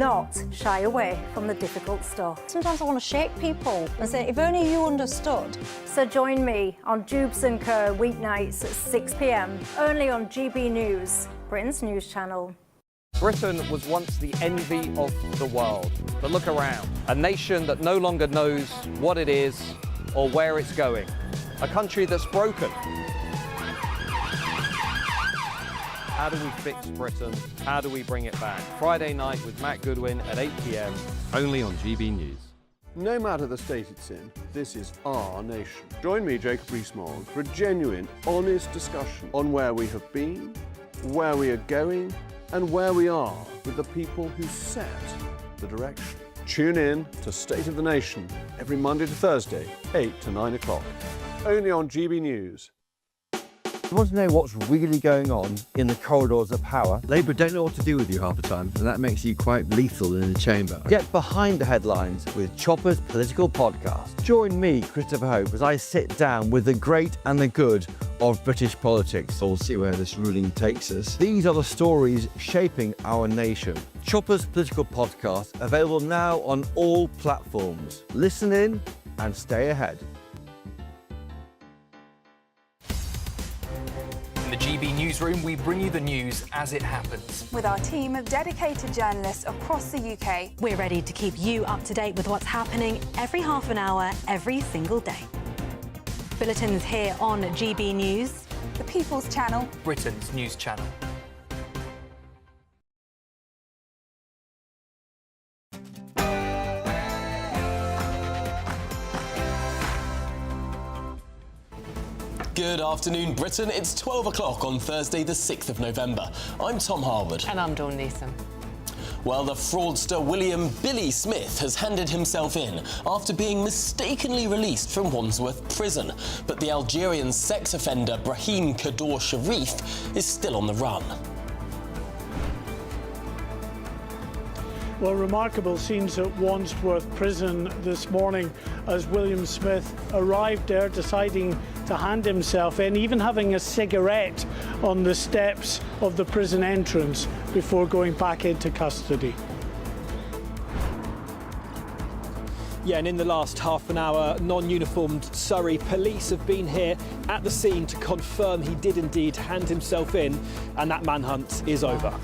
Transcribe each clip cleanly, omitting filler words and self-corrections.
not shy away from the difficult stuff. Sometimes I want to shake people and say, if only you understood. So join me on Jubes & Co weeknights at 6 p.m, only on GB News, Britain's news channel. Britain was once the envy of the world, but look around. A nation that no longer knows what it is or where it's going. A country that's broken. How do we fix Britain? How do we bring it back? Friday night with Matt Goodwin at 8 p.m, only on GB News. No matter the state it's in, this is our nation. Join me, Jacob Rees-Mogg, for a genuine, honest discussion on where we have been, where we are going, and where we are with the people who set the direction. Tune in to State of the Nation every Monday to Thursday, 8 to 9 o'clock, only on GB News. You want to know what's really going on in the corridors of power? Labour don't know what to do with you half the time, and that makes you quite lethal in the chamber. Get behind the headlines with Chopper's Political Podcast. Join me, Christopher Hope, as I sit down with the great and the good of British politics. We'll see where this ruling takes us. These are the stories shaping our nation. Chopper's Political Podcast, available now on all platforms. Listen in and stay ahead. In the GB Newsroom, we bring you the news as it happens. With our team of dedicated journalists across the UK. We're ready to keep you up to date with what's happening every half an hour, every single day. Bulletins here on GB News, the People's Channel, Britain's news channel. Good afternoon, Britain. It's 12 o'clock on Thursday, the 6th of November. I'm Tom Harwood. And I'm Dawn Neeson. Well, the fraudster William Billy Smith has handed himself in after being mistakenly released from Wandsworth prison. But the Algerian sex offender Brahim Kaddour Sharif is still on the run. Well, remarkable scenes at Wandsworth Prison this morning as William Smith arrived there deciding to hand himself in, even having a cigarette on the steps of the prison entrance before going back into custody. Yeah, and in the last half an hour, non-uniformed Surrey police have been here at the scene to confirm he did indeed hand himself in, and that manhunt is over.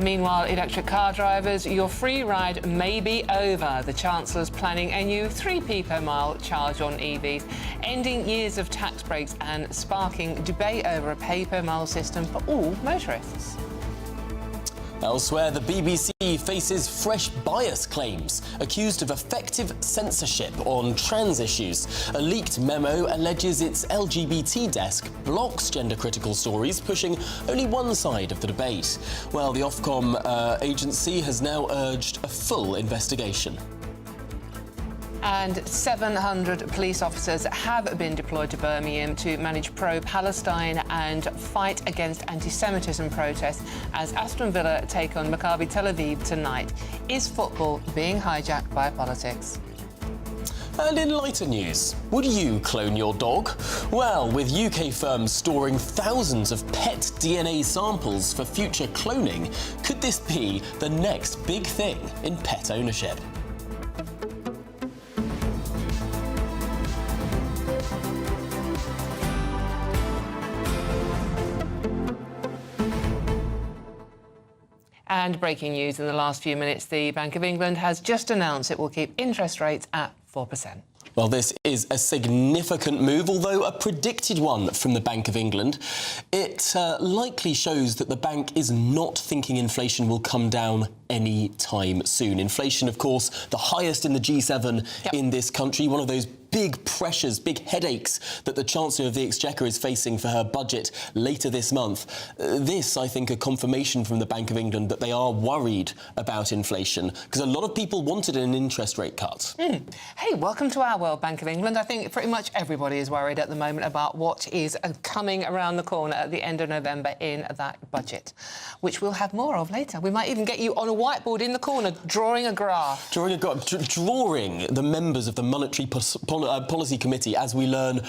Meanwhile, electric car drivers, your free ride may be over. The Chancellor's planning a new 3p per mile charge on EVs, ending years of tax breaks and sparking debate over a pay per mile system for all motorists. Elsewhere, the BBC faces fresh bias claims, accused of effective censorship on trans issues. A leaked memo alleges its LGBT desk blocks gender-critical stories, pushing only one side of the debate. Well, the Ofcom agency has now urged a full investigation. And 700 police officers have been deployed to Birmingham to manage pro-Palestine and fight against anti-Semitism protests as Aston Villa take on Maccabi Tel Aviv tonight. Is football being hijacked by politics? And in lighter news, would you clone your dog? Well, with UK firms storing thousands of pet DNA samples for future cloning, could this be the next big thing in pet ownership? And breaking news in the last few minutes, the Bank of England has just announced it will keep interest rates at 4%. Well, this is a significant move, although a predicted one from the Bank of England. It likely shows that the bank is not thinking inflation will come down any time soon. Inflation, of course, the highest in the G7 in this country, one of those big pressures, big headaches that the Chancellor of the Exchequer is facing for her budget later this month. This, I think, a confirmation from the Bank of England that they are worried about inflation, because a lot of people wanted an interest rate cut. Hey, welcome to our world, Bank of England. I think pretty much everybody is worried at the moment about what is coming around the corner at the end of November in that budget, which we'll have more of later. We might even get you on a whiteboard in the corner drawing a graph. Drawing the members of the Monetary Policy Committee as we learn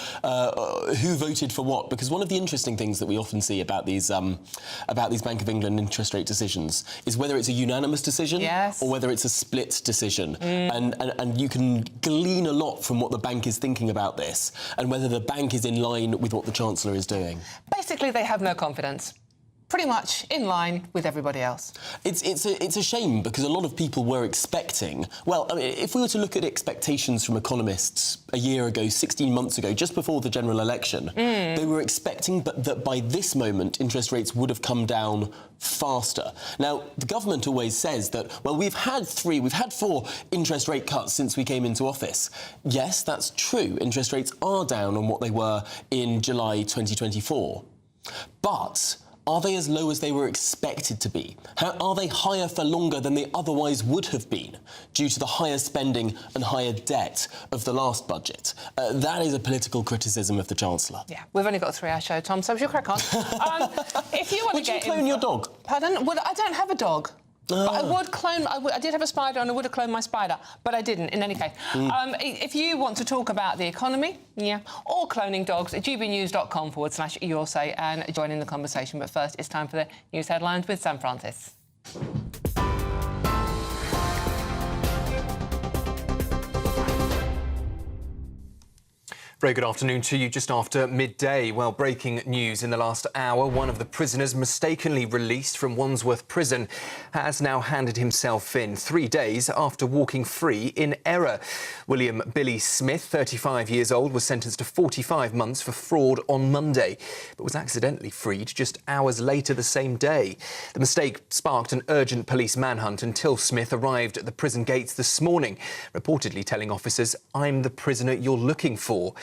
who voted for what, because one of the interesting things that we often see about these Bank of England interest rate decisions is whether it's a unanimous decision or whether it's a split decision. And you can glean a lot from what the bank is thinking about this and whether the bank is in line with what the Chancellor is doing. Basically, they have no confidence. Pretty much in line with everybody else. It's a shame because a lot of people were expecting... Well, I mean, if we were to look at expectations from economists a year ago, 16 months ago, just before the general election, they were expecting that by this moment interest rates would have come down faster. Now, the government always says that, well, we've had 4 interest rate cuts since we came into office. Yes, that's true. Interest rates are down on what they were in July 2024. But... are they as low as they were expected to be? Are they higher for longer than they otherwise would have been due to the higher spending and higher debt of the last budget? That is a political criticism of the Chancellor. Yeah, we've only got a 3-hour show, Tom, so we should crack on. If you want would to get you clone your dog? Pardon? Well, I don't have a dog. But I would clone... I did have a spider and I would have cloned my spider, but I didn't, in any case. If you want to talk about the economy, or cloning dogs, gbnews.com/your say and join in the conversation. But first, it's time for the news headlines with Sam Francis. Very good afternoon to you. Just after midday, well, breaking news in the last hour. One of the prisoners mistakenly released from Wandsworth Prison has now handed himself in 3 days after walking free in error. William Billy Smith, 35 years old, was sentenced to 45 months for fraud on Monday, but was accidentally freed just hours later the same day. The mistake sparked an urgent police manhunt until Smith arrived at the prison gates this morning, reportedly telling officers, "I'm the prisoner you're looking for."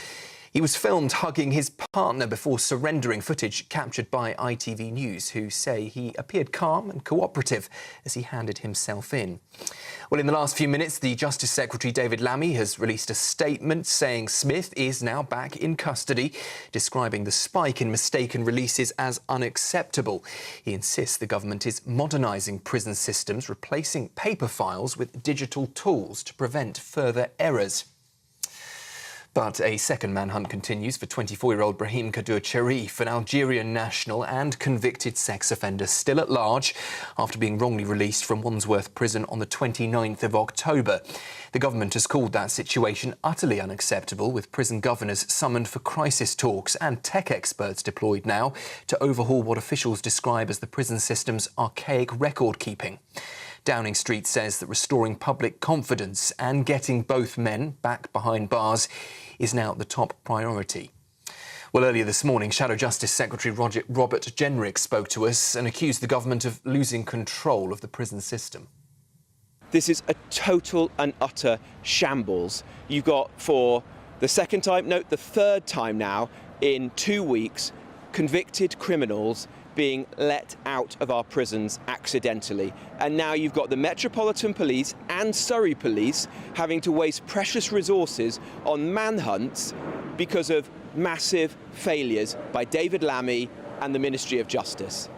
He was filmed hugging his partner before surrendering, footage captured by ITV News, who say he appeared calm and cooperative as he handed himself in. Well, in the last few minutes, the Justice Secretary David Lammy has released a statement saying Smith is now back in custody, describing the spike in mistaken releases as unacceptable. He insists the government is modernising prison systems, replacing paper files with digital tools to prevent further errors. But a second manhunt continues for 24-year-old Brahim Kadur Cherif, an Algerian national and convicted sex offender still at large after being wrongly released from Wandsworth Prison on the 29th of October. The government has called that situation utterly unacceptable, with prison governors summoned for crisis talks and tech experts deployed now to overhaul what officials describe as the prison system's archaic record-keeping. Downing Street says that restoring public confidence and getting both men back behind bars is now the top priority. Well, earlier this morning, Shadow Justice Secretary Robert Jenrick spoke to us and accused the government of losing control of the prison system. This is a total and utter shambles. You've got, for the second time, no, the third time now in 2 weeks, convicted criminals being let out of our prisons accidentally. And now you've got the Metropolitan Police and Surrey Police having to waste precious resources on manhunts because of massive failures by David Lammy and the Ministry of Justice.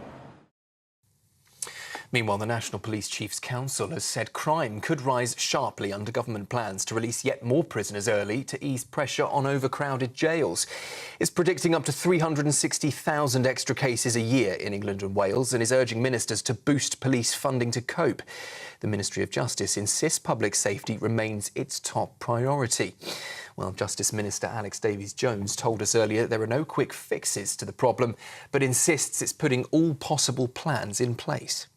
Meanwhile, the National Police Chiefs Council has said crime could rise sharply under government plans to release yet more prisoners early to ease pressure on overcrowded jails. It's predicting up to 360,000 extra cases a year in England and Wales and is urging ministers to boost police funding to cope. The Ministry of Justice insists public safety remains its top priority. Well, Justice Minister Alex Davies-Jones told us earlier there are no quick fixes to the problem, but insists it's putting all possible plans in place.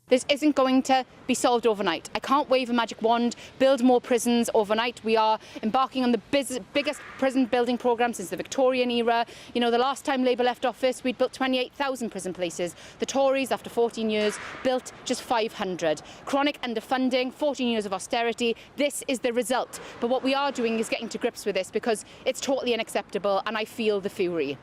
This isn't going to be solved overnight. I can't wave a magic wand, build more prisons overnight. We are embarking on the biggest prison building programme since the Victorian era. You know, the last time Labour left office, we'd built 28,000 prison places. The Tories, after 14 years, built just 500. Chronic underfunding, 14 years of austerity. This is the result. But what we are doing is getting to grips with this because it's totally unacceptable and I feel the fury.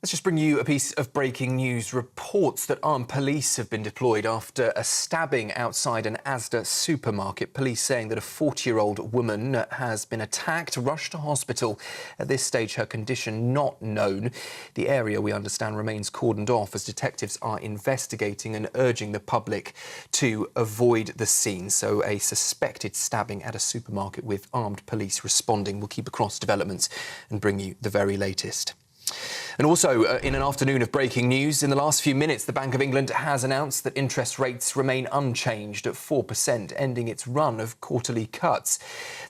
Let's just bring you a piece of breaking news. Reports that armed police have been deployed after a stabbing outside an Asda supermarket. Police saying that a 40-year-old woman has been attacked, rushed to hospital. At this stage, her condition not known. The area, we understand, remains cordoned off as detectives are investigating and urging the public to avoid the scene. So a suspected stabbing at a supermarket with armed police responding. We'll keep across developments and bring you the very latest. And also, in an afternoon of breaking news, in the last few minutes, the Bank of England has announced that interest rates remain unchanged at 4%, ending its run of quarterly cuts.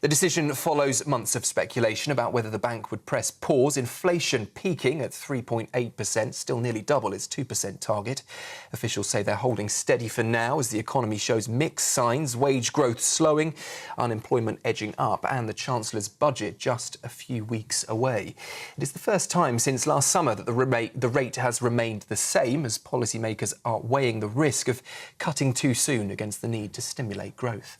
The decision follows months of speculation about whether the bank would press pause, inflation peaking at 3.8%, still nearly double its 2% target. Officials say they're holding steady for now as the economy shows mixed signs, wage growth slowing, unemployment edging up, and the Chancellor's budget just a few weeks away. It is the first time since last summer that the rate has remained the same as policymakers are weighing the risk of cutting too soon against the need to stimulate growth.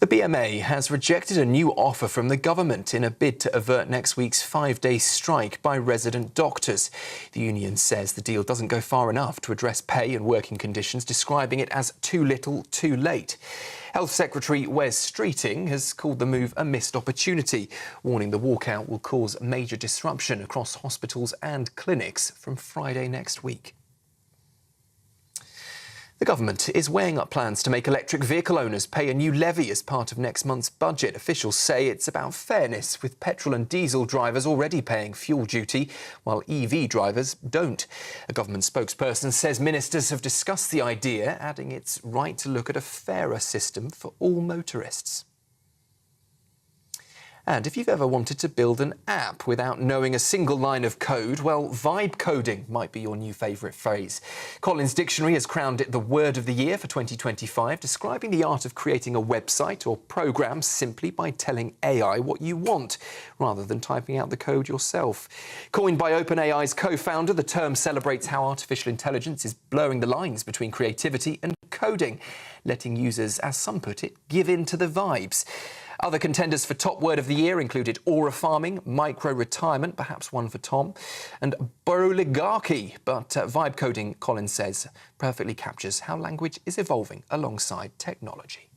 The BMA has rejected a new offer from the government in a bid to avert next week's 5-day strike by resident doctors. The union says the deal doesn't go far enough to address pay and working conditions, describing it as too little, too late. Health Secretary Wes Streeting has called the move a missed opportunity, warning the walkout will cause major disruption across hospitals and clinics from Friday next week. The government is weighing up plans to make electric vehicle owners pay a new levy as part of next month's budget. Officials say it's about fairness, with petrol and diesel drivers already paying fuel duty, while EV drivers don't. A government spokesperson says ministers have discussed the idea, adding it's right to look at a fairer system for all motorists. And if you've ever wanted to build an app without knowing a single line of code, well, vibe coding might be your new favourite phrase. Collins Dictionary has crowned it the word of the year for 2025, describing the art of creating a website or program simply by telling AI what you want, rather than typing out the code yourself. Coined by OpenAI's co-founder, the term celebrates how artificial intelligence is blurring the lines between creativity and coding, letting users, as some put it, give in to the vibes. Other contenders for top word of the year included aura farming, micro-retirement, perhaps one for Tom, and boroligarchy. But vibe coding, Collins says, perfectly captures how language is evolving alongside technology.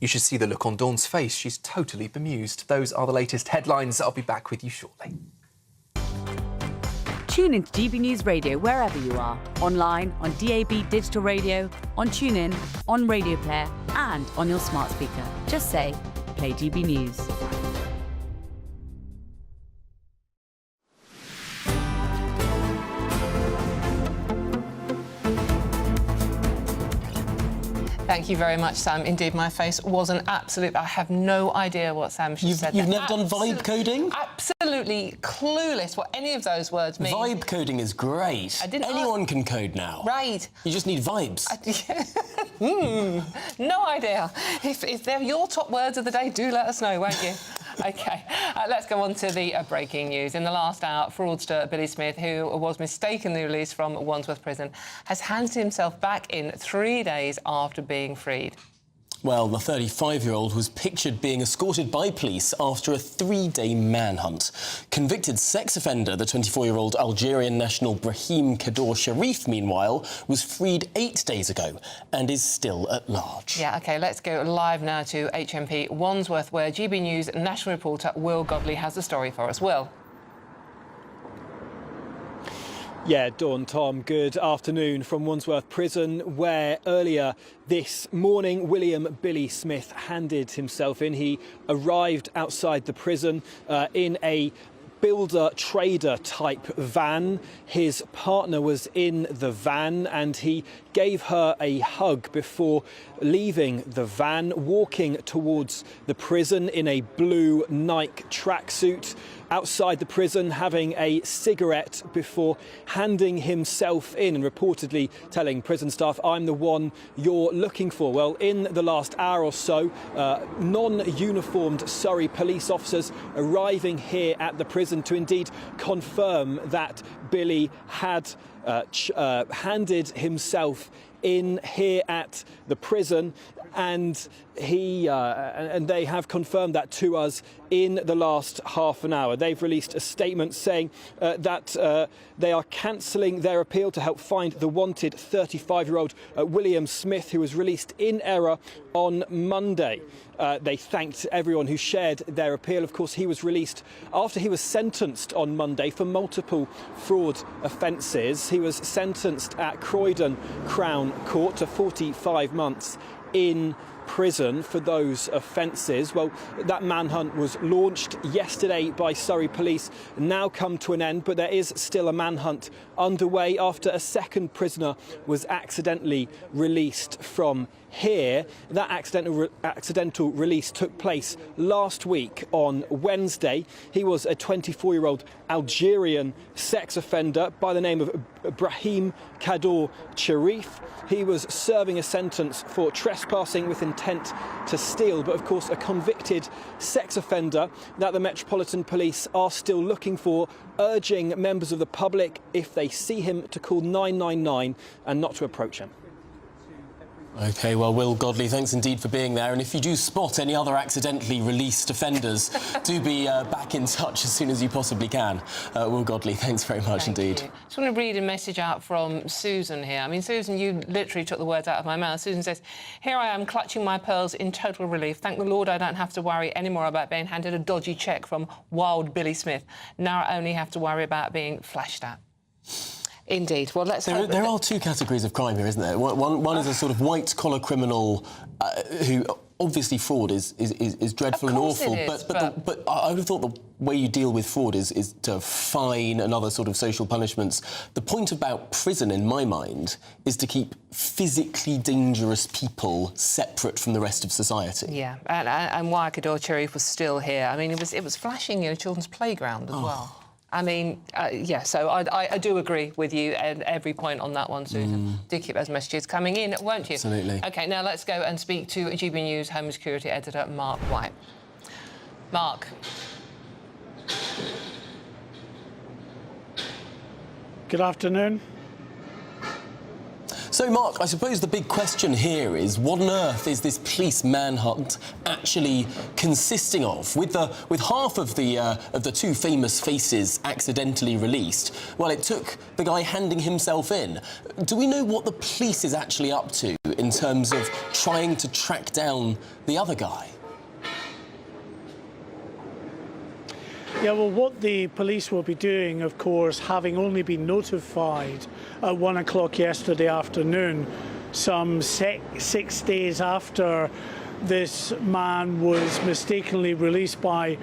You should see the look on Dawn's face. She's totally bemused. Those are the latest headlines. I'll be back with you shortly. Tune into GB News Radio wherever you are, online, on DAB digital radio, on TuneIn, on Radio Player and on your smart speaker. Just say, play GB News. Thank you very much, Sam. Indeed, my face was an absolute... I have no idea what Sam just said. You've never done vibe coding? Absolutely clueless what any of those words mean. Vibe coding is great. Anyone can code now. Right. You just need vibes. No idea. If they're your top words of the day, do let us know, won't you? OK, let's go on to the breaking news. In the last hour, fraudster Billy Smith, who was mistakenly released from Wandsworth Prison, has handed himself back in 3 days after being freed. Well, the 35-year-old was pictured being escorted by police after a 3-day manhunt. Convicted sex offender, the 24-year-old Algerian national Brahim Kaddour Sharif, meanwhile, was freed 8 days ago and is still at large. Yeah, OK, let's go live now to HMP Wandsworth, where GB News national reporter Will Godley has the story for us. Will. Yeah, Dawn, Tom, good afternoon from Wandsworth Prison, where earlier this morning William Billy Smith handed himself in. He arrived outside the prison in a builder-trader type van. His partner was in the van and he gave her a hug before leaving the van, walking towards the prison in a blue Nike tracksuit. Outside the prison, having a cigarette before handing himself in and reportedly telling prison staff, "I'm the one you're looking for." Well, in the last hour or so, non-uniformed Surrey police officers arriving here at the prison to indeed confirm that Billy had handed himself in here at the prison. and and they have confirmed that to us in the last half an hour. They've released a statement saying that they are cancelling their appeal to help find the wanted 35-year-old William Smith, who was released in error on Monday. They thanked everyone who shared their appeal. Of course, he was released after he was sentenced on Monday for multiple fraud offences. He was sentenced at Croydon Crown Court to 45 months in prison for those offences. Well, that manhunt was launched yesterday by Surrey Police, now come to an end, but there is still a manhunt underway after a second prisoner was accidentally released from here. That accidental release took place last week on Wednesday. He was a 24-year-old Algerian sex offender by the name of Brahim Kador Sharif. He was serving a sentence for trespassing with intent to steal, but of course a convicted sex offender that the Metropolitan Police are still looking for, urging members of the public, if they see him, to call 999 and not to approach him. OK, well, Will Godley, thanks indeed for being there. And if you do spot any other accidentally released offenders, do be back in touch as soon as you possibly can. Will Godley, thanks very much indeed. I just want to read a message out from Susan here. I mean, Susan, you literally took the words out of my mouth. Susan says, "Here I am clutching my pearls in total relief. Thank the Lord I don't have to worry anymore about being handed a dodgy cheque from Wild Billy Smith. Now I only have to worry about being flashed at." Indeed. Well, let's hope there are two categories of crime here, isn't there? One is a sort of white-collar criminal who... Obviously, fraud is dreadful and awful, but I would have thought the way you deal with fraud is to fine and other sort of social punishments. The point about prison, in my mind, is to keep physically dangerous people separate from the rest of society. Yeah, and why Kador Sharif was still here. I mean, it was flashing in a children's playground as well. I mean, yeah, so I do agree with you at every point on that one, Susan. Do keep those messages coming in, won't you? Absolutely. OK, now let's go and speak to GB News Home Security Editor Mark White. Mark. Good afternoon. So, Mark, I suppose the big question here is, what on earth is this police manhunt actually consisting of? With half of the two famous faces accidentally released, well, it took the guy handing himself in. Do we know what the police is actually up to in terms of trying to track down the other guy? Yeah, well, what the police will be doing, of course, having only been notified at 1 o'clock yesterday afternoon, some 6 days after this man was mistakenly released by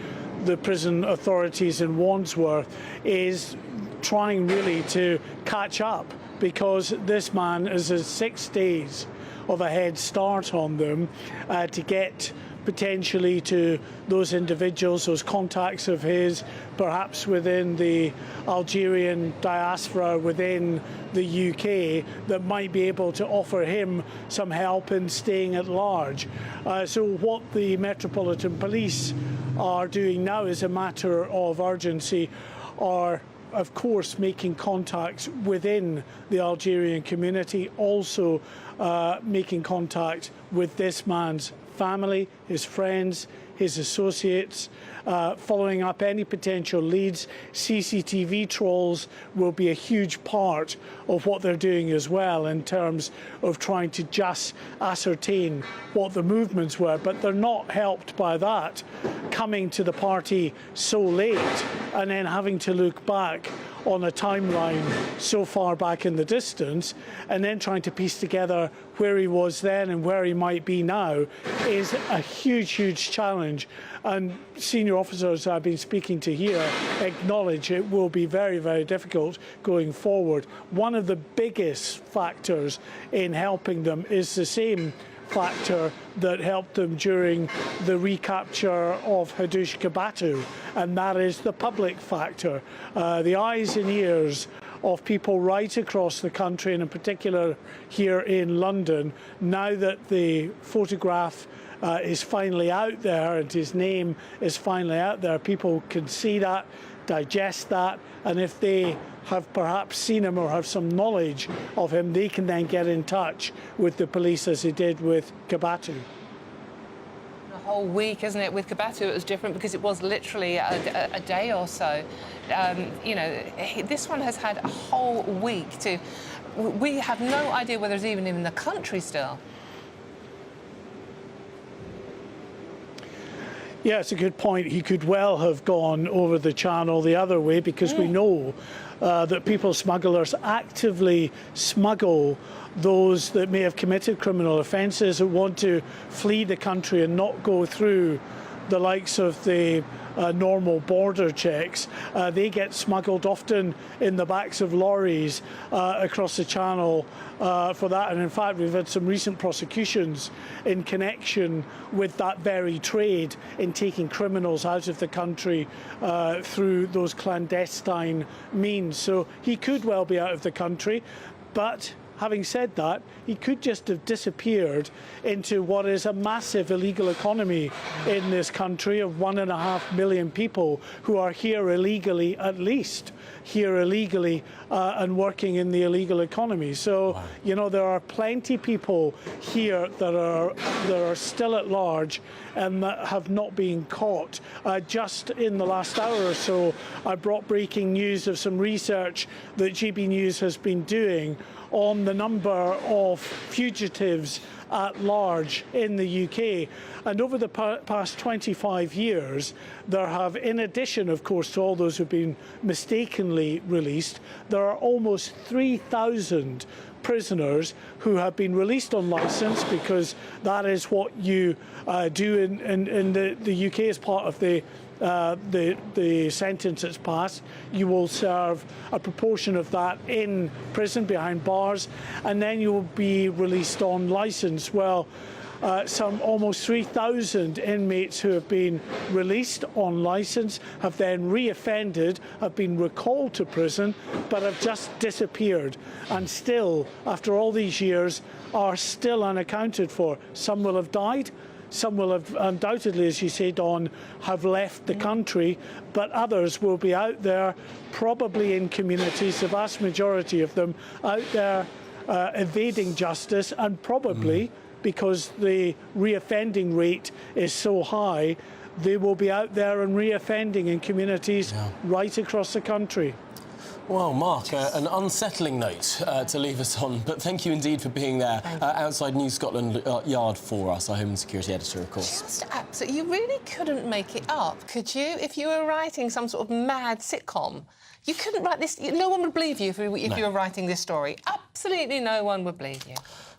the prison authorities in Wandsworth, is trying really to catch up, because this man is 6 days of a head start on them to get potentially to those individuals, those contacts of his, perhaps within the Algerian diaspora within the UK, that might be able to offer him some help in staying at large. So what the Metropolitan Police are doing now is a matter of urgency, are of course making contacts within the Algerian community, also making contact with this man's family, his friends, his associates, following up any potential leads. CCTV trolls will be a huge part of what they're doing as well, in terms of trying to just ascertain what the movements were, but they're not helped by that, coming to the party so late and then having to look back on a timeline so far back in the distance, and then trying to piece together where he was then and where he might be now is a huge, huge challenge. And senior officers I've been speaking to here acknowledge it will be very, very difficult going forward. One of the biggest factors in helping them is the same factor that helped them during the recapture of Hadoush Kabatu, and that is the public factor. The eyes and ears of people right across the country, and in particular here in London, now that the photograph is finally out there and his name is finally out there, people can see that, digest that, and if they have perhaps seen him or have some knowledge of him, they can then get in touch with the police as they did with Kabatu. A whole week, isn't it? With Kabatu, it was different because it was literally a day or so. You know, this one has had a whole week to... We have no idea whether he's even in the country still. Yeah, it's a good point. He could well have gone over the channel the other way, because we know that people smugglers actively smuggle those that may have committed criminal offences, that want to flee the country and not go through the likes of the normal border checks. They get smuggled often in the backs of lorries across the channel for that. And in fact, we've had some recent prosecutions in connection with that very trade, in taking criminals out of the country through those clandestine means. So he could well be out of the country, but having said that, he could just have disappeared into what is a massive illegal economy in this country of 1.5 million people who are here illegally, at least here illegally, and working in the illegal economy. So, you know, there are plenty of people here that are still at large and that have not been caught. Just in the last hour or so, I brought breaking news of some research that GBNews has been doing on the number of fugitives at large in the UK. And over the past 25 years, there have, in addition, of course, to all those who've been mistakenly released, there are almost 3,000 prisoners who have been released on licence, because that is what you do in the UK as part of the sentence that's passed. You will serve a proportion of that in prison behind bars, and then you will be released on licence. Well, some almost 3,000 inmates who have been released on licence have then re-offended, have been recalled to prison, but have just disappeared, and still, after all these years, are still unaccounted for. Some will have died. Some will have undoubtedly, as you say, Dawn, have left the country, but others will be out there, probably in communities, the vast majority of them out there evading justice, and probably because the reoffending rate is so high, they will be out there and reoffending in communities right across the country. Well, Mark, an unsettling note to leave us on, but thank you indeed for being there outside New Scotland Yard for us, our Home and Security Editor, of course. Just absolutely, you really couldn't make it up, could you? If you were writing some sort of mad sitcom, you couldn't write this. No one would believe you if you were writing this story. Absolutely no one would believe you.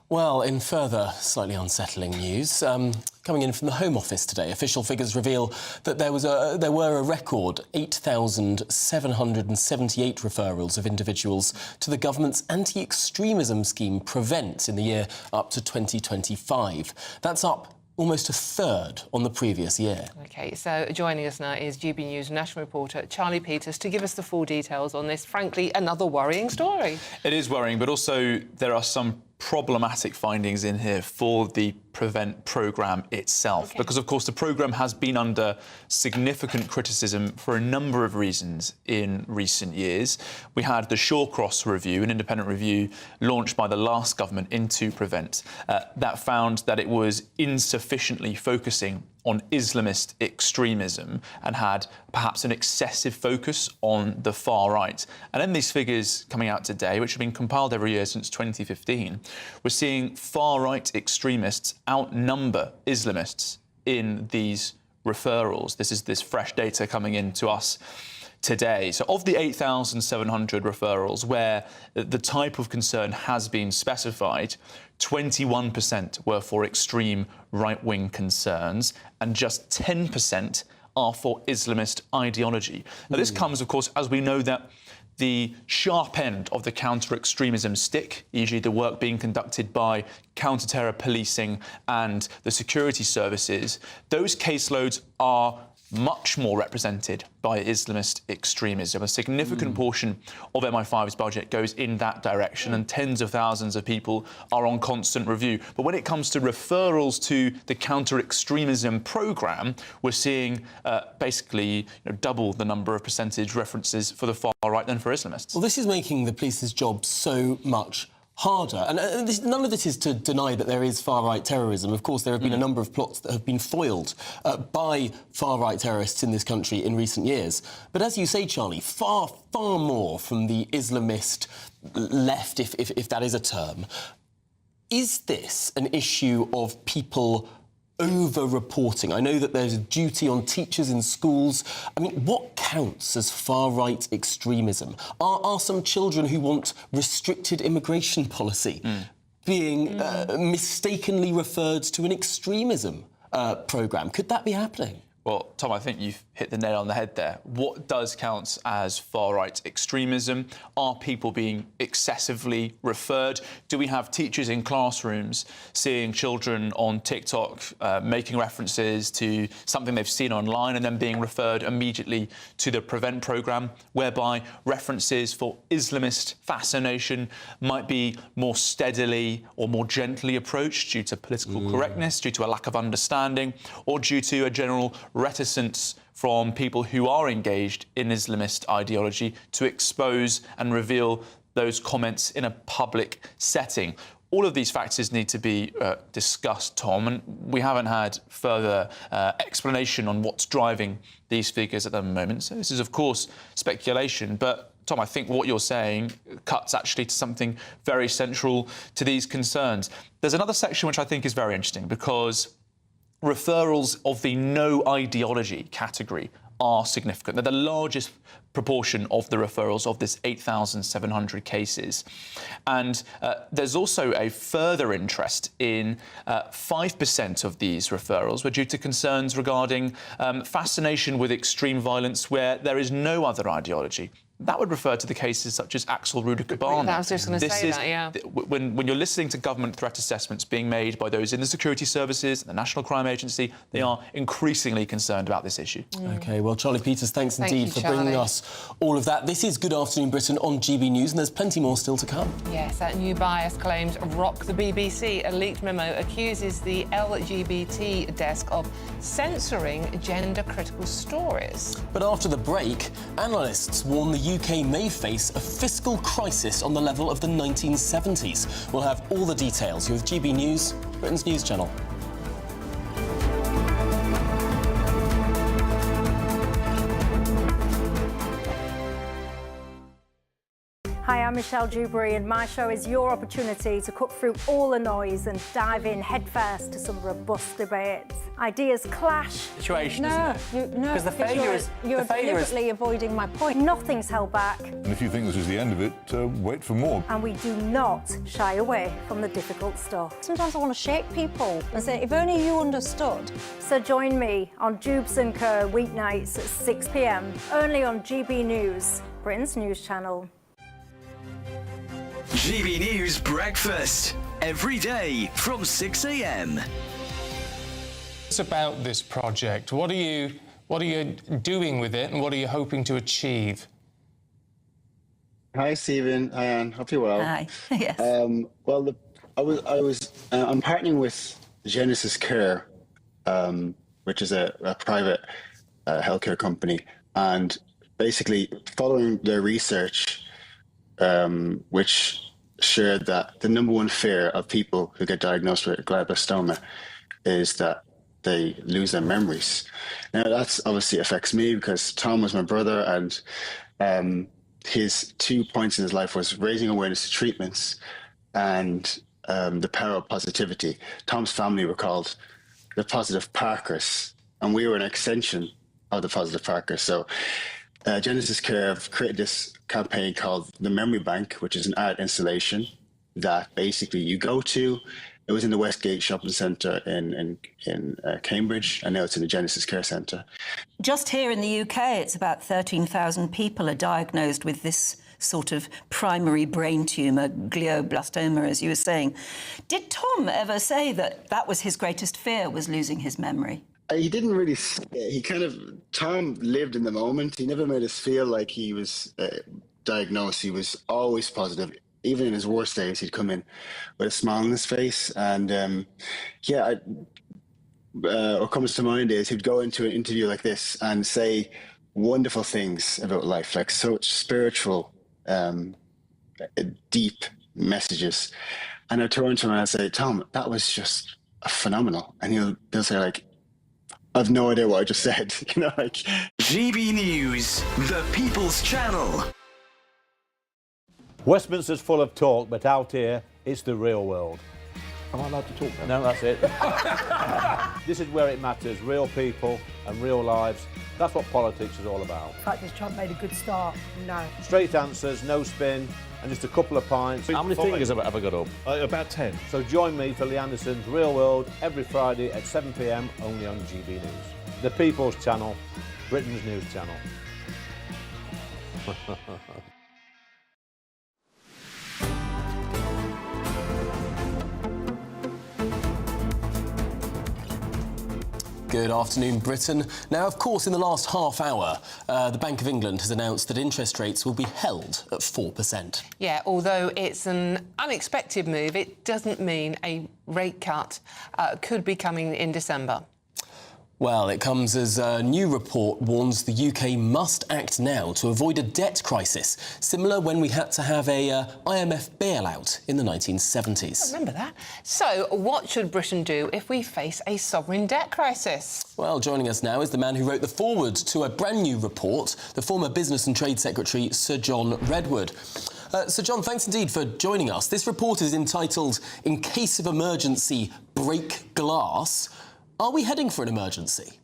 Well, in further slightly unsettling news, coming in from the Home Office today, official figures reveal that there were a record 8,778 referrals of individuals to the government's anti-extremism scheme Prevent in the year up to 2025. That's up almost a third on the previous year. OK, so joining us now is GB News national reporter Charlie Peters to give us the full details on this, frankly, another worrying story. It is worrying, but also there are some problematic findings in here for the Prevent programme itself, because of course the programme has been under significant criticism for a number of reasons in recent years. We had the Shawcross review, an independent review launched by the last government into Prevent, that found that it was insufficiently focusing on Islamist extremism and had perhaps an excessive focus on the far right. And then these figures coming out today, which have been compiled every year since 2015, we're seeing far right extremists outnumber Islamists in these referrals. This is this fresh data coming in to us today. So of the 8,700 referrals where the type of concern has been specified, 21% were for extreme right-wing concerns and just 10% are for Islamist ideology. Now, this comes, of course, as we know that the sharp end of the counter-extremism stick, usually the work being conducted by counter-terror policing and the security services, those caseloads are much more represented by Islamist extremism. A significant portion of MI5's budget goes in that direction, and tens of thousands of people are on constant review. But when it comes to referrals to the counter-extremism programme, we're seeing basically double the number of percentage references for the far right than for Islamists. Well, this is making the police's job so much harder. And none of this is to deny that there is far-right terrorism. Of course, there have been a number of plots that have been foiled by far-right terrorists in this country in recent years. But as you say, Charlie, far, far more from the Islamist left, if that is a term. Is this an issue of people over-reporting? I know that there's a duty on teachers in schools. I mean, what counts as far-right extremism? Are some children who want restricted immigration policy being mistakenly referred to an extremism programme? Could that be happening? Well, Tom, I think you've hit the nail on the head there. What does count as far-right extremism? Are people being excessively referred? Do we have teachers in classrooms seeing children on TikTok making references to something they've seen online and then being referred immediately to the Prevent programme, whereby references for Islamist fascination might be more steadily or more gently approached due to political correctness, due to a lack of understanding, or due to a general reticence from people who are engaged in Islamist ideology to expose and reveal those comments in a public setting? All of these factors need to be discussed, Tom, and we haven't had further explanation on what's driving these figures at the moment. So this is, of course, speculation, but Tom, I think what you're saying cuts actually to something very central to these concerns. There's another section which I think is very interesting, because referrals of the no ideology category are significant. They're the largest proportion of the referrals of this 8,700 cases. And there's also a further interest in 5% of these referrals were due to concerns regarding fascination with extreme violence where there is no other ideology. That would refer to the cases such as Axel Ruder-Kobane. I was just going to say that, yeah. When you're listening to government threat assessments being made by those in the security services and the National Crime Agency, they are increasingly concerned about this issue. OK, well, Charlie Peters, thanks indeed you, for bringing us all of that. This is Good Afternoon Britain on GB News, and there's plenty more still to come. Yes, that new bias claims rock the BBC. A leaked memo accuses the LGBT desk of censoring gender-critical stories. But after the break, analysts warn the UK may face a fiscal crisis on the level of the 1970s. We'll have all the details. You're with GB News, Britain's news channel. Hi, I'm Michelle Dewberry, and my show is your opportunity to cut through all the noise and dive in headfirst to some robust debates. Ideas clash. Situation, because the failure is... You're deliberately avoiding my point. Nothing's held back. And if you think this is the end of it, wait for more. And we do not shy away from the difficult stuff. Sometimes I want to shake people and say, if only you understood. So join me on Dubes and Kerr weeknights at 6 p.m, only on GB News, Britain's news channel. GB News Breakfast, every day from 6 a.m. It's about this project. What are you doing with it, and what are you hoping to achieve? Hi, Stephen. Hi, Anne. Hope you're well. Hi. Yes. Well, I'm partnering with Genesis Care, which is a private healthcare company, and basically following their research, which shared that the number one fear of people who get diagnosed with glioblastoma is that they lose their memories. Now, that's obviously affects me because Tom was my brother, and his 2 points in his life was raising awareness to treatments and the power of positivity. Tom's family were called the Positive Parkers, and we were an extension of the Positive Parkers. So Genesis Care have created this campaign called the Memory Bank, which is an art installation that basically you go to. It was in the Westgate Shopping Centre in Cambridge, and now it's in the Genesis Care Centre. Just here in the UK, it's about 13,000 people are diagnosed with this sort of primary brain tumour, glioblastoma, as you were saying. Did Tom ever say that that was his greatest fear, was losing his memory? He didn't really. Tom lived in the moment. He never made us feel like he was diagnosed. He was always positive. Even in his worst days, he'd come in with a smile on his face. And what comes to mind is he'd go into an interview like this and say wonderful things about life, like such spiritual, deep messages. And I'd turn to him and I'd say, Tom, that was just phenomenal. And he'll say, like, I've no idea what I just said. GB News, the People's Channel. Westminster's full of talk, but out here, it's the real world. Am I allowed to talk now? No, that's it. This is where it matters, real people and real lives. That's what politics is all about. In fact, has Trump made a good start? No. Straight answers, no spin, and just a couple of pints. How many fingers have I got up? About 10. So join me for Lee Anderson's Real World every Friday at 7 p.m. only on GB News. The People's Channel, Britain's news channel. Good afternoon, Britain. Now, of course, in the last half hour, the Bank of England has announced that interest rates will be held at 4%. Yeah, although it's an unexpected move, it doesn't mean a rate cut could be coming in December. Well, it comes as a new report warns the UK must act now to avoid a debt crisis, similar when we had to have a IMF bailout in the 1970s. I remember that. So, what should Britain do if we face a sovereign debt crisis? Well, joining us now is the man who wrote the foreword to a brand new report, the former Business and Trade Secretary, Sir John Redwood. Sir John, thanks indeed for joining us. This report is entitled, In Case of Emergency, Break Glass. Are we heading for an emergency?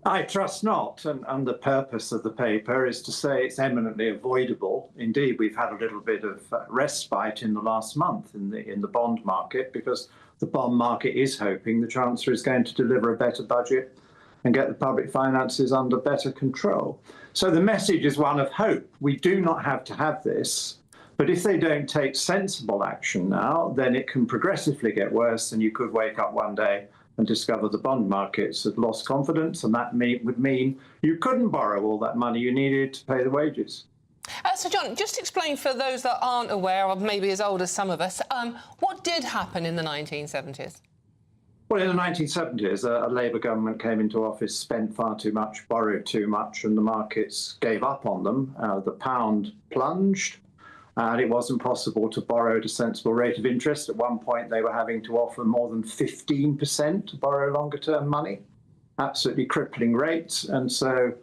I trust not, and the purpose of the paper is to say it's eminently avoidable. Indeed, we've had a little bit of respite in the last month in the bond market, because the bond market is hoping the Chancellor is going to deliver a better budget and get the public finances under better control. So the message is one of hope. We do not have to have this, but if they don't take sensible action now, then it can progressively get worse, and you could wake up one day and discover the bond markets had lost confidence, and that would mean you couldn't borrow all that money you needed to pay the wages. So, John, just explain for those that aren't aware, or maybe as old as some of us, what did happen in the 1970s? Well, in the 1970s, a Labour government came into office, spent far too much, borrowed too much, and the markets gave up on them. The pound plunged, and it wasn't possible to borrow at a sensible rate of interest. At one point, they were having to offer more than 15% to borrow longer-term money, absolutely crippling rates. And so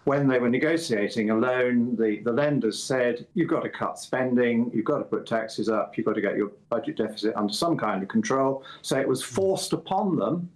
when they were negotiating a loan, the lenders said, you've got to cut spending, you've got to put taxes up, you've got to get your budget deficit under some kind of control. So it was forced upon them,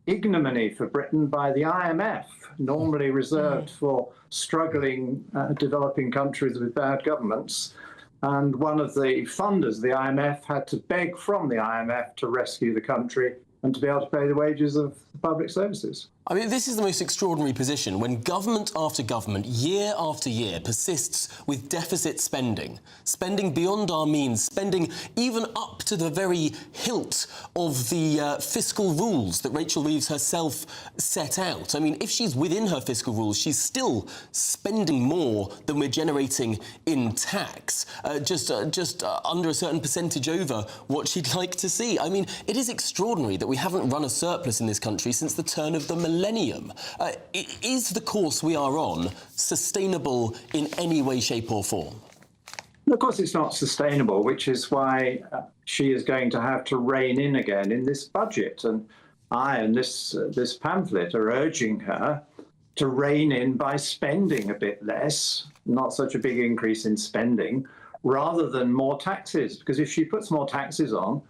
ignominy for Britain, by the IMF, normally reserved for struggling developing countries with bad governments. And one of the funders, the IMF, had to beg from the IMF to rescue the country and to be able to pay the wages of the public services. I mean, this is the most extraordinary position when government after government, year after year, persists with deficit spending, spending beyond our means, spending even up to the very hilt of the fiscal rules that Rachel Reeves herself set out. I mean, if she's within her fiscal rules, she's still spending more than we're generating in tax, just under a certain percentage over what she'd like to see. I mean, it is extraordinary that we haven't run a surplus in this country since the turn of the millennium. Is the course we are on sustainable in any way, shape or form? Of course it's not sustainable, which is why she is going to have to rein in again in this budget. And I and this pamphlet are urging her to rein in by spending a bit less, not such a big increase in spending, rather than more taxes. Because if she puts more taxes on,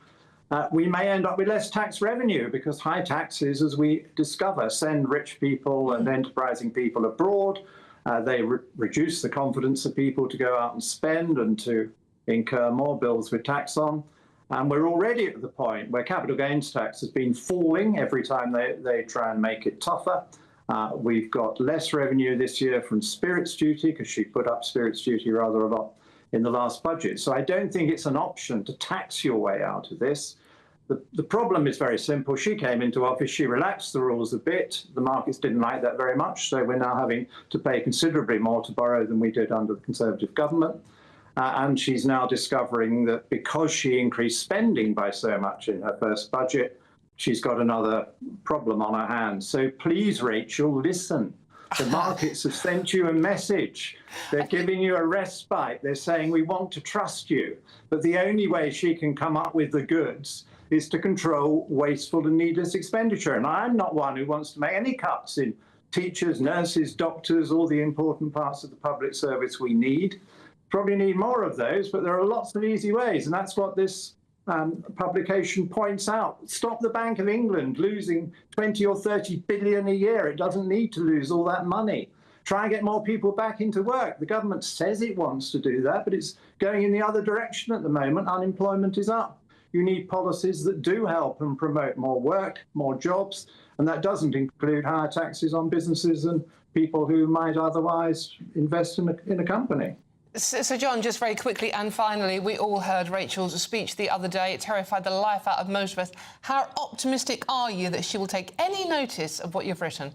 we may end up with less tax revenue, because high taxes, as we discover, send rich people and enterprising people abroad. They reduce the confidence of people to go out and spend and to incur more bills with tax on. And we're already at the point where capital gains tax has been falling every time they try and make it tougher. We've got less revenue this year from spirits duty, because she put up spirits duty rather a lot in the last budget. So I don't think it's an option to tax your way out of this. The problem is very simple. She came into office, she relaxed the rules a bit. The markets didn't like that very much, so we're now having to pay considerably more to borrow than we did under the Conservative government. And she's now discovering that because she increased spending by so much in her first budget, she's got another problem on her hands. So please, Rachel, listen. The markets have sent you a message. They're giving you a respite. They're saying, we want to trust you. But the only way she can come up with the goods is to control wasteful and needless expenditure. And I'm not one who wants to make any cuts in teachers, nurses, doctors, all the important parts of the public service we need. Probably need more of those, but there are lots of easy ways. And that's what this publication points out. Stop the Bank of England losing 20 or 30 billion a year. It doesn't need to lose all that money. Try and get more people back into work. The government says it wants to do that, but it's going in the other direction at the moment. Unemployment is up. You need policies that do help and promote more work, more jobs, and that doesn't include higher taxes on businesses and people who might otherwise invest in a company. So, John, just very quickly and finally, we all heard Rachel's speech the other day. It terrified the life out of most of us. How optimistic are you that she will take any notice of what you've written?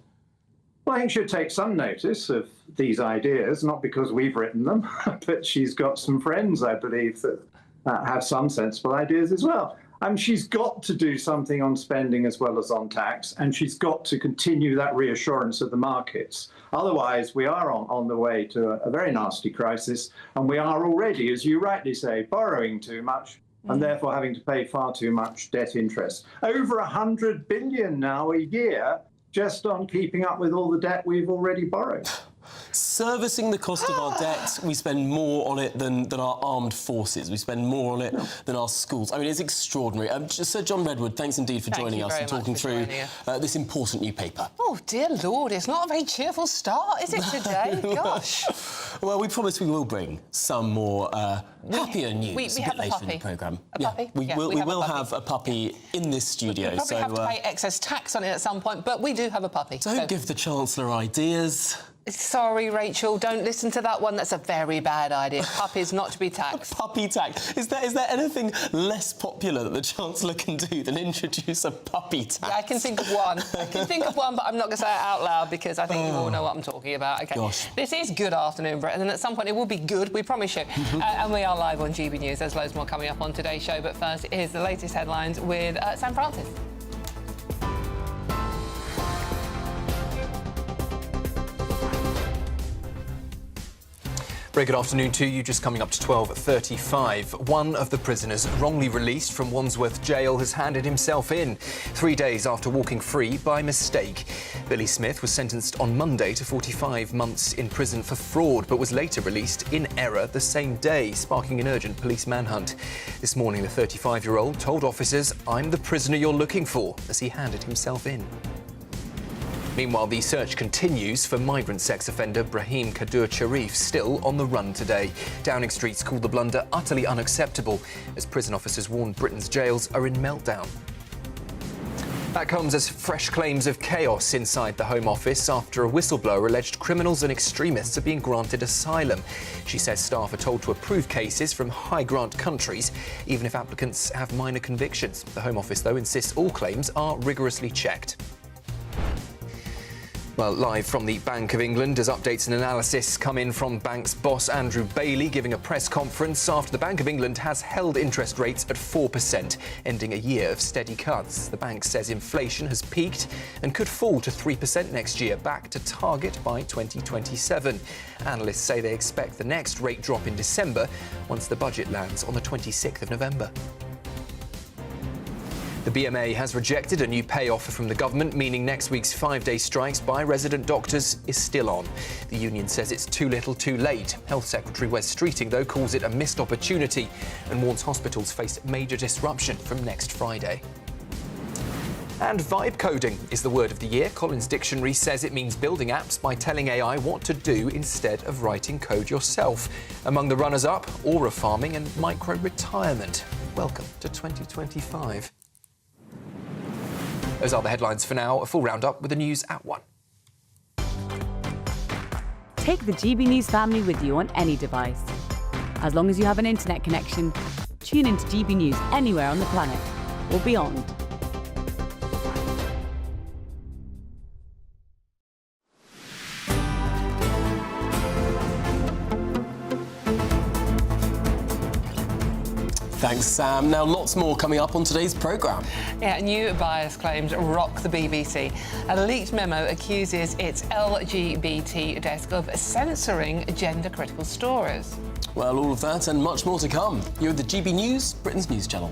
Well, I think she'll take some notice of these ideas, not because we've written them, but she's got some friends, I believe, that have some sensible ideas as well. She's got to do something on spending as well as on tax, and she's got to continue that reassurance of the markets. Otherwise, we are on the way to a very nasty crisis, and we are already, as you rightly say, borrowing too much and therefore having to pay far too much debt interest. Over 100 billion now a year just on keeping up with all the debt we've already borrowed. Servicing the cost of our debt, we spend more on it than our armed forces. We spend more on it than our schools. I mean, it's extraordinary. Sir John Redwood, thanks indeed for joining us and talking through this important new paper. Oh, dear Lord, it's not a very cheerful start, is it, today? Gosh. Well, we promise we will bring some more happier news a bit later in the programme. A puppy? We will have a puppy in this studio. We probably have to pay excess tax on it at some point, but we do have a puppy. Don't give the Chancellor ideas. Sorry, Rachel, don't listen to that one. That's a very bad idea. Puppies not to be taxed. Puppy tax. Is there anything less popular that the Chancellor can do than introduce a puppy tax? Yeah, I can think of one. But I'm not going to say it out loud because I think you all know what I'm talking about. Okay. Gosh. This is Good Afternoon, Britain, and at some point it will be good, we promise you. And we are live on GB News. There's loads more coming up on today's show, but first, here's the latest headlines with Sam Francis. Very good afternoon to you. Just coming up to 12:35. One of the prisoners wrongly released from Wandsworth jail has handed himself in 3 days after walking free by mistake. Billy Smith was sentenced on Monday to 45 months in prison for fraud, but was later released in error the same day, sparking an urgent police manhunt. This morning, the 35-year-old told officers, "I'm the prisoner you're looking for," as he handed himself in. Meanwhile, the search continues for migrant sex offender Brahim Kadur Sharif, still on the run today. Downing Street's called the blunder utterly unacceptable, as prison officers warn Britain's jails are in meltdown. That comes as fresh claims of chaos inside the Home Office after a whistleblower alleged criminals and extremists are being granted asylum. She says staff are told to approve cases from high-grant countries, even if applicants have minor convictions. The Home Office, though, insists all claims are rigorously checked. Well, live from the Bank of England as updates and analysis come in from bank's boss Andrew Bailey giving a press conference after the Bank of England has held interest rates at 4%, ending a year of steady cuts. The bank says inflation has peaked and could fall to 3% next year, back to target by 2027. Analysts say they expect the next rate drop in December once the budget lands on the 26th of November. The BMA has rejected a new pay offer from the government, meaning next week's 5-day strikes by resident doctors is still on. The union says it's too little too late. Health Secretary Wes Streeting, though, calls it a missed opportunity and warns hospitals face major disruption from next Friday. And vibe coding is the word of the year. Collins Dictionary says it means building apps by telling AI what to do instead of writing code yourself. Among the runners-up, aura farming and micro-retirement. Welcome to 2025. Those are the headlines for now. A full roundup with the news at 1. Take the GB News family with you on any device. As long as you have an internet connection, tune into GB News anywhere on the planet. or beyond. Thanks, Sam. Now, lots more coming up on today's programme. Yeah, new bias claims rock the BBC. A leaked memo accuses its LGBT desk of censoring gender-critical stories. Well, all of that and much more to come. You're at the GB News, Britain's news channel.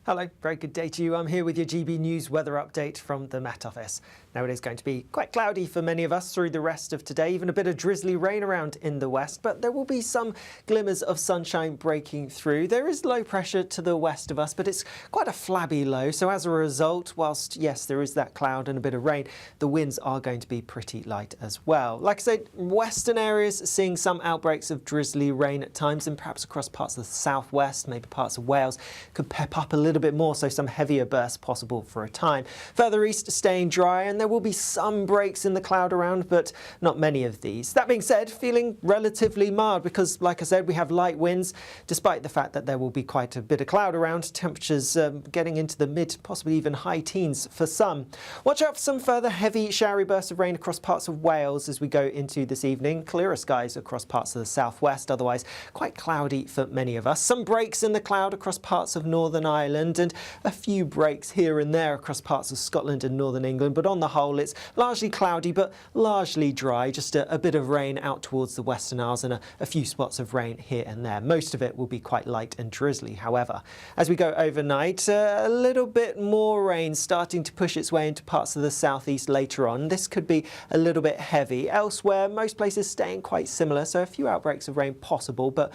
Hello, very good day to you. I'm here with your GB News weather update from the Met Office. Now it is going to be quite cloudy for many of us through the rest of today, even a bit of drizzly rain around in the west, but there will be some glimmers of sunshine breaking through. There is low pressure to the west of us, but it's quite a flabby low, so as a result, whilst yes, there is that cloud and a bit of rain, the winds are going to be pretty light as well. Like I said, western areas seeing some outbreaks of drizzly rain at times, and perhaps across parts of the southwest, maybe parts of Wales, could pep up a little bit more, so some heavier bursts possible for a time. Further east staying dry, and there will be some breaks in the cloud around, but not many of these. That being said, feeling relatively mild because, like I said, we have light winds, despite the fact that there will be quite a bit of cloud around. Temperatures getting into the mid, possibly even high teens for some. Watch out for some further heavy showery bursts of rain across parts of Wales as we go into this evening. Clearer skies across parts of the southwest, otherwise quite cloudy for many of us. Some breaks in the cloud across parts of Northern Ireland and a few breaks here and there across parts of Scotland and Northern England, but on the whole it's largely cloudy but largely dry. Just a bit of rain out towards the Western Isles and a few spots of rain here and there. Most of it will be quite light and drizzly, however. As we go overnight, a little bit more rain starting to push its way into parts of the southeast later on. This could be a little bit heavy. Elsewhere, most places staying quite similar, so a few outbreaks of rain possible, but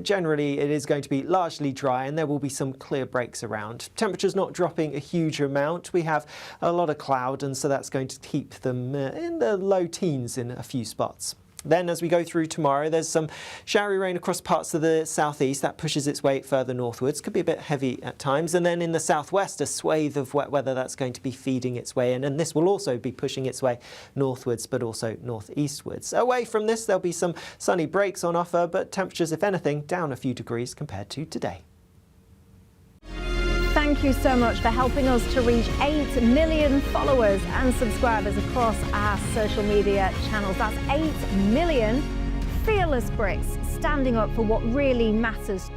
generally it is going to be largely dry and there will be some clear breaks around. Temperatures not dropping a huge amount. We have a lot of cloud, and so that's going to keep them in the low teens in a few spots. Then as we go through tomorrow, there's some showery rain across parts of the southeast. That pushes its way further northwards. Could be a bit heavy at times. And then in the southwest, a swathe of wet weather that's going to be feeding its way in. And this will also be pushing its way northwards, but also northeastwards. Away from this, there'll be some sunny breaks on offer, but temperatures, if anything, down a few degrees compared to today. Thank you so much for helping us to reach 8 million followers and subscribers across our social media channels. That's 8 million fearless Brits standing up for what really matters.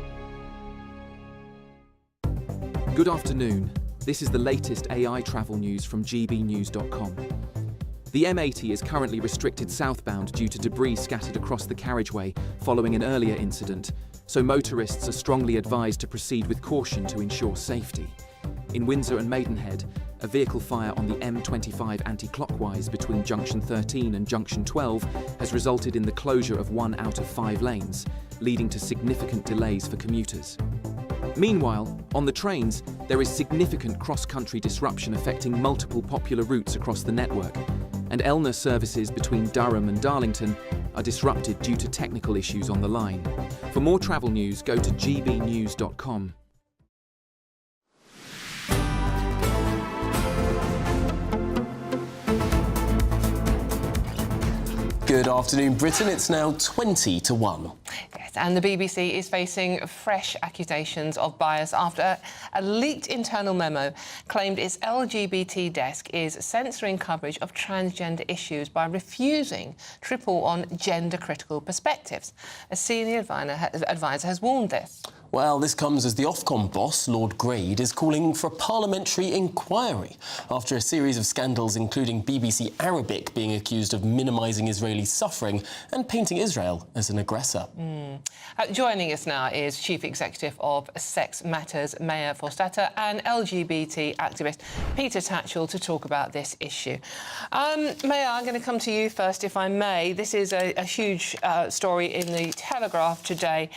Good afternoon. This is the latest AI travel news from GBNews.com. The M80 is currently restricted southbound due to debris scattered across the carriageway following an earlier incident, so motorists are strongly advised to proceed with caution to ensure safety. In Windsor and Maidenhead, a vehicle fire on the M25 anti-clockwise between junction 13 and junction 12 has resulted in the closure of 1 out of 5 lanes, leading to significant delays for commuters. Meanwhile, on the trains, there is significant cross-country disruption affecting multiple popular routes across the network, and Elna services between Durham and Darlington are disrupted due to technical issues on the line. For more travel news, go to gbnews.com. Good afternoon, Britain. It's now 20 to 1. Yes, and the BBC is facing fresh accusations of bias after a leaked internal memo claimed its LGBT desk is censoring coverage of transgender issues by refusing to report on gender-critical perspectives. A senior advisor has warned this. Well, this comes as the Ofcom boss, Lord Grade, is calling for a parliamentary inquiry after a series of scandals, including BBC Arabic being accused of minimising Israeli suffering and painting Israel as an aggressor. Joining us now is Chief Executive of Sex Matters, Maya Forstater, and LGBT activist Peter Tatchell to talk about this issue. Maya, I'm going to come to you first, if I may. This is a huge story in the Telegraph today.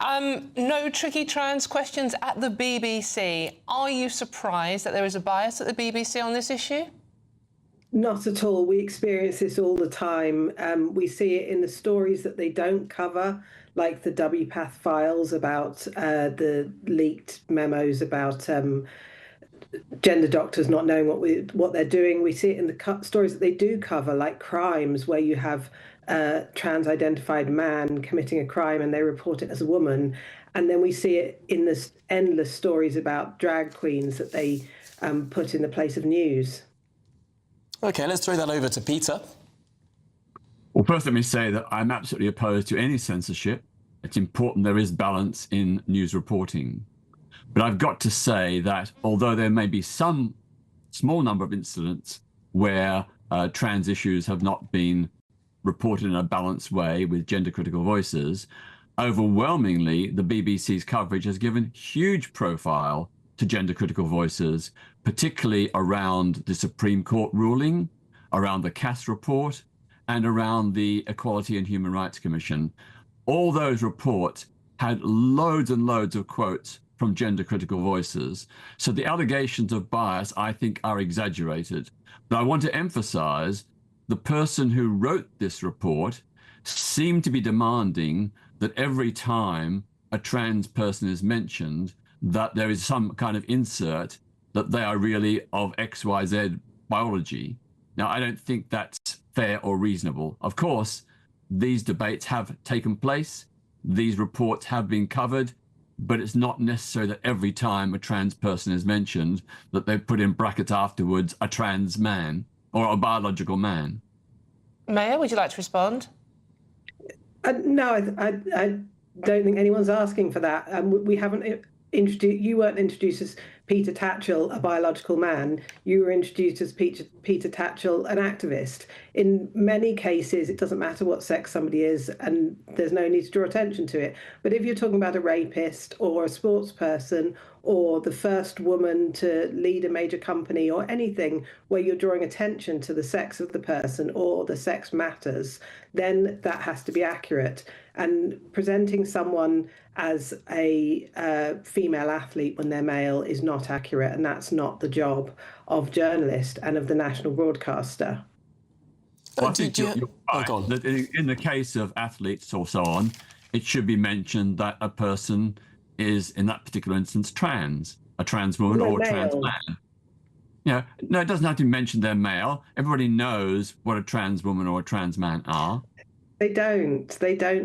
No tricky trans questions at the BBC. Are you surprised that there is a bias at the BBC on this issue? Not at all. We experience this all the time. We see it in the stories that they don't cover, like the WPATH files about the leaked memos about gender doctors not knowing what they're doing. We see it in the stories that they do cover, like crimes, where you have a trans-identified man committing a crime and they report it as a woman. And then we see it in this endless stories about drag queens that they put in the place of news. OK, let's throw that over to Peter. Well, first let me say that I'm absolutely opposed to any censorship. It's important there is balance in news reporting. But I've got to say that although there may be some small number of incidents where trans issues have not been reported in a balanced way with gender critical voices, overwhelmingly the BBC's coverage has given huge profile to gender critical voices, particularly around the Supreme Court ruling, around the Cass report, and around the Equality and Human Rights Commission. All those reports had loads and loads of quotes from gender critical voices. So the allegations of bias, I think, are exaggerated. But I want to emphasize the person who wrote this report seemed to be demanding that every time a trans person is mentioned, that there is some kind of insert that they are really of XYZ biology. Now, I don't think that's fair or reasonable. Of course, these debates have taken place, these reports have been covered, but it's not necessary that every time a trans person is mentioned that they put in brackets afterwards a trans man or a biological man. Maya, would you like to respond? No, I don't think anyone's asking for that. We haven't introduced. You weren't introduced as Peter Tatchell, a biological man. You were introduced as Peter Tatchell, an activist. In many cases, it doesn't matter what sex somebody is, and there's no need to draw attention to it. But if you're talking about a rapist or a sports person or the first woman to lead a major company or anything where you're drawing attention to the sex of the person or the sex matters, then that has to be accurate. And presenting someone as a female athlete when they're male is not accurate, and that's not the job of journalist and of the national broadcaster. Well, I think you're right, that in the case of athletes or so on, it should be mentioned that a person is, in that particular instance, trans, a trans woman or a trans man. You know, no, it doesn't have to mention they're male. Everybody knows what a trans woman or a trans man are. They don't,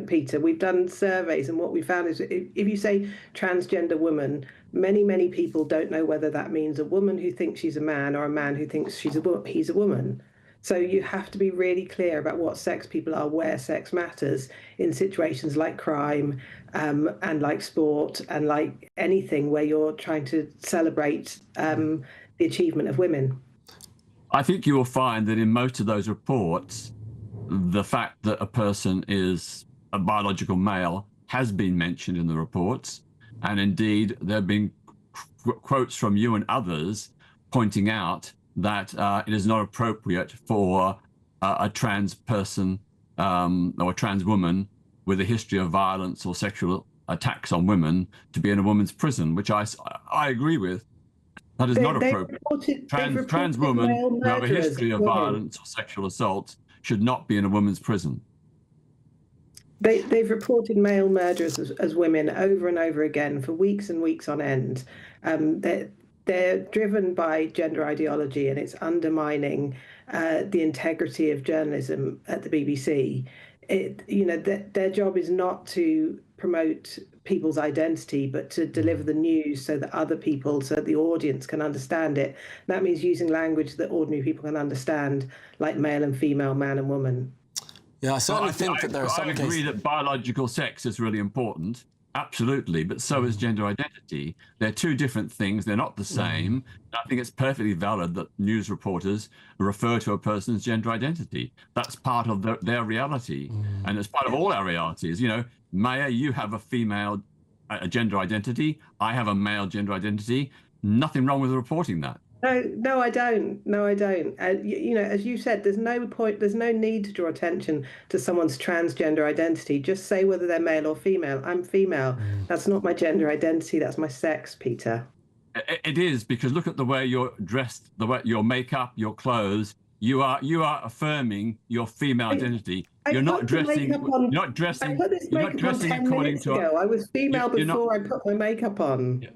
Peter. We've done surveys, and what we found is if you say transgender woman, many people don't know whether that means a woman who thinks she's a man or a man who thinks he's a woman. So you have to be really clear about what sex people are, where sex matters in situations like crime and like sport and like anything where you're trying to celebrate the achievement of women. I think you will find that in most of those reports, the fact that a person is a biological male has been mentioned in the reports. And indeed, there have been quotes from you and others pointing out that it is not appropriate for a trans person or a trans woman with a history of violence or sexual attacks on women to be in a woman's prison, which I agree with. That is not appropriate. Trans women who have a history of violence or sexual assault should not be in a woman's prison. They've reported male murderers as women over and over again for weeks and weeks on end. They're driven by gender ideology, and it's undermining the integrity of journalism at the BBC. Their job is not to promote people's identity, but to deliver the news so that other people, so that the audience can understand it. That means using language that ordinary people can understand, like male and female, man and woman. Yeah, I certainly think that there are some cases. I agree that biological sex is really important, absolutely, but so is gender identity. They're two different things. They're not the same. I think it's perfectly valid that news reporters refer to a person's gender identity. That's part of their reality, and it's part of all our realities. You know, Maya, you have a female gender identity. I have a male gender identity. Nothing wrong with reporting that. No, I don't. As you said, there's no need to draw attention to someone's transgender identity. Just say whether they're male or female. I'm female. That's not my gender identity. That's my sex, Peter. It is, because look at the way you're dressed, the way your makeup, your clothes. You are affirming your female identity. You're not dressing according to. I was female before I put my makeup on.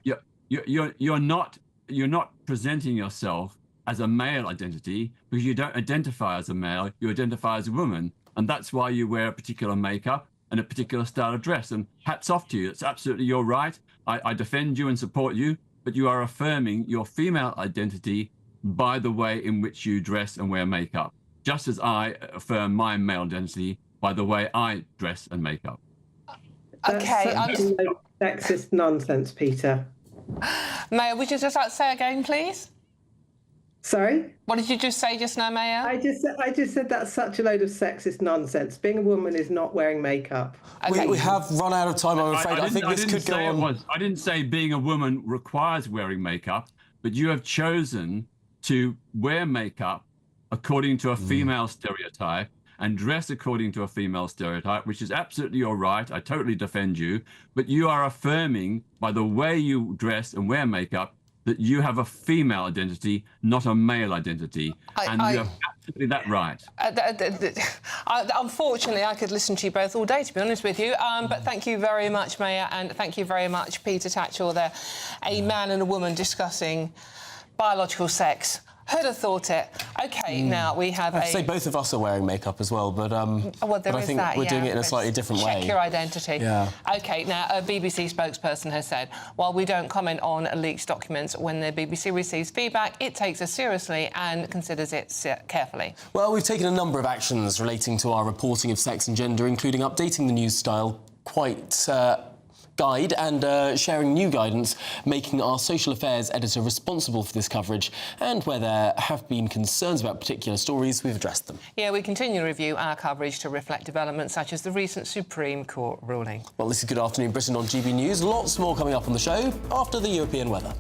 You're not you're not presenting yourself as a male identity, because you don't identify as a male, you identify as a woman. And that's why you wear a particular makeup and a particular style of dress. And hats off to you. It's absolutely your right. I defend you and support you, but you are affirming your female identity by the way in which you dress and wear makeup, just as I affirm my male identity by the way I dress and make up. Okay, That's sexist nonsense, Peter. Mayor, would you just like to say again, please? Sorry? What did you just say just now, Mayor? I just said that's such a load of sexist nonsense. Being a woman is not wearing makeup. Okay. We have run out of time, I'm afraid. I think this could go on. I didn't say being a woman requires wearing makeup, but you have chosen to wear makeup according to a female stereotype and dress according to a female stereotype, which is absolutely your right. I totally defend you. But you are affirming by the way you dress and wear makeup that you have a female identity, not a male identity. And you have absolutely that right. Unfortunately, I could listen to you both all day, to be honest with you. But thank you very much, Mayor, and thank you very much, Peter Tatchell there. A man and a woman discussing biological sex. Who'd have thought it? OK, now we have I'd say both of us are wearing makeup as well, but, well, I think we're doing it in a slightly different way. Check your identity. Yeah. OK, now a BBC spokesperson has said, while we don't comment on leaked documents, when the BBC receives feedback, it takes it seriously and considers it carefully. Well, we've taken a number of actions relating to our reporting of sex and gender, including updating the news style quite guide and sharing new guidance, making our social affairs editor responsible for this coverage, and where there have been concerns about particular stories, we've addressed them. Yeah, we continue to review our coverage to reflect developments such as the recent Supreme Court ruling. Well, this is Good Afternoon Britain on GB News. Lots more coming up on the show after the European weather.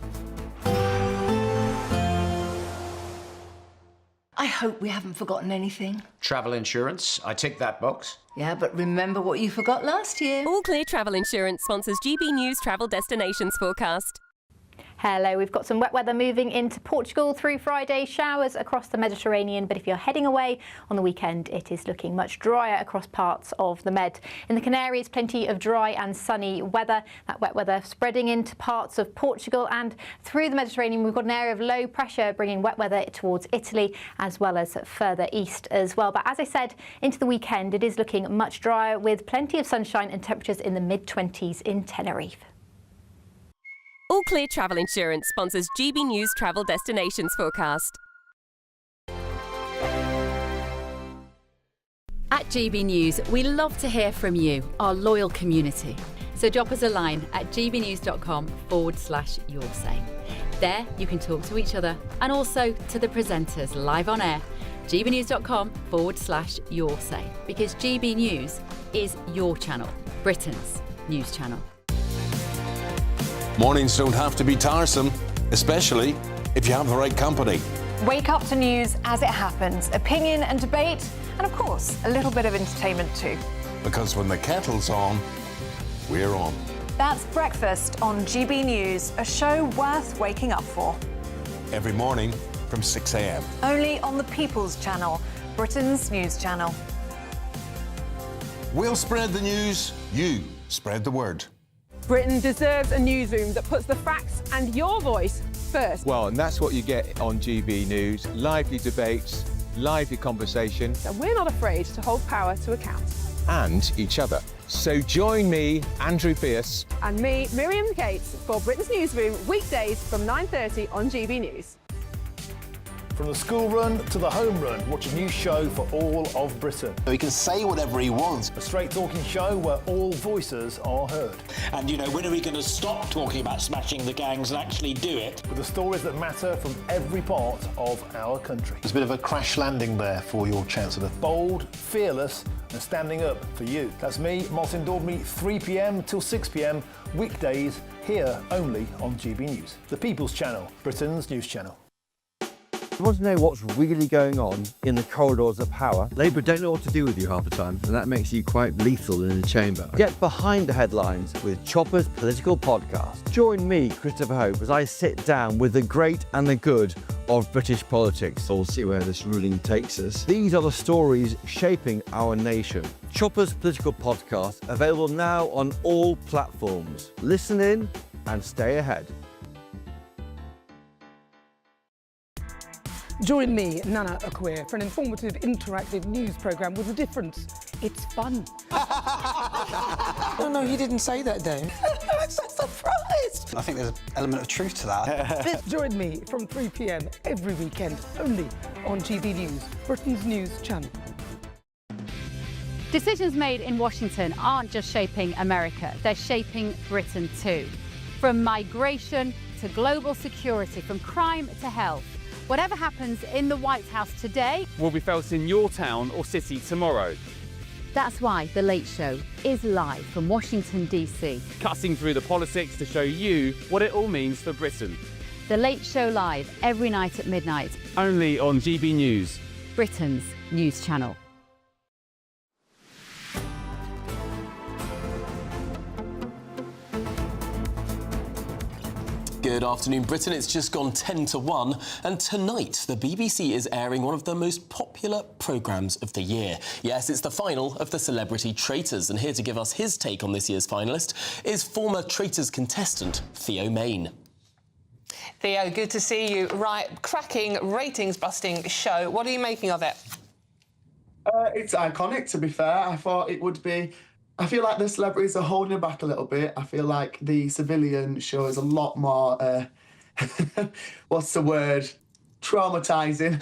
I hope we haven't forgotten anything. Travel insurance, I tick that box. Yeah, but remember what you forgot last year. All Clear Travel Insurance sponsors GB News Travel Destinations Forecast. Hello, we've got some wet weather moving into Portugal through Friday, showers across the Mediterranean, but if you're heading away on the weekend, it is looking much drier across parts of the Med. In the Canaries, plenty of dry and sunny weather. That wet weather spreading into parts of Portugal and through the Mediterranean. We've got an area of low pressure bringing wet weather towards Italy as well as further east as well. But as I said, into the weekend, it is looking much drier with plenty of sunshine and temperatures in the mid-20s in Tenerife. All Clear Travel Insurance sponsors GB News Travel Destinations Forecast. At GB News, we love to hear from you, our loyal community. So drop us a line at gbnews.com/yoursay. There you can talk to each other and also to the presenters live on air. gbnews.com/yoursay, because GB News is your channel, Britain's news channel. Mornings don't have to be tiresome, especially if you have the right company. Wake up to news as it happens, opinion and debate, and of course, a little bit of entertainment too. Because when the kettle's on, we're on. That's Breakfast on GB News, a show worth waking up for. Every morning from 6 a.m. Only on the People's Channel, Britain's news channel. We'll spread the news, you spread the word. Britain deserves a newsroom that puts the facts and your voice first. Well, and that's what you get on GB News. Lively debates, lively conversation. And we're not afraid to hold power to account. And each other. So join me, Andrew Pierce. And me, Miriam Gates, for Britain's Newsroom, weekdays from 9:30 on GB News. From the school run to the home run, watch a new show for all of Britain. He can say whatever he wants. A straight talking show where all voices are heard. And, you know, when are we going to stop talking about smashing the gangs and actually do it? With the stories that matter from every part of our country. There's a bit of a crash landing there for your Chancellor. Bold, fearless and standing up for you. That's me, Martin Dordme, 3 p.m. till 6 p.m, weekdays, here only on GB News. The People's Channel, Britain's news channel. You want to know what's really going on in the corridors of power? Labour don't know what to do with you half the time, and that makes you quite lethal in the chamber. Get behind the headlines with Chopper's Political Podcast. Join me, Christopher Hope, as I sit down with the great and the good of British politics. We'll see where this ruling takes us. These are the stories shaping our nation. Chopper's Political Podcast, available now on all platforms. Listen in and stay ahead. Join me, Nana Akua, for an informative, interactive news programme with a difference. It's fun. No, you didn't say that, Dave. I'm so surprised. I think there's an element of truth to that. Join me from 3 p.m. every weekend, only on GB News, Britain's news channel. Decisions made in Washington aren't just shaping America, they're shaping Britain too. From migration to global security, from crime to health. Whatever happens in the White House today will be felt in your town or city tomorrow. That's why The Late Show is live from Washington, D.C. Cutting through the politics to show you what it all means for Britain. The Late Show live every night at midnight. Only on GB News, Britain's news channel. Good afternoon, Britain. It's just gone 10 to 1, and tonight the BBC is airing one of the most popular programmes of the year. Yes, it's the final of the celebrity Traitors, and here to give us his take on this year's finalist is former Traitors contestant Theo Main. Theo, good to see you. Right, cracking, ratings-busting show. What are you making of it? It's iconic, to be fair. I thought it would be... I feel like the celebrities are holding it back a little bit. I feel like the civilian show is a lot more, what's the word, traumatising.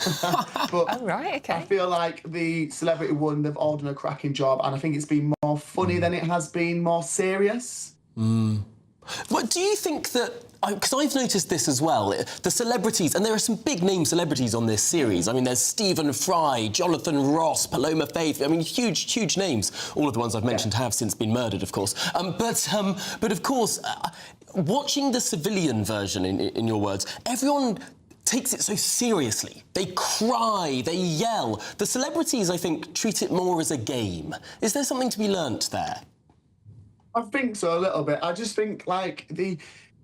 But oh, right, OK. I feel like the celebrity one, they've all done a cracking job, and I think it's been more funny than it has been more serious. What do you think that... Because I've noticed this as well, the celebrities, and there are some big-name celebrities on this series. I mean, there's Stephen Fry, Jonathan Ross, Paloma Faith. I mean, huge names. All of the ones I've mentioned have since been murdered, of course. But of course, watching the civilian version, in your words, everyone takes it so seriously. They cry, they yell. The celebrities, I think, treat it more as a game. Is there something to be learnt there? I think so, a little bit. I just think, like,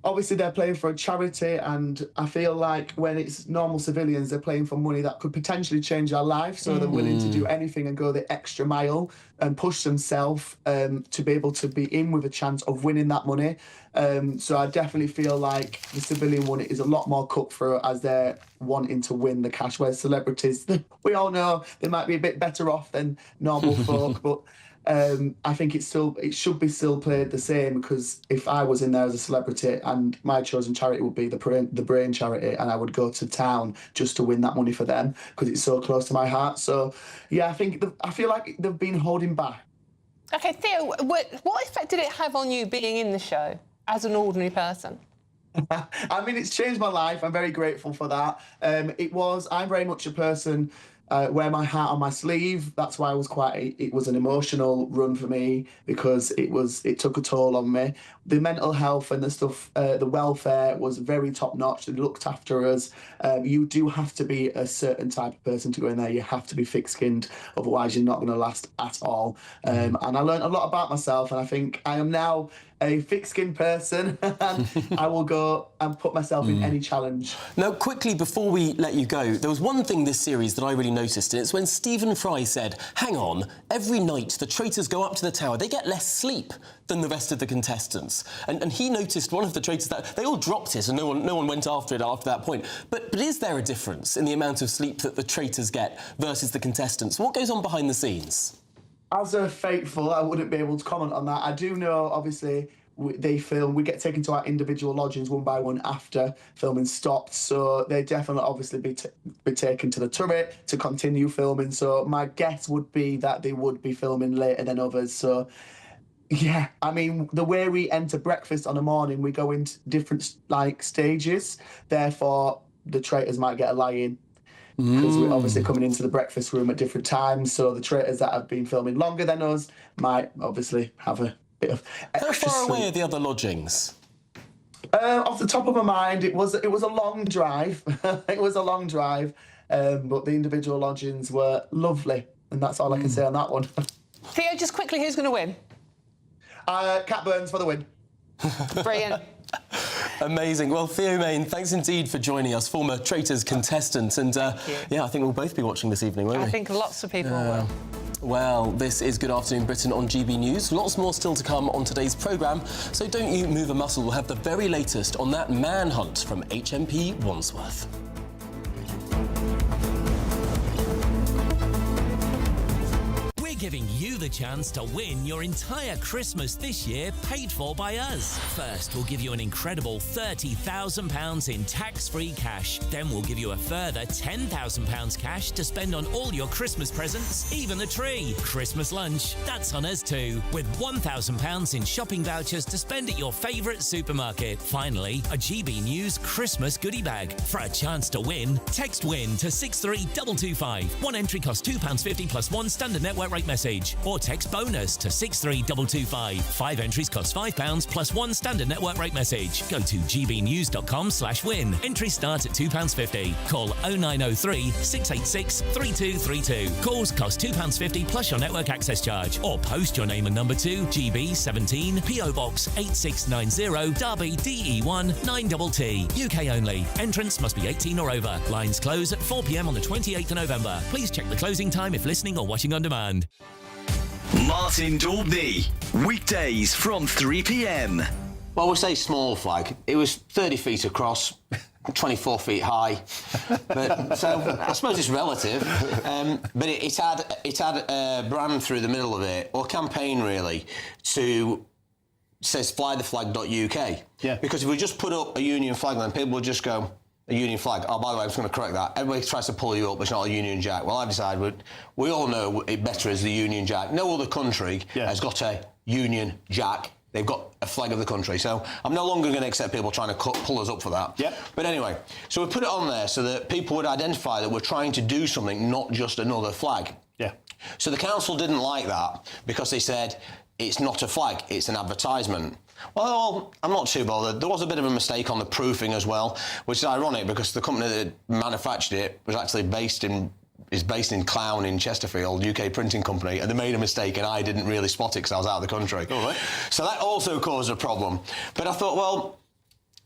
obviously they're playing for a charity, and I feel like when it's normal civilians, they're playing for money that could potentially change their life, so they're willing to do anything and go the extra mile and push themselves to be able to be in with a chance of winning that money. So I definitely feel like the civilian one is a lot more cutthroat as they're wanting to win the cash, whereas celebrities, we all know they might be a bit better off than normal folk, but I think it should be still played the same, because if I was in there as a celebrity and my chosen charity would be the Brain charity, and I would go to town just to win that money for them because it's so close to my heart. So yeah, I feel like they've been holding back. OK, Theo, what effect did it have on you being in the show as an ordinary person? I mean, it's changed my life. I'm very grateful for that. I'm very much a person... wear my heart on my sleeve. That's why it was an emotional run for me, because it took a toll on me. The mental health and the stuff, the welfare was very top notch. They looked after us. You do have to be a certain type of person to go in there. You have to be thick-skinned, otherwise you're not going to last at all. And I learned a lot about myself, and I think I am now a thick-skinned person, and I will go and put myself in any challenge. Now, quickly, before we let you go, there was one thing this series that I really noticed, and it's when Stephen Fry said, hang on, every night the traitors go up to the tower, they get less sleep than the rest of the contestants. And he noticed one of the traitors that they all dropped it and no one went after it after that point. But is there a difference in the amount of sleep that the traitors get versus the contestants? What goes on behind the scenes? As a faithful, I wouldn't be able to comment on that. I do know, obviously, they film. We get taken to our individual lodgings one by one after filming stopped, so they definitely obviously be taken to the turret to continue filming. So my guess would be that they would be filming later than others. So yeah, I mean, the way we enter breakfast on a morning, we go into different stages. Therefore, the traitors might get a lie-in, because we're obviously coming into the breakfast room at different times. So the traitors that have been filming longer than us might obviously have a bit of extra How far away sleep. are the other lodgings? Off the top of my mind, it was a long drive. It was a long drive, but the individual lodgings were lovely, and that's all I can say on that one. Theo, just quickly, who's going to win? Cat Burns for the win. Brilliant. Amazing. Well, Theo Main, thanks indeed for joining us, former Traitors contestant. And yeah, I think we'll both be watching this evening, won't we? I think lots of people will. Well, this is Good Afternoon Britain on GB News. Lots more still to come on today's programme, so don't you move a muscle. We'll have the very latest on that manhunt from HMP Wandsworth. giving you the chance to win your entire Christmas this year paid for by us. First, we'll give you an incredible £30,000 in tax-free cash. Then we'll give you a further £10,000 cash to spend on all your Christmas presents, even the tree. Christmas lunch, that's on us too, with £1,000 in shopping vouchers to spend at your favourite supermarket. Finally, a GB News Christmas goodie bag. For a chance to win, text WIN to 63225. One entry costs £2.50 plus one standard network rate message. Or text BONUS to 63225. 5 entries cost £5 plus one standard network rate message. Go to gbnews.com/win. Entries start at £2.50. Call 0903 686 3232. Calls cost £2.50 plus your network access charge. Or post your name and number to GB 17 PO Box 8690 Derby DE1 9TT. UK only. Entrance must be 18 or over. Lines close at 4 p.m. on the 28th of November. Please check the closing time if listening or watching on demand. Martin Daubney, weekdays from 3 p.m. Well, we say small flag. It was 30 feet across, 24 feet high. But, so I suppose it's relative. But it had a brand through the middle of it, or a campaign really, says flytheflag.uk. Yeah. Because if we just put up a Union flag, then people would just go, a Union flag. Oh, by the way, I'm just going to correct that. Everybody tries to pull you up, but it's not a Union Jack. Well, I decided we all know it better as the Union Jack. No other country has got a Union Jack. They've got a flag of the country. So I'm no longer going to accept people trying to pull us up for that. Yep. But anyway, so we put it on there so that people would identify that we're trying to do something, not just another flag. Yeah. So the council didn't like that because they said, it's not a flag, it's an advertisement. Well, I'm not too bothered. There was a bit of a mistake on the proofing as well, which is ironic because the company that manufactured it was actually based in Clown in Chesterfield, UK printing company, and they made a mistake and I didn't really spot it because I was out of the country. All right. So that also caused a problem. But I thought, well,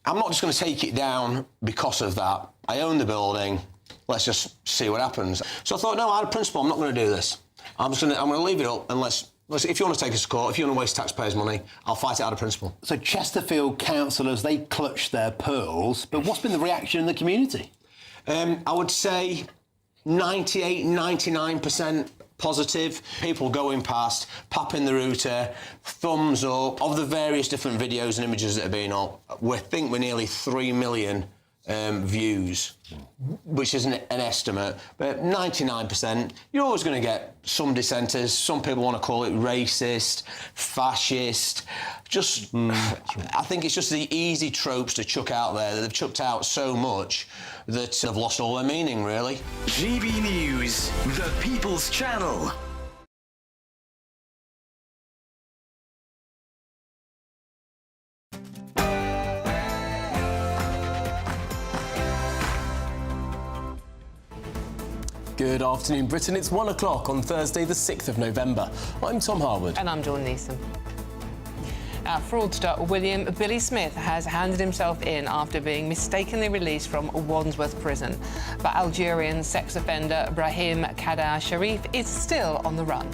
I'm not just going to take it down because of that. I own the building. Let's just see what happens. So I thought, no, out of principle, I'm not going to do this. I'm going to leave it up and let's if you want to take us to court, if you want to waste taxpayers' money, I'll fight it out of principle. So Chesterfield councillors, they clutched their pearls, but what's been the reaction in the community? I would say 98, 99% positive. People going past, popping the router, thumbs up. Of the various different videos and images that have been up, we think we're nearly 3 million views, which is an estimate, but 99%, you're always going to get some dissenters. Some people want to call it racist, fascist. I think it's just the easy tropes to chuck out there that they've chucked out so much that they've lost all their meaning, really. GB News, the People's Channel. Good afternoon, Britain. It's 1 o'clock on Thursday, the 6th of November. I'm Tom Harwood. And I'm Dawn Neeson. Our fraudster William Billy Smith has handed himself in after being mistakenly released from Wandsworth prison. But Algerian sex offender Brahim Kadar Sharif is still on the run.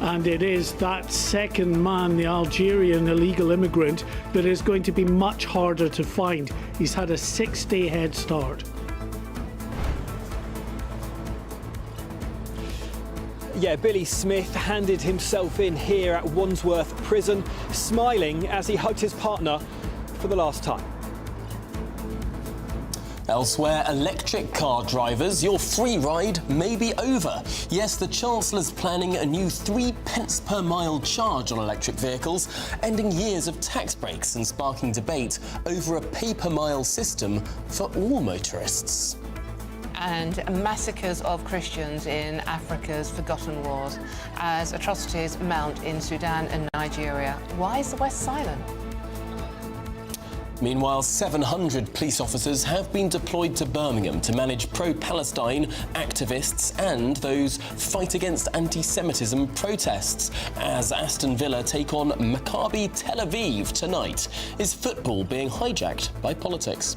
And it is that second man, the Algerian illegal immigrant, that is going to be much harder to find. He's had a 6-day head start. Yeah, Billy Smith handed himself in here at Wandsworth Prison, smiling as he hugged his partner for the last time. Elsewhere, electric car drivers, your free ride may be over. Yes, the Chancellor's planning a new 3 pence per mile charge on electric vehicles, ending years of tax breaks and sparking debate over a pay-per-mile system for all motorists. And massacres of Christians in Africa's forgotten wars as atrocities mount in Sudan and Nigeria. Why is the West silent? Meanwhile, 700 police officers have been deployed to Birmingham to manage pro-Palestine activists and those fight against anti-Semitism protests as Aston Villa take on Maccabi Tel Aviv tonight. Is football being hijacked by politics?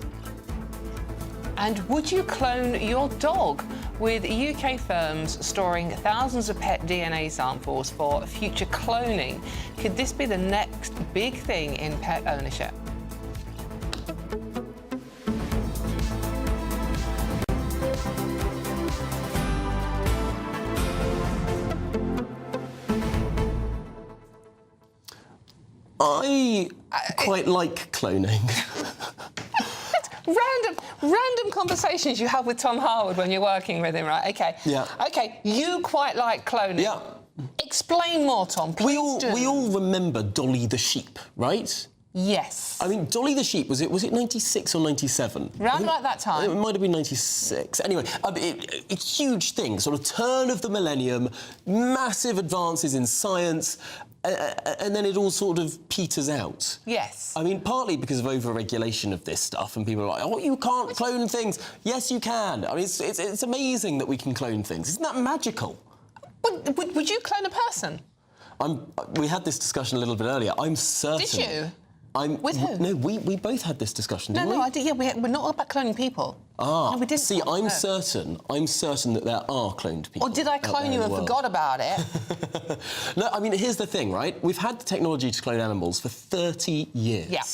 And would you clone your dog? With UK firms storing thousands of pet DNA samples for future cloning, could this be the next big thing in pet ownership? I quite like cloning. Random conversations you have with Tom Harwood when you're working with him, right? Okay. Yeah. Okay, you quite like cloning. Yeah. Explain more, Tom. We all remember Dolly the sheep, right? Yes. I mean, Dolly the sheep, was it 96 or 97? Round about that time. It might have been 96. Anyway, a huge thing, sort of turn of the millennium, massive advances in science, and then it all sort of peters out. Yes. I mean, partly because of over-regulation of this stuff, and people are like, oh, you can't clone things. Yes, you can. I mean, it's amazing that we can clone things. Isn't that magical? Would you clone a person? We had this discussion a little bit earlier. I'm certain... Did you? With who? No, we both had this discussion, didn't we? No, I did. Yeah, we're not about cloning people. Ah, no, we didn't. See, I'm certain that there are cloned people. Or did I clone you and forgot about it? No, I mean, here's the thing, right? We've had the technology to clone animals for 30 years. Yeah.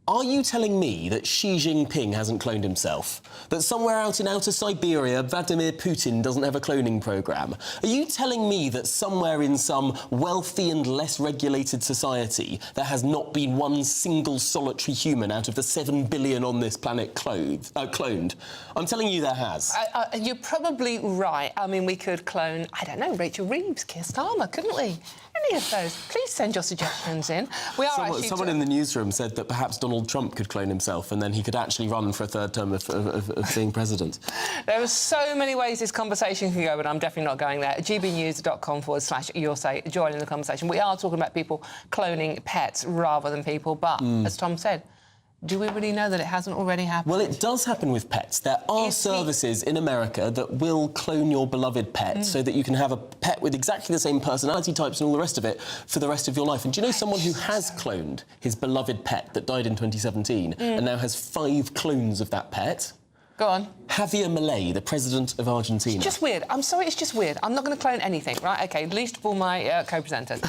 Are you telling me that Xi Jinping hasn't cloned himself? That somewhere out in outer Siberia, Vladimir Putin doesn't have a cloning programme? Are you telling me that somewhere in some wealthy and less regulated society there has not been one single solitary human out of the 7 billion on this planet cloned? I'm telling you there has. You're probably right. I mean, we could clone, I don't know, Rachel Reeves, Keir Starmer, couldn't we? Any of those. Please send your suggestions in. Someone in the newsroom said that perhaps Donald Trump could clone himself and then he could actually run for a third term of being president. There are so many ways this conversation can go, but I'm definitely not going there. gbnews.com/your say. Join in the conversation. We are talking about people cloning pets rather than people, but, as Tom said, do we really know that it hasn't already happened? Well, it does happen with pets. There are services in America that will clone your beloved pet so that you can have a pet with exactly the same personality types and all the rest of it for the rest of your life. And do you know someone who has cloned his beloved pet that died in 2017 and now has 5 clones of that pet? Go on. Javier Milei, the president of Argentina. It's just weird. I'm sorry, it's just weird. I'm not going to clone anything, right? OK, least of all my co-presenters.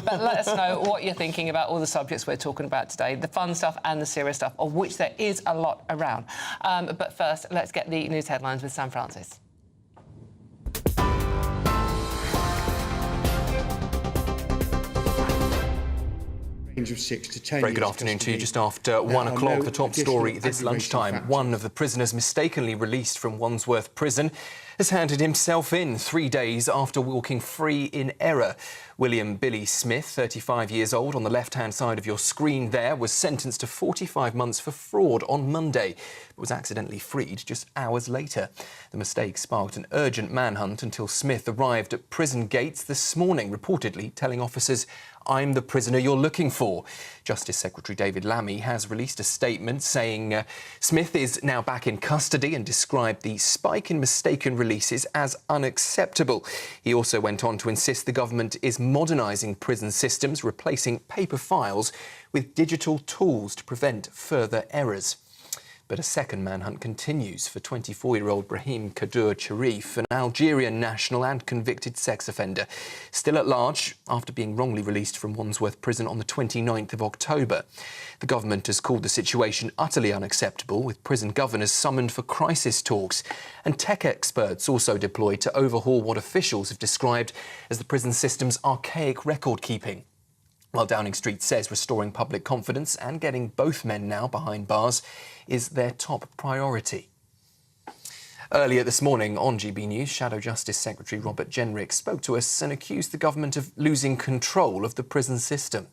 But let us know what you're thinking about all the subjects we're talking about today, the fun stuff and the serious stuff, of which there is a lot around. But first, let's get the news headlines with Sam Francis. Of 6 to 10 Very good afternoon to you. Just after 1 o'clock, the top story this lunchtime. One of the prisoners mistakenly released from Wandsworth prison has handed himself in 3 days after walking free in error. William Billy Smith, 35 years old, on the left-hand side of your screen there, was sentenced to 45 months for fraud on Monday, but was accidentally freed just hours later. The mistake sparked an urgent manhunt until Smith arrived at prison gates this morning, reportedly telling officers, "I'm the prisoner you're looking for." Justice Secretary David Lammy has released a statement saying Smith is now back in custody and described the spike in mistaken releases as unacceptable. He also went on to insist the government is modernising prison systems, replacing paper files with digital tools to prevent further errors. But a second manhunt continues for 24-year-old Brahim Kadur Sharif, an Algerian national and convicted sex offender, still at large after being wrongly released from Wandsworth prison on the 29th of October. The government has called the situation utterly unacceptable, with prison governors summoned for crisis talks, and tech experts also deployed to overhaul what officials have described as the prison system's archaic record-keeping. While Downing Street says restoring public confidence and getting both men now behind bars is their top priority. Earlier this morning on GB News, Shadow Justice Secretary Robert Jenrick spoke to us and accused the government of losing control of the prison system.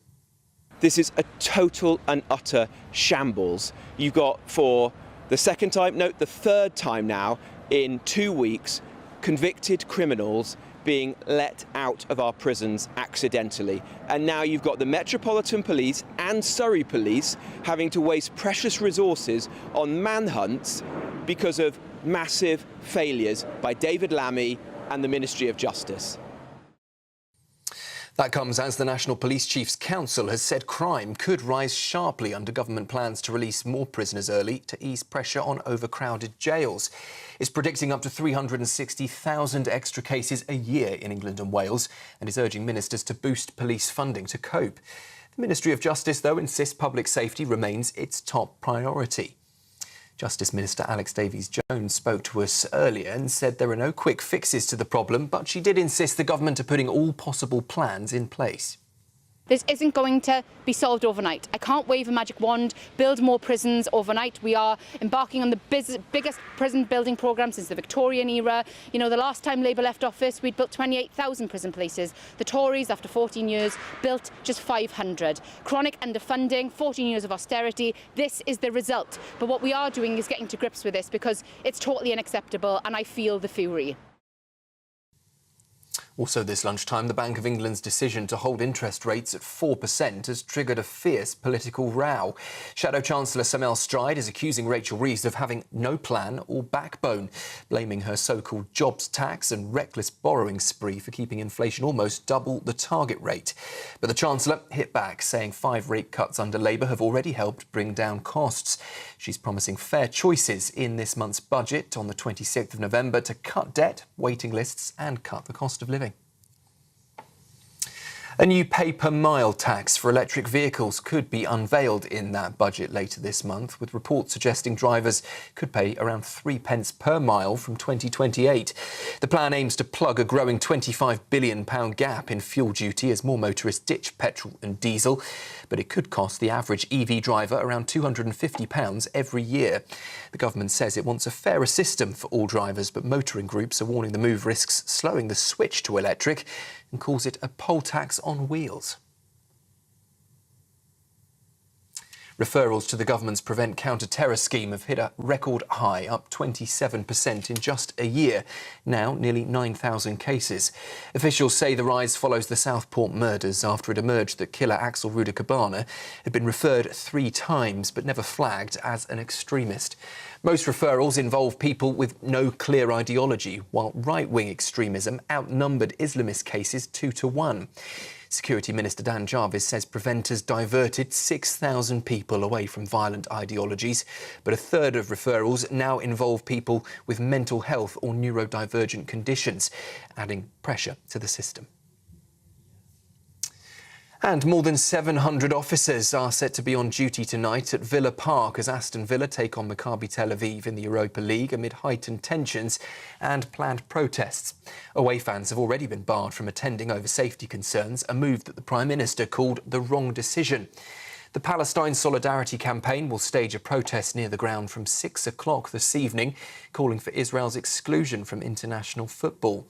This is a total and utter shambles. You've got, for the second time, no, the third time now in 2 weeks, convicted criminals being let out of our prisons accidentally. And now you've got the Metropolitan Police and Surrey Police having to waste precious resources on manhunts because of massive failures by David Lammy and the Ministry of Justice. That comes as the National Police Chiefs Council has said crime could rise sharply under government plans to release more prisoners early to ease pressure on overcrowded jails. It's predicting up to 360,000 extra cases a year in England and Wales and is urging ministers to boost police funding to cope. The Ministry of Justice, though, insists public safety remains its top priority. Justice Minister Alex Davies-Jones spoke to us earlier and said there are no quick fixes to the problem, but she did insist the government are putting all possible plans in place. This isn't going to be solved overnight. I can't wave a magic wand, build more prisons overnight. We are embarking on the biggest prison building programme since the Victorian era. You know, the last time Labour left office, we'd built 28,000 prison places. The Tories, after 14 years, built just 500. Chronic underfunding, 14 years of austerity. This is the result. But what we are doing is getting to grips with this because it's totally unacceptable, and I feel the fury. Also this lunchtime, the Bank of England's decision to hold interest rates at 4% has triggered a fierce political row. Shadow Chancellor Samel Stride is accusing Rachel Reeves of having no plan or backbone, blaming her so-called jobs tax and reckless borrowing spree for keeping inflation almost double the target rate. But the Chancellor hit back, saying 5 rate cuts under Labour have already helped bring down costs. She's promising fair choices in this month's budget on the 26th of November to cut debt, waiting lists and cut the cost of living. A new pay-per-mile tax for electric vehicles could be unveiled in that budget later this month, with reports suggesting drivers could pay around 3 pence per mile from 2028. The plan aims to plug a growing £25 billion gap in fuel duty as more motorists ditch petrol and diesel, but it could cost the average EV driver around £250 every year. The government says it wants a fairer system for all drivers, but motoring groups are warning the move risks slowing the switch to electric and calls it a poll tax on wheels. Referrals to the government's Prevent Counter-Terror scheme have hit a record high, up 27% in just a year. Now, nearly 9,000 cases. Officials say the rise follows the Southport murders after it emerged that killer Axel Rudakabana had been referred 3 times but never flagged as an extremist. Most referrals involve people with no clear ideology, while right-wing extremism outnumbered Islamist cases 2 to 1. Security Minister Dan Jarvis says preventers diverted 6,000 people away from violent ideologies, but a third of referrals now involve people with mental health or neurodivergent conditions, adding pressure to the system. And more than 700 officers are set to be on duty tonight at Villa Park as Aston Villa take on Maccabi Tel Aviv in the Europa League amid heightened tensions and planned protests. Away fans have already been barred from attending over safety concerns, a move that the Prime Minister called the wrong decision. The Palestine Solidarity Campaign will stage a protest near the ground from 6 o'clock this evening, calling for Israel's exclusion from international football.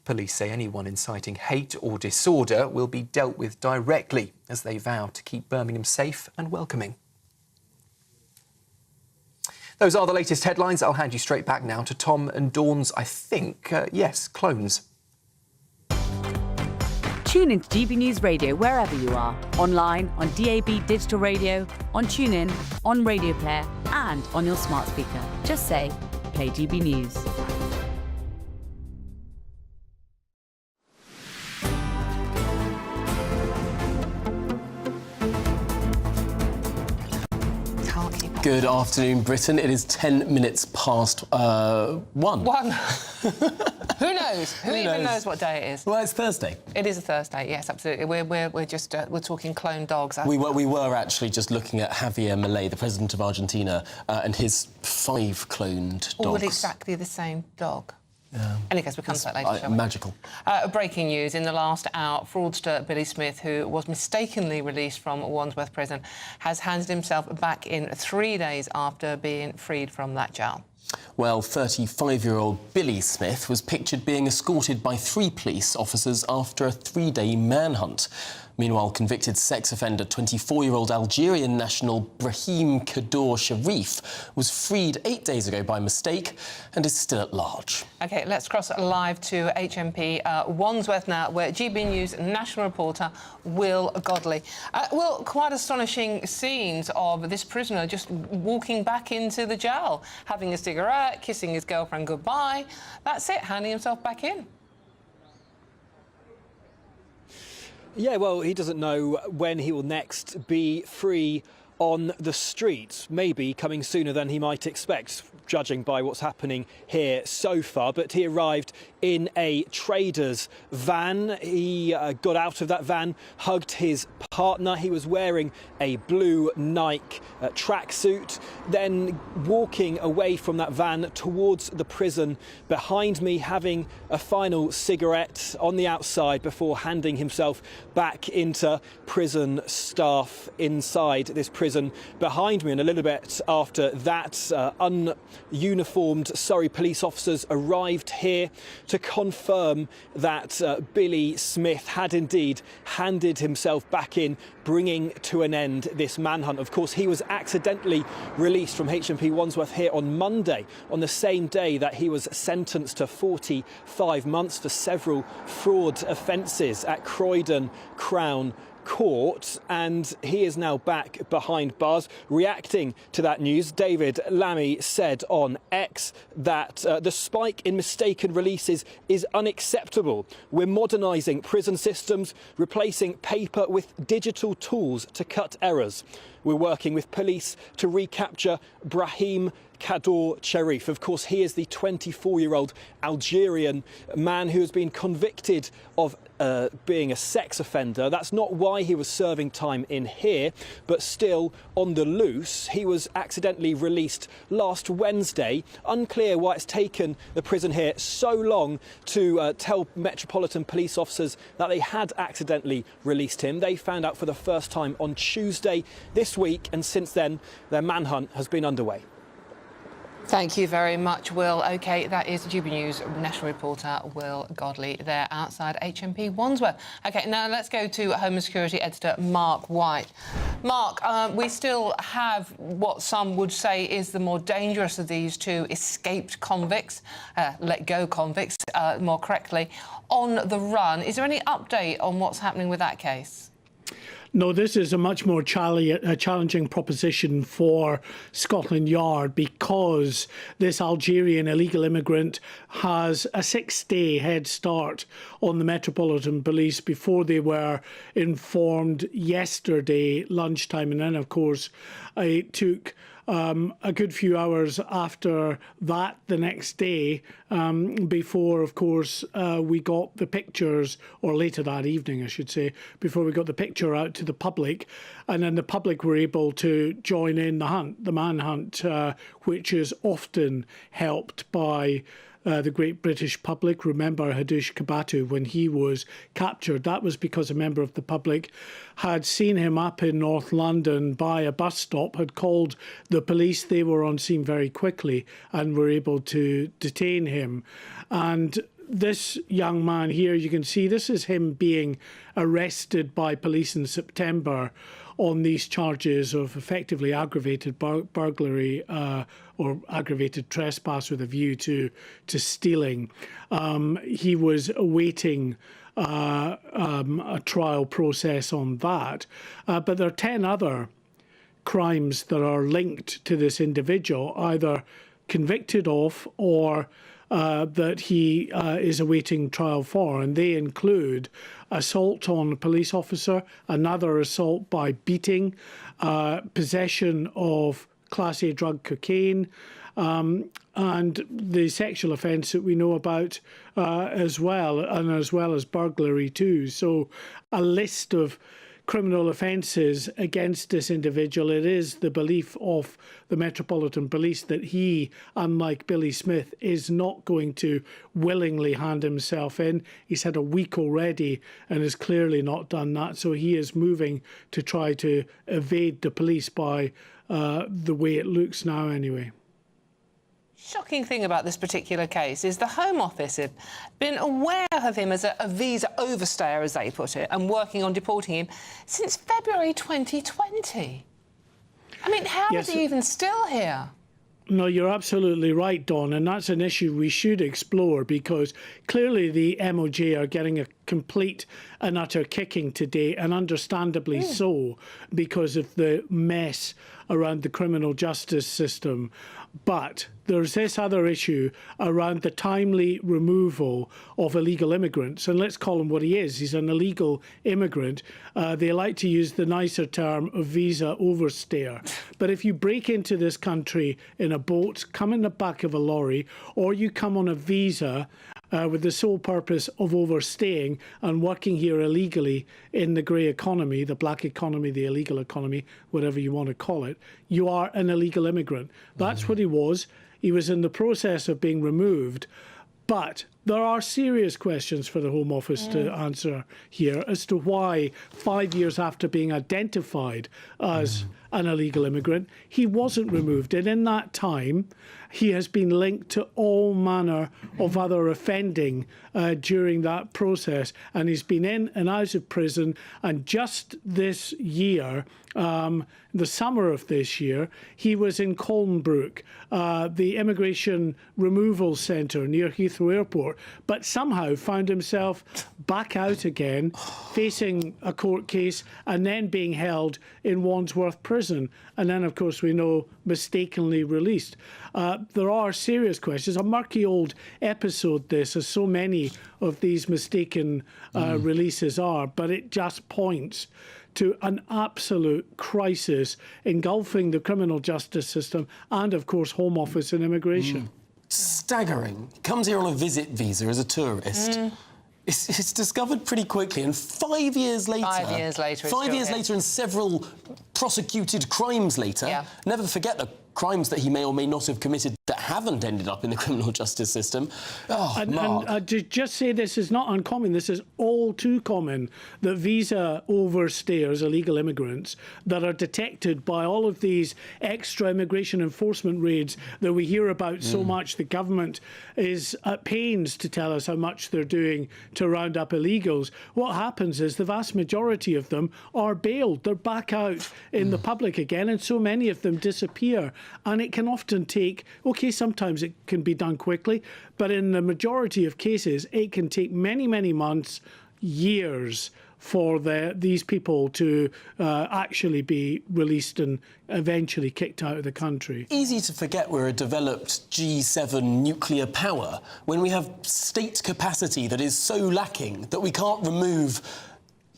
Police say anyone inciting hate or disorder will be dealt with directly as they vow to keep Birmingham safe and welcoming. Those are the latest headlines. I'll hand you straight back now to Tom and Dawn's, I think, clones. Tune into GB News Radio wherever you are. Online, on DAB digital radio, on TuneIn, on Radio Player and on your smart speaker. Just say, play GB News. Good afternoon, Britain. It is 10 minutes past 1. Who knows? Who even knows what day it is? Well, it's Thursday. It is a Thursday. Yes, absolutely. We're just we're talking clone dogs. We were actually just looking at Javier Milei, the president of Argentina, and his 5 cloned dogs. All with exactly the same dog. Yeah. Any case, we'll come to that later, shall we? Magical. Breaking news. In the last hour, fraudster Billy Smith, who was mistakenly released from Wandsworth Prison, has handed himself back in 3 days after being freed from that jail. Well, 35-year-old Billy Smith was pictured being escorted by 3 police officers after a 3-day manhunt. Meanwhile, convicted sex offender 24-year-old Algerian national Brahim Kaddour Sharif was freed 8 days ago by mistake and is still at large. OK, let's cross live to HMP Wandsworth now, where GB News national reporter Will Godley. Will, quite astonishing scenes of this prisoner just walking back into the jail, having a cigarette, kissing his girlfriend goodbye. That's it, handing himself back in. Yeah, well, he doesn't know when he will next be free on the streets, maybe coming sooner than he might expect, judging by what's happening here so far. But he arrived in a Traitors van. He got out of that van, hugged his partner. He was wearing a blue Nike tracksuit, then walking away from that van towards the prison behind me, having a final cigarette on the outside before handing himself back into prison staff inside this prison behind me. And a little bit after that, ununiformed Surrey police officers arrived here to confirm that Billy Smith had indeed handed himself back in, bringing to an end this manhunt. Of course, he was accidentally released from HMP Wandsworth here on Monday, on the same day that he was sentenced to 45 months for several fraud offences at Croydon Crown Court, and he is now back behind bars. Reacting to that news, David Lammy said on X that the spike in mistaken releases is unacceptable. We're modernising prison systems, replacing paper with digital tools to cut errors. We're working with police to recapture Brahim Kador Cherif. Of course, he is the 24-year-old Algerian man who has been convicted of being a sex offender. That's not why he was serving time in here, but still on the loose. He was accidentally released last Wednesday. Unclear why it's taken the prison here so long to tell Metropolitan police officers that they had accidentally released him. They found out for the first time on Tuesday this week, and since then their manhunt has been underway. Thank you very much, Will. OK, that is GBNews national reporter Will Godley there outside HMP Wandsworth. OK, now let's go to Home and Security editor Mark White. Mark, we still have what some would say is the more dangerous of these two escaped convicts, let-go convicts, more correctly, on the run. Is there any update on what's happening with that case? No, this is a much more challenging proposition for Scotland Yard because this Algerian illegal immigrant has a 6-day head start on the Metropolitan Police before they were informed yesterday lunchtime. And then, of course, it took a good few hours after that the next day before, of course, we got the pictures, or later that evening, I should say, before we got the picture out to the public. And then the public were able to join in the hunt, the manhunt, which is often helped by the great British public. Remember Hadush Kabatu, when he was captured, that was because a member of the public had seen him up in North London by a bus stop, had called the police. They were on scene very quickly and were able to detain him. And this young man here, you can see this is him being arrested by police in September on these charges of effectively aggravated burglary or aggravated trespass with a view to stealing. He was awaiting a trial process on that. But there are 10 other crimes that are linked to this individual, either convicted of or that he is awaiting trial for, and they include assault on a police officer, another assault by beating, possession of Class A drug cocaine, and the sexual offence that we know about as well, and as well as burglary too. So a list of criminal offences against this individual. It is the belief of the Metropolitan Police that he, unlike Billy Smith, is not going to willingly hand himself in. He's had a week already and has clearly not done that. So he is moving to try to evade the police by the way it looks now anyway. Shocking thing about this particular case is the Home Office have been aware of him as a visa overstayer, as they put it, and working on deporting him since February 2020. I mean, how is he even still here? No, you're absolutely right, Dawn, and that's an issue we should explore because clearly the MOJ are getting a complete and utter kicking today, and understandably so, because of the mess around the criminal justice system. But there's this other issue around the timely removal of illegal immigrants. And let's call him what he is. He's an illegal immigrant. They like to use the nicer term of visa overstayer. But if you break into this country in a boat, come in the back of a lorry, or you come on a visa with the sole purpose of overstaying and working here illegally in the grey economy, the black economy, the illegal economy, whatever you want to call it, you are an illegal immigrant. That's what he was. He was in the process of being removed. But there are serious questions for the Home Office to answer here as to why 5 years after being identified as an illegal immigrant, he wasn't removed. And in that time, he has been linked to all manner of other offending during that process. And he's been in and out of prison. And just this year, the summer of this year, he was in Colnbrook, the immigration removal centre near Heathrow Airport, but somehow found himself back out again, facing a court case and then being held in Wandsworth prison. And then, of course, we know, mistakenly released. There are serious questions. A murky old episode, this, as so many of these mistaken releases are, but it just points to an absolute crisis engulfing the criminal justice system and, of course, Home Office and immigration. Staggering. He comes here on a visit visa as a tourist. It's discovered pretty quickly, and 5 years later... 5 years later. 5 years later and several prosecuted crimes later. Never forget the crimes that he may or may not have committed that haven't ended up in the criminal justice system. And to just say this is not uncommon, this is all too common, that visa overstayers, illegal immigrants, that are detected by all of these extra immigration enforcement raids that we hear about so much. The government is at pains to tell us how much they're doing to round up illegals. What happens is the vast majority of them are bailed. They're back out in the public again, and so many of them disappear. And it can often take, OK, sometimes it can be done quickly, but in the majority of cases, it can take many, many months, years for these people to actually be released and eventually kicked out of the country. Easy to forget we're a developed G7 nuclear power when we have state capacity that is so lacking that we can't remove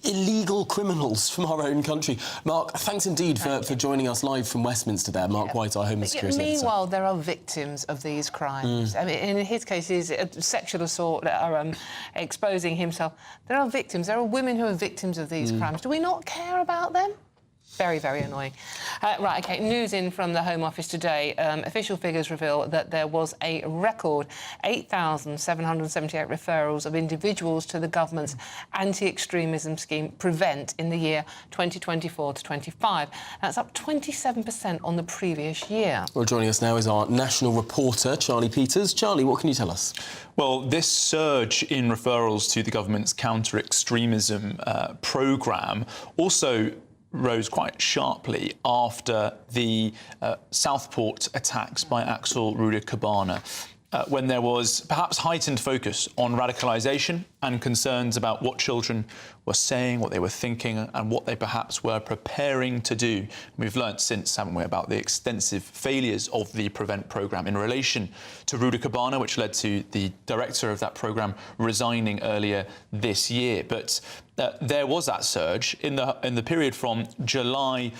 illegal criminals from our own country. Mark, thanks indeed for joining us live from Westminster there. Mark White, our Home and Security Editor. Meanwhile, there are victims of these crimes. I mean, in his case, it's a sexual assault, exposing himself. There are victims. There are women who are victims of these crimes. Do we not care about them? Very, very annoying. Right, OK, news in from the Home Office today. Official figures reveal that there was a record 8,778 referrals of individuals to the government's anti-extremism scheme Prevent in the year 2024 to 25. That's up 27% on the previous year. Well, joining us now is our national reporter, Charlie Peters. Charlie, what can you tell us? Well, this surge in referrals to the government's counter-extremism programme also rose quite sharply after the Southport attacks by Axel Ruda-Cabana, when there was perhaps heightened focus on radicalisation and concerns about what children were saying, what they were thinking, and what they perhaps were preparing to do. We've learnt since, haven't we, about the extensive failures of the Prevent programme in relation to Ruda-Cabana, which led to the director of that programme resigning earlier this year. But there was that surge in the period from July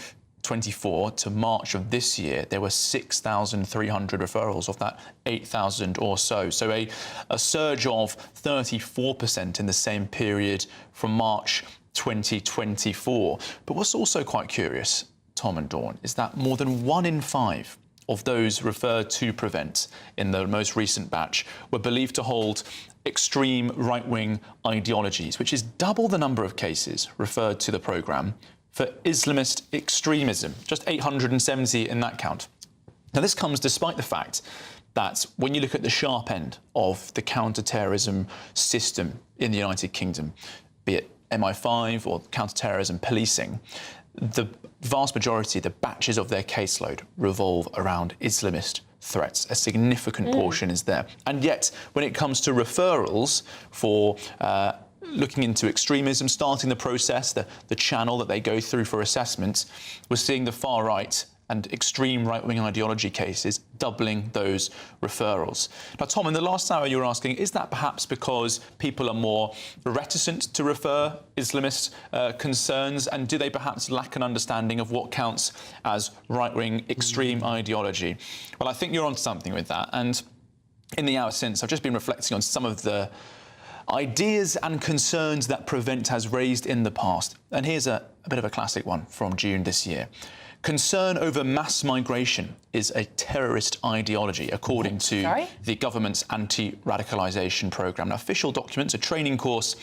24 to March of this year. There were 6,300 referrals of that 8,000 or so. So a surge of 34% in the same period from March 2024. But what's also quite curious, Tom and Dawn, is that more than 1 in 5 of those referred to Prevent in the most recent batch were believed to hold extreme right-wing ideologies, which is double the number of cases referred to the programme for Islamist extremism, just 870 in that count. Now, this comes despite the fact that when you look at the sharp end of the counter-terrorism system in the United Kingdom, be it MI5 or counter-terrorism policing, the vast majority, the batches of their caseload revolve around Islamist threats. A significant portion is there. And yet, when it comes to referrals for looking into extremism, starting the process, the channel that they go through for assessment, we're seeing the far right and extreme right-wing ideology cases, doubling those referrals. Now, Tom, in the last hour you were asking, is that perhaps because people are more reticent to refer Islamist concerns, and do they perhaps lack an understanding of what counts as right-wing extreme ideology? Well, I think you're onto something with that, and in the hour since, I've just been reflecting on some of the ideas and concerns that Prevent has raised in the past. And here's a bit of a classic one from June this year. Concern over mass migration is a terrorist ideology, according to the government's anti-radicalisation programme. Now, official documents, a training course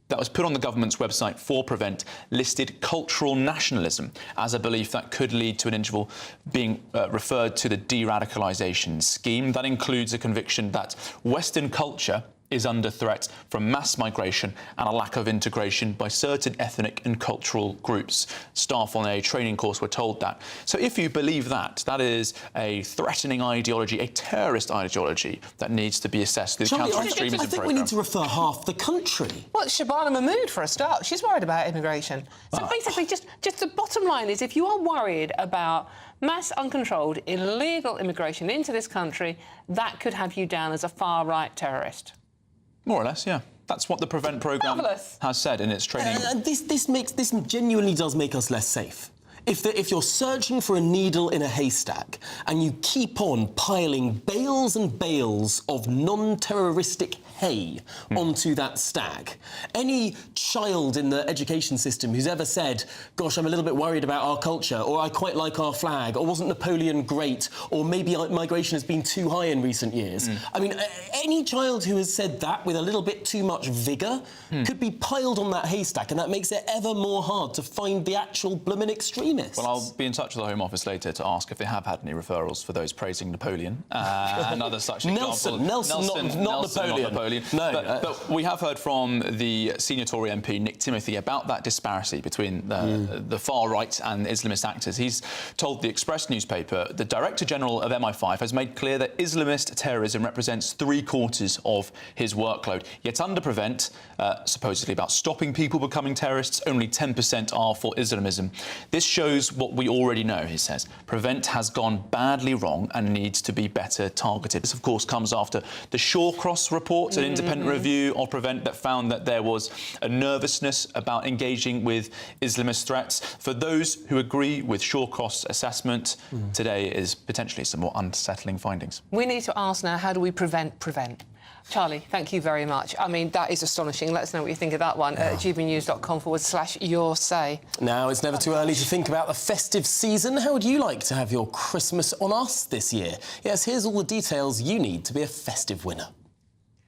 that was put on the government's website for Prevent, listed cultural nationalism as a belief that could lead to an individual being referred to the de-radicalisation scheme. That includes a conviction that Western culture is under threat from mass migration and a lack of integration by certain ethnic and cultural groups. Staff on a training course were told that. So if you believe that, that is a threatening ideology, a terrorist ideology that needs to be assessed through the counter-extremism programme. I think we need to refer half the country. Well, Shabana Mahmood, for a start, she's worried about immigration. So basically, just the bottom line is, if you are worried about mass, uncontrolled, illegal immigration into this country, that could have you down as a far-right terrorist. More or less, yeah. That's what the Prevent programme has said in its training. This genuinely does make us less safe. If you're searching for a needle in a haystack and you keep on piling bales and bales of non-terroristic hay onto that stack, any child in the education system who's ever said, gosh, I'm a little bit worried about our culture, or I quite like our flag, or wasn't Napoleon great, or maybe migration has been too high in recent years. I mean, any child who has said that with a little bit too much vigour could be piled on that haystack, and that makes it ever more hard to find the actual bloomin' extremists. Well, I'll be in touch with the Home Office later to ask if they have had any referrals for those praising Napoleon and other such examples. Nelson, not Napoleon. No, but we have heard from the senior Tory MP, Nick Timothy, about that disparity between the far right and Islamist actors. He's told the Express newspaper the Director General of MI5 has made clear that Islamist terrorism represents 3/4 of his workload. Yet under Prevent, supposedly about stopping people becoming terrorists, only 10% are for Islamism. This shows what we already know, he says. Prevent has gone badly wrong and needs to be better targeted. This, of course, comes after the Shawcross report, an independent review of Prevent that found that there was a nervousness about engaging with Islamist threats. For those who agree with Shawcross' assessment, today is potentially some more unsettling findings. We need to ask now, how do we prevent? Charlie, thank you very much. I mean, that is astonishing. Let us know what you think of that one at gbnews.com/your say. Now, it's never too early to think about the festive season. How would you like to have your Christmas on us this year? Yes, here's all the details you need to be a festive winner.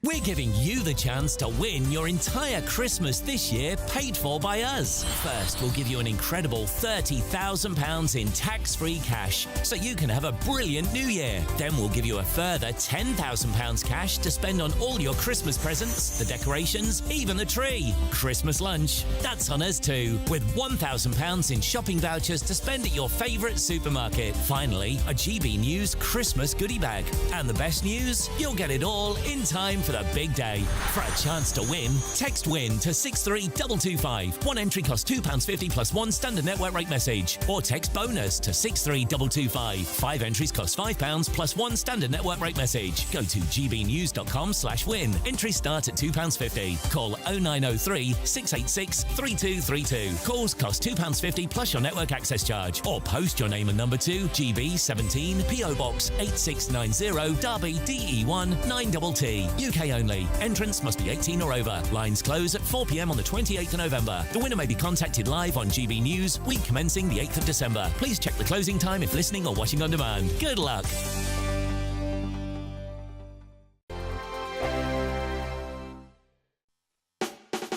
We're giving you the chance to win your entire Christmas this year paid for by us. First, we'll give you an incredible £30,000 in tax-free cash so you can have a brilliant new year. Then we'll give you a further £10,000 cash to spend on all your Christmas presents, the decorations, even the tree. Christmas lunch, that's on us too, with £1,000 in shopping vouchers to spend at your favourite supermarket. Finally, a GB News Christmas goodie bag. And the best news? You'll get it all in time for the big day. For a chance to win, text WIN to 63225. One entry costs £2.50 plus one standard network rate message. Or text BONUS to 63225. 5 entries cost £5 plus one standard network rate message. Go to gbnews.com/win. Entries start at £2.50. Call 0903 686 3232. Calls cost £2.50 plus your network access charge. Or post your name and number to GB17 PO Box 8690 Derby DE1 9TT. UK only. Entrance must be 18 or over. Lines close at 4 p.m. on the 28th of November. The winner may be contacted live on GB News, week commencing the 8th of December. Please check the closing time if listening or watching on demand. Good luck.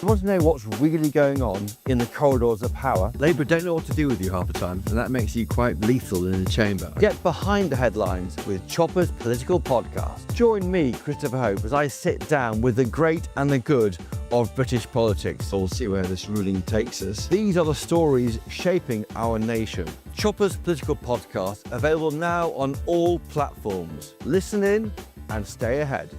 You want to know what's really going on in the corridors of power? Labour don't know what to do with you half the time, and that makes you quite lethal in the chamber. Get behind the headlines with Chopper's political podcast. Join me, Christopher Hope, as I sit down with the great and the good of British politics. We'll see where this ruling takes us. These are the stories shaping our nation. Chopper's political podcast, available now on all platforms. Listen in and stay ahead.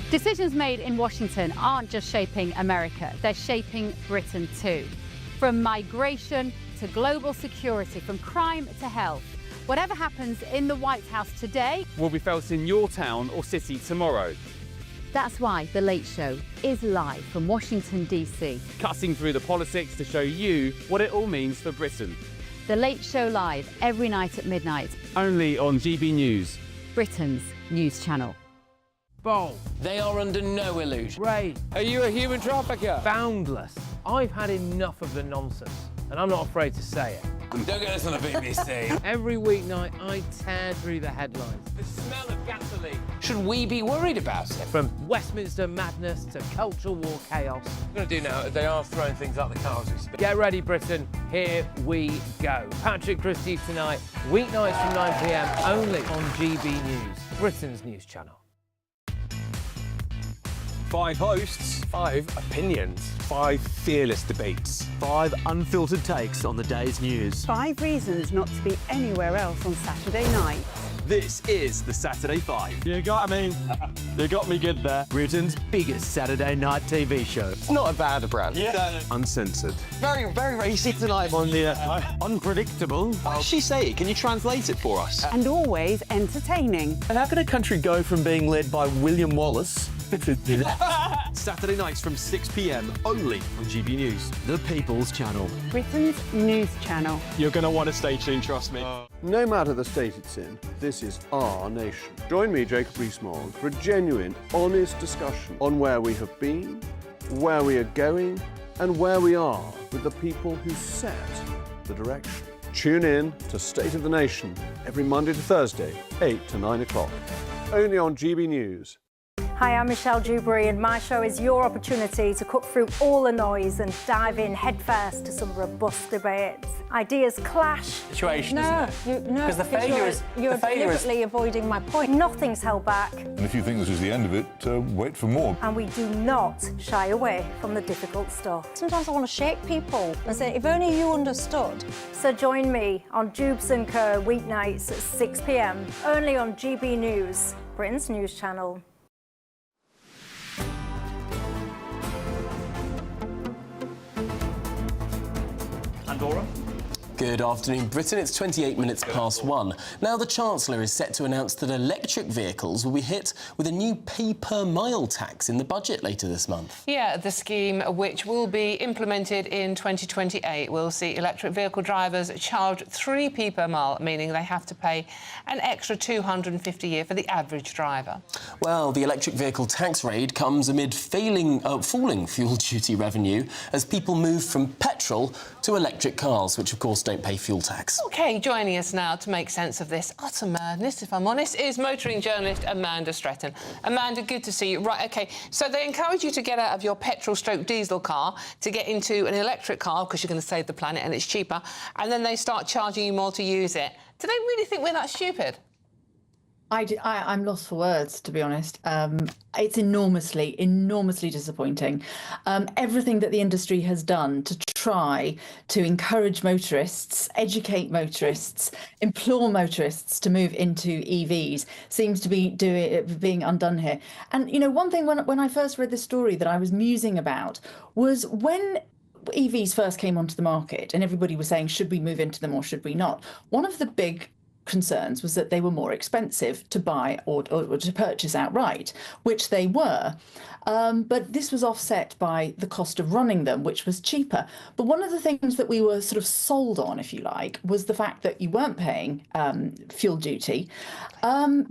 Decisions made in Washington aren't just shaping America, they're shaping Britain too. From migration to global security, from crime to health. Whatever happens in the White House today will be felt in your town or city tomorrow. That's why The Late Show is live from Washington, D.C. Cutting through the politics to show you what it all means for Britain. The Late Show live every night at midnight. Only on GB News, Britain's news channel. Bold. They are under no illusion. Ray. Are you a human trafficker? Boundless. I've had enough of the nonsense, and I'm not afraid to say it. Don't get us on the BBC. Every weeknight, I tear through the headlines. The smell of gasoline. Should we be worried about it? From Westminster madness to cultural war chaos. What we're going to do now is they are throwing things out the car as we speak. Get ready, Britain. Here we go. Patrick Christie tonight, weeknights from 9 p.m, only on GB News, Britain's news channel. 5 hosts, 5 opinions, 5 fearless debates, 5 unfiltered takes on the day's news. 5 reasons not to be anywhere else on Saturday night. This is the Saturday 5. You got me good there. Britain's biggest Saturday night TV show. It's not a bad brand. Yeah. Uncensored. Very, very racy tonight. On the unpredictable. What did she say? Can you translate it for us? And always entertaining. And how can a country go from being led by William Wallace Saturday nights from 6 p.m. only on GB News, the People's Channel. Britain's news channel. You're going to want to stay tuned, trust me. No matter the state it's in, this is our nation. Join me, Jacob Rees-Mogg, for a genuine, honest discussion on where we have been, where we are going, and where we are with the people who set the direction. Tune in to State of the Nation every Monday to Thursday, 8 to 9 o'clock. Only on GB News. Hi, I'm Michelle Dewberry, and my show is your opportunity to cut through all the noise and dive in headfirst to some robust debates. Ideas clash. Situation, isn't it? No, because the failure is you're deliberately avoiding my point. Nothing's held back. And if you think this is the end of it, wait for more. And we do not shy away from the difficult stuff. Sometimes I want to shake people and say, if only you understood. So join me on Jubes & Co. weeknights at 6 p.m. only on GB News, Britain's news channel. Andorra? Good afternoon, Britain. It's 28 minutes past 1. Now, the Chancellor is set to announce that electric vehicles will be hit with a new pay-per-mile tax in the budget later this month. Yeah, the scheme, which will be implemented in 2028, will see electric vehicle drivers charged 3p per mile, meaning they have to pay an extra $250 a year for the average driver. Well, the electric vehicle tax raid comes amid falling fuel duty revenue as people move from petrol to electric cars, which, of course, don't pay fuel tax. OK, joining us now to make sense of this utter madness, if I'm honest, is motoring journalist Amanda Stretton. Amanda, good to see you. Right, OK, so they encourage you to get out of your petrol/diesel car to get into an electric car because you're going to save the planet and it's cheaper, and then they start charging you more to use it. Do they really think we're that stupid? I'm lost for words, to be honest. It's enormously disappointing. Everything that the industry has done to try to encourage motorists, educate motorists, implore motorists to move into EVs seems to be being undone here. And, you know, one thing when I first read this story that I was musing about was when EVs first came onto the market and everybody was saying, should we move into them or should we not? One of the big concerns was that they were more expensive to buy or to purchase outright, which they were. But this was offset by the cost of running them, which was cheaper. But one of the things that we were sort of sold on, if you like, was the fact that you weren't paying fuel duty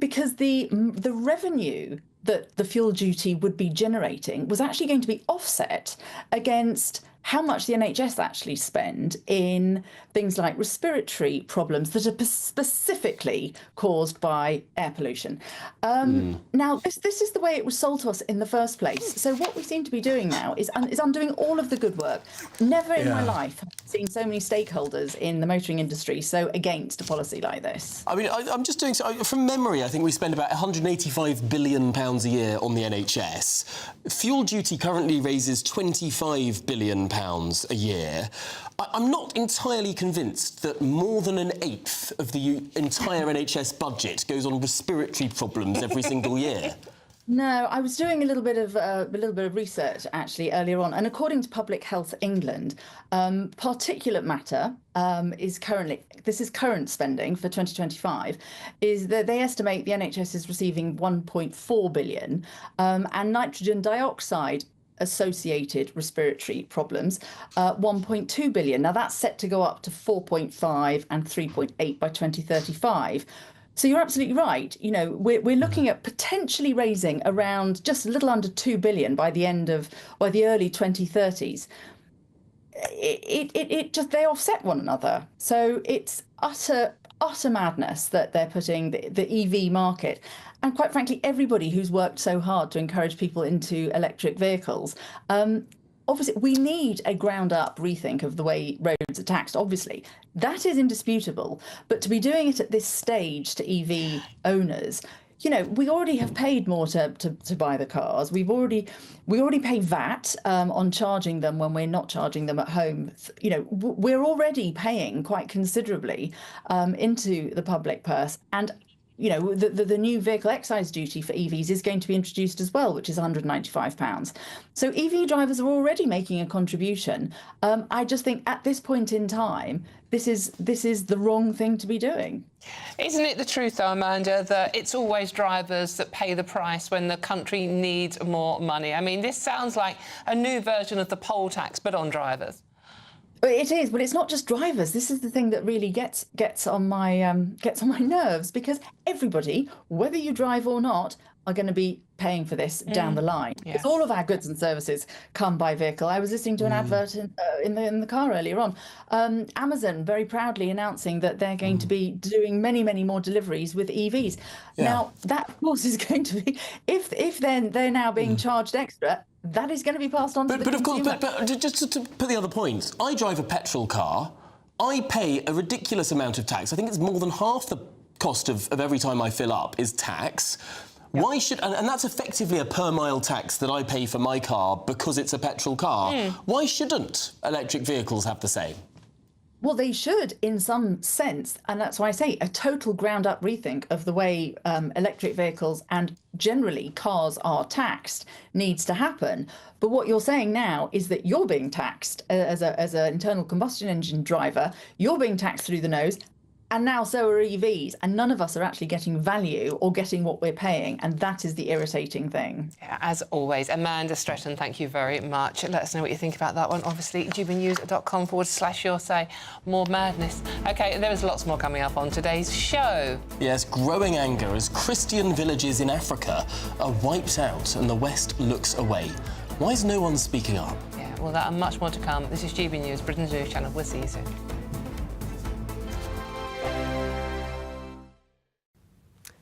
because the revenue that the fuel duty would be generating was actually going to be offset against how much the NHS actually spend in things like respiratory problems that are specifically caused by air pollution. Now, this is the way it was sold to us in the first place. So what we seem to be doing now is undoing all of the good work. Never in my life have I seen so many stakeholders in the motoring industry so against a policy like this. I mean, I'm just doing so from memory. I think we spend about £185 billion a year on the NHS. Fuel duty currently raises £25 billion a year. I'm not entirely convinced that more than an eighth of the entire NHS budget goes on respiratory problems every single year. No, I was doing a little bit of research actually earlier on, and according to Public Health England, particulate matter is current spending for 2025, is that they estimate the NHS is receiving 1.4 billion, and nitrogen dioxide associated respiratory problems, 1.2 billion. Now that's set to go up to 4.5 and 3.8 by 2035. So you're absolutely right. You know, we're looking at potentially raising around just a little under 2 billion by the early 2030s. It just, they offset one another. So it's utter madness that they're putting the EV market, and quite frankly, everybody who's worked so hard to encourage people into electric vehicles. Obviously, we need a ground-up rethink of the way roads are taxed, obviously. That is indisputable. But to be doing it at this stage to EV owners, you know, we already have paid more to buy the cars. We already pay VAT on charging them when we're not charging them at home. You know, we're already paying quite considerably into the public purse. And you know, the new vehicle excise duty for EVs is going to be introduced as well, which is £195. So EV drivers are already making a contribution. I just think at this point in time, this is the wrong thing to be doing. Isn't it the truth, though, Amanda, that it's always drivers that pay the price when the country needs more money? I mean, this sounds like a new version of the poll tax, but on drivers. It is, but it's not just drivers. This is the thing that really gets on my nerves, because everybody, whether you drive or not, are going to be paying for this down the line. Yes. Because all of our goods and services come by vehicle. I was listening to an advert in the car earlier on. Amazon very proudly announcing that they're going to be doing many more deliveries with EVs. Yeah. Now that of course is going to be, if they're now being charged extra, that is going to be passed on to the consumer. But just to put the other points, I drive a petrol car. I pay a ridiculous amount of tax. I think it's more than half the cost of every time I fill up is tax. Yep. Why should, and that's effectively a per mile tax that I pay for my car because it's a petrol car. Why shouldn't electric vehicles have the same? Well, they should in some sense, and that's why I say a total ground-up rethink of the way electric vehicles and generally cars are taxed needs to happen. But what you're saying now is that you're being taxed as an internal combustion engine driver. You're being taxed through the nose. And now so are EVs, and none of us are actually getting value or getting what we're paying, and that is the irritating thing. Yeah, as always, Amanda Stretton, thank you very much. Let us know what you think about that one. Obviously, gbnews.com/your say. More madness. OK, there is lots more coming up on today's show. Yes, growing anger as Christian villages in Africa are wiped out and the West looks away. Why is no one speaking up? Yeah, well, that and much more to come. This is GB News, Britain's news channel. We'll see you soon.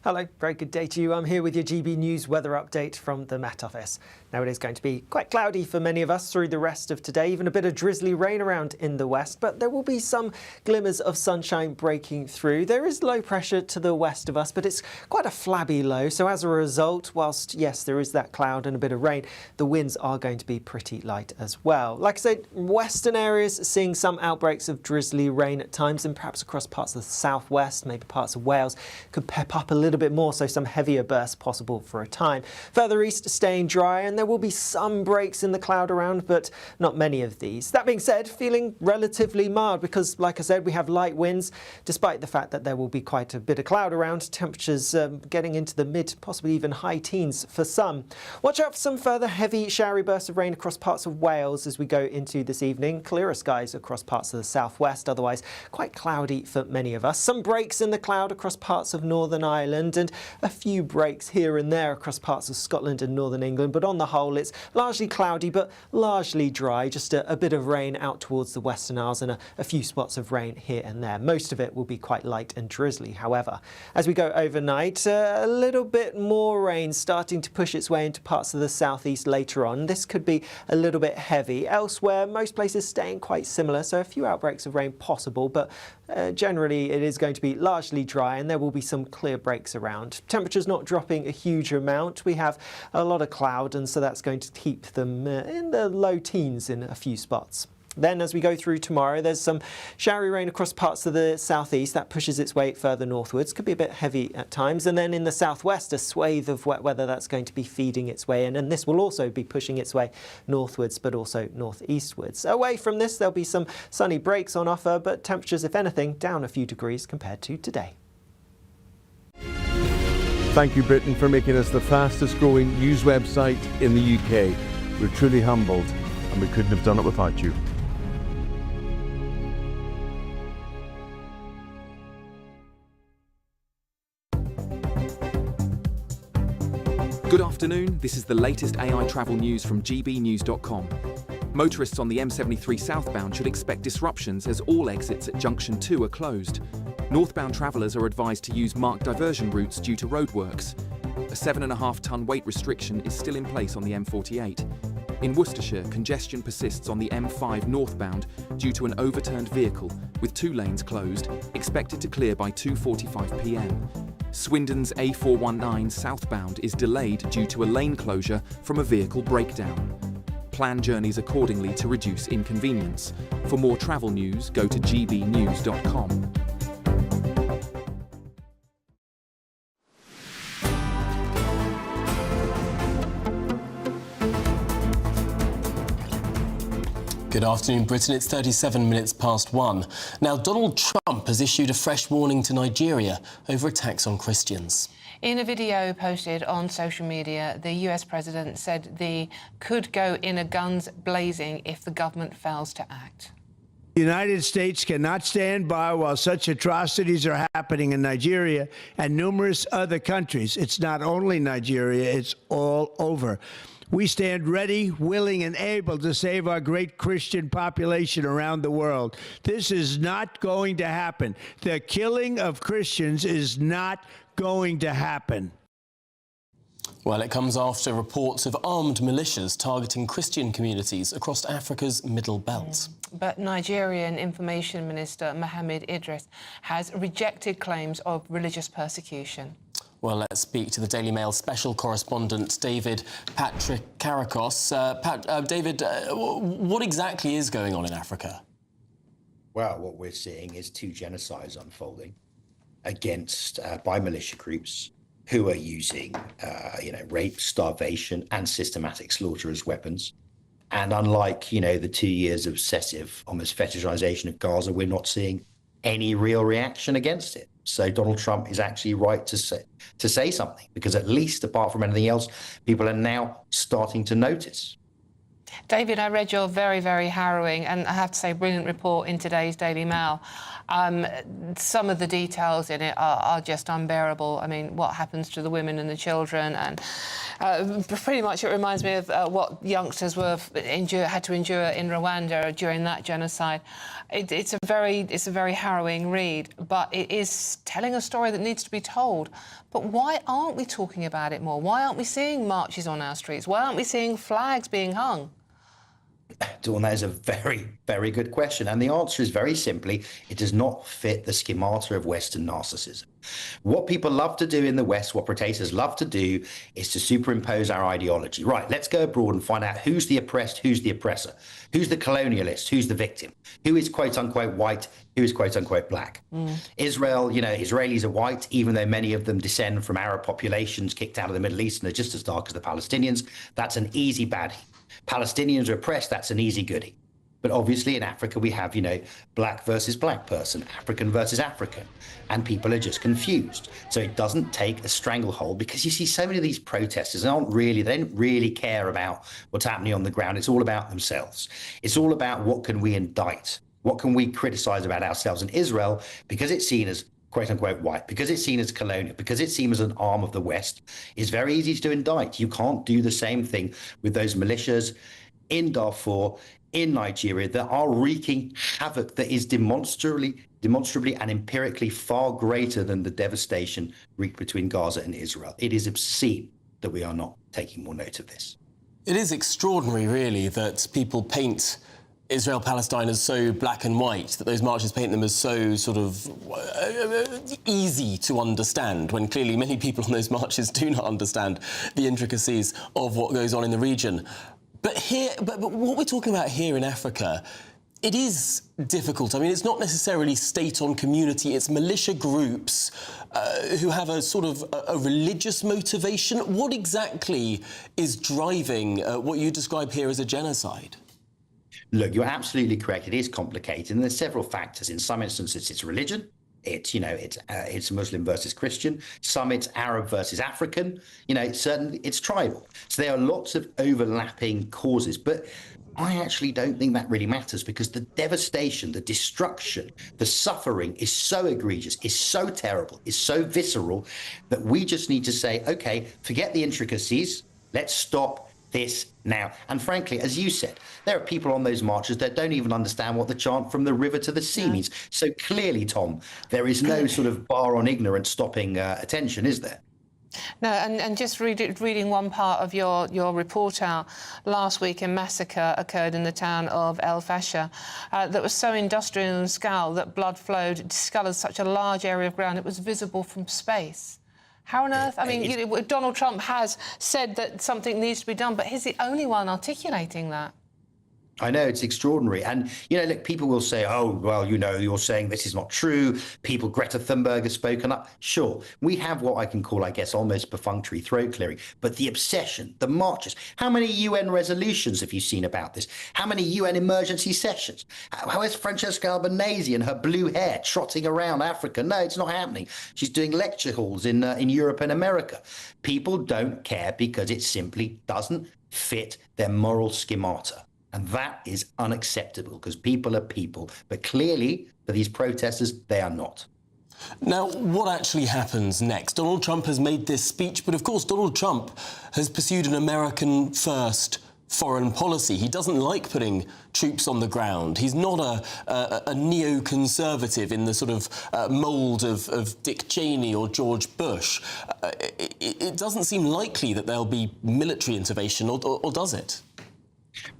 Hello, very good day to you. I'm here with your GB News weather update from the Met Office. Now it is going to be quite cloudy for many of us through the rest of today, even a bit of drizzly rain around in the west, but there will be some glimmers of sunshine breaking through. There is low pressure to the west of us, but it's quite a flabby low. So as a result, whilst, yes, there is that cloud and a bit of rain, the winds are going to be pretty light as well. Like I said, western areas seeing some outbreaks of drizzly rain at times, and perhaps across parts of the southwest, maybe parts of Wales, could pep up a little bit more, so some heavier bursts possible for a time. Further east, staying dry, and there will be some breaks in the cloud around, but not many of these. That being said, feeling relatively mild because, like I said, we have light winds, despite the fact that there will be quite a bit of cloud around. Temperatures getting into the mid, possibly even high teens for some. Watch out for some further heavy showery bursts of rain across parts of Wales as we go into this evening. Clearer skies across parts of the southwest, otherwise quite cloudy for many of us. Some breaks in the cloud across parts of Northern Ireland and a few breaks here and there across parts of Scotland and Northern England, but on the whole it's largely cloudy but largely dry. Just a bit of rain out towards the Western Isles and a few spots of rain here and there. Most of it will be quite light and drizzly, however. As we go overnight, a little bit more rain starting to push its way into parts of the southeast later on. This could be a little bit heavy. Elsewhere, most places staying quite similar, so a few outbreaks of rain possible, but generally it is going to be largely dry and there will be some clear breaks around. Temperatures not dropping a huge amount. We have a lot of cloud, and so that's going to keep them in the low teens in a few spots. Then as we go through tomorrow, there's some showery rain across parts of the southeast. That pushes its way further northwards. Could be a bit heavy at times. And then in the southwest, a swathe of wet weather that's going to be feeding its way in. And this will also be pushing its way northwards, but also northeastwards. Away from this, there'll be some sunny breaks on offer, but temperatures, if anything, down a few degrees compared to today. Thank you, Britain, for making us the fastest growing news website in the UK. We're truly humbled, and we couldn't have done it without you. Good afternoon, this is the latest AI travel news from GBNews.com. Motorists on the M73 southbound should expect disruptions as all exits at Junction 2 are closed. Northbound travellers are advised to use marked diversion routes due to roadworks. A 7.5-tonne weight restriction is still in place on the M48. In Worcestershire, congestion persists on the M5 northbound due to an overturned vehicle, with 2 lanes closed, expected to clear by 2:45 p.m. Swindon's A419 southbound is delayed due to a lane closure from a vehicle breakdown. Plan journeys accordingly to reduce inconvenience. For more travel news, go to gbnews.com. Good afternoon, Britain. It's 37 minutes past 1. Now, Donald Trump has issued a fresh warning to Nigeria over attacks on Christians. In a video posted on social media, the US president said they could go in a guns blazing if the government fails to act. The United States cannot stand by while such atrocities are happening in Nigeria and numerous other countries. It's not only Nigeria, it's all over. We stand ready, willing, and able to save our great Christian population around the world. This is not going to happen. The killing of Christians is not going to happen. Well, it comes after reports of armed militias targeting Christian communities across Africa's Middle Belt. But Nigerian Information Minister Mohammed Idris has rejected claims of religious persecution. Well, let's speak to the Daily Mail special correspondent, David Patrick Karakos. David, what exactly is going on in Africa? Well, what we're seeing is 2 genocides unfolding against by militia groups who are using, rape, starvation, and systematic slaughter as weapons. And unlike, the 2 years of obsessive, almost fetishization of Gaza, we're not seeing any real reaction against it. So Donald Trump is actually right to say something, because at least apart from anything else, people are now starting to notice. David, I read your very, very harrowing and I have to say brilliant report in today's Daily Mail. Some of the details in it are just unbearable. I mean, what happens to the women and the children, and pretty much it reminds me of what youngsters had to endure in Rwanda during that genocide. It's a very harrowing read, but it is telling a story that needs to be told. But why aren't we talking about it more? Why aren't we seeing marches on our streets? Why aren't we seeing flags being hung? Dawn, that is a very, very good question. And the answer is very simply, it does not fit the schemata of Western narcissism. What people love to do in the West, what protators love to do, is to superimpose our ideology. Right, let's go abroad and find out who's the oppressed, who's the oppressor, who's the colonialist, who's the victim, who is quote-unquote white, who is quote-unquote black. Israel, Israelis are white, even though many of them descend from Arab populations kicked out of the Middle East and are just as dark as the Palestinians. That's an easy baddie. Palestinians are oppressed, that's an easy goodie. But obviously in Africa we have, black versus black person, African versus African, and people are just confused. So it doesn't take a stranglehold, because you see so many of these protesters they don't really care about what's happening on the ground. It's all about themselves. It's all about what can we indict? What can we criticize about ourselves? And Israel, because it's seen as quote-unquote white, because it's seen as colonial, because it's seen as an arm of the West, is very easy to indict. You can't do the same thing with those militias in Darfur, in Nigeria, that are wreaking havoc that is demonstrably and empirically far greater than the devastation wreaked between Gaza and Israel. It is obscene that we are not taking more note of this. It is extraordinary, really, that people paint Israel-Palestine as so black and white, that those marches paint them as so sort of easy to understand, when clearly many people on those marches do not understand the intricacies of what goes on in the region. But what we're talking about here in Africa It is difficult. I mean, it's not necessarily state on community, it's militia groups who have a sort of a religious motivation. What exactly is driving what you describe here as a genocide? Look, you're absolutely correct. It is complicated, and there's several factors. In some instances, it's religion. It's Muslim versus Christian. Some it's Arab versus African. It's tribal. So there are lots of overlapping causes, but I actually don't think that really matters, because the devastation, the destruction, the suffering is so egregious, is so terrible, is so visceral, that we just need to say, okay, forget the intricacies. Let's stop this now. And frankly, as you said, there are people on those marches that don't even understand what the chant "from the river to the sea" means. So clearly, Tom, there is no sort of bar on ignorance stopping attention, is there? No, and just reading one part of your report out, last week a massacre occurred in the town of El Fasher that was so industrial in scale that blood flowed, it discoloured such a large area of ground it was visible from space. How on earth? I mean, Donald Trump has said that something needs to be done, but he's the only one articulating that. I know, it's extraordinary. And, look, people will say, oh, well, you're saying this is not true. People, Greta Thunberg has spoken up. Sure, we have what I can call, I guess, almost perfunctory throat clearing. But the obsession, the marches, how many UN resolutions have you seen about this? How many UN emergency sessions? How is Francesca Albanese and her blue hair trotting around Africa? No, it's not happening. She's doing lecture halls in Europe and America. People don't care because it simply doesn't fit their moral schemata. And that is unacceptable, because people are people. But clearly, for these protesters, they are not. Now, what actually happens next? Donald Trump has made this speech, but of course, Donald Trump has pursued an American-first foreign policy. He doesn't like putting troops on the ground. He's not a neoconservative in the sort of mould of Dick Cheney or George Bush. It doesn't seem likely that there'll be military intervention, or does it?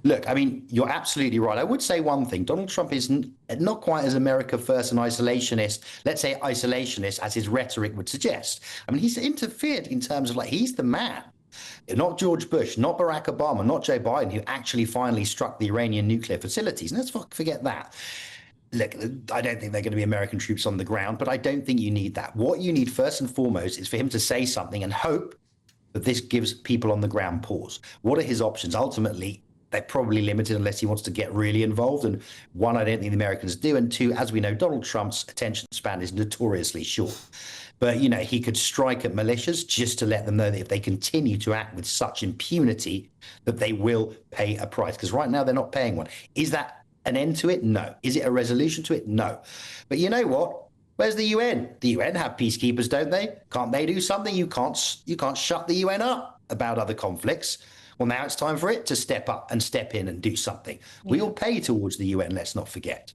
Look, I mean, you're absolutely right. I would say one thing. Donald Trump is not quite as America first and isolationist, let's say isolationist, as his rhetoric would suggest. I mean, he's interfered in terms of, he's the man. Not George Bush, not Barack Obama, not Joe Biden, who actually finally struck the Iranian nuclear facilities. And let's forget that. Look, I don't think they're going to be American troops on the ground, but I don't think you need that. What you need first and foremost is for him to say something and hope that this gives people on the ground pause. What are his options? Ultimately, they're probably limited unless he wants to get really involved. And one, I don't think the Americans do. And two, as we know, Donald Trump's attention span is notoriously short. But, he could strike at militias just to let them know that if they continue to act with such impunity, that they will pay a price. Because right now they're not paying one. Is that an end to it? No. Is it a resolution to it? No. But you know what? Where's the UN? The UN have peacekeepers, don't they? Can't they do something? You can't shut the UN up about other conflicts. Well, now it's time for it to step up and step in and do something. We all pay towards the UN, let's not forget.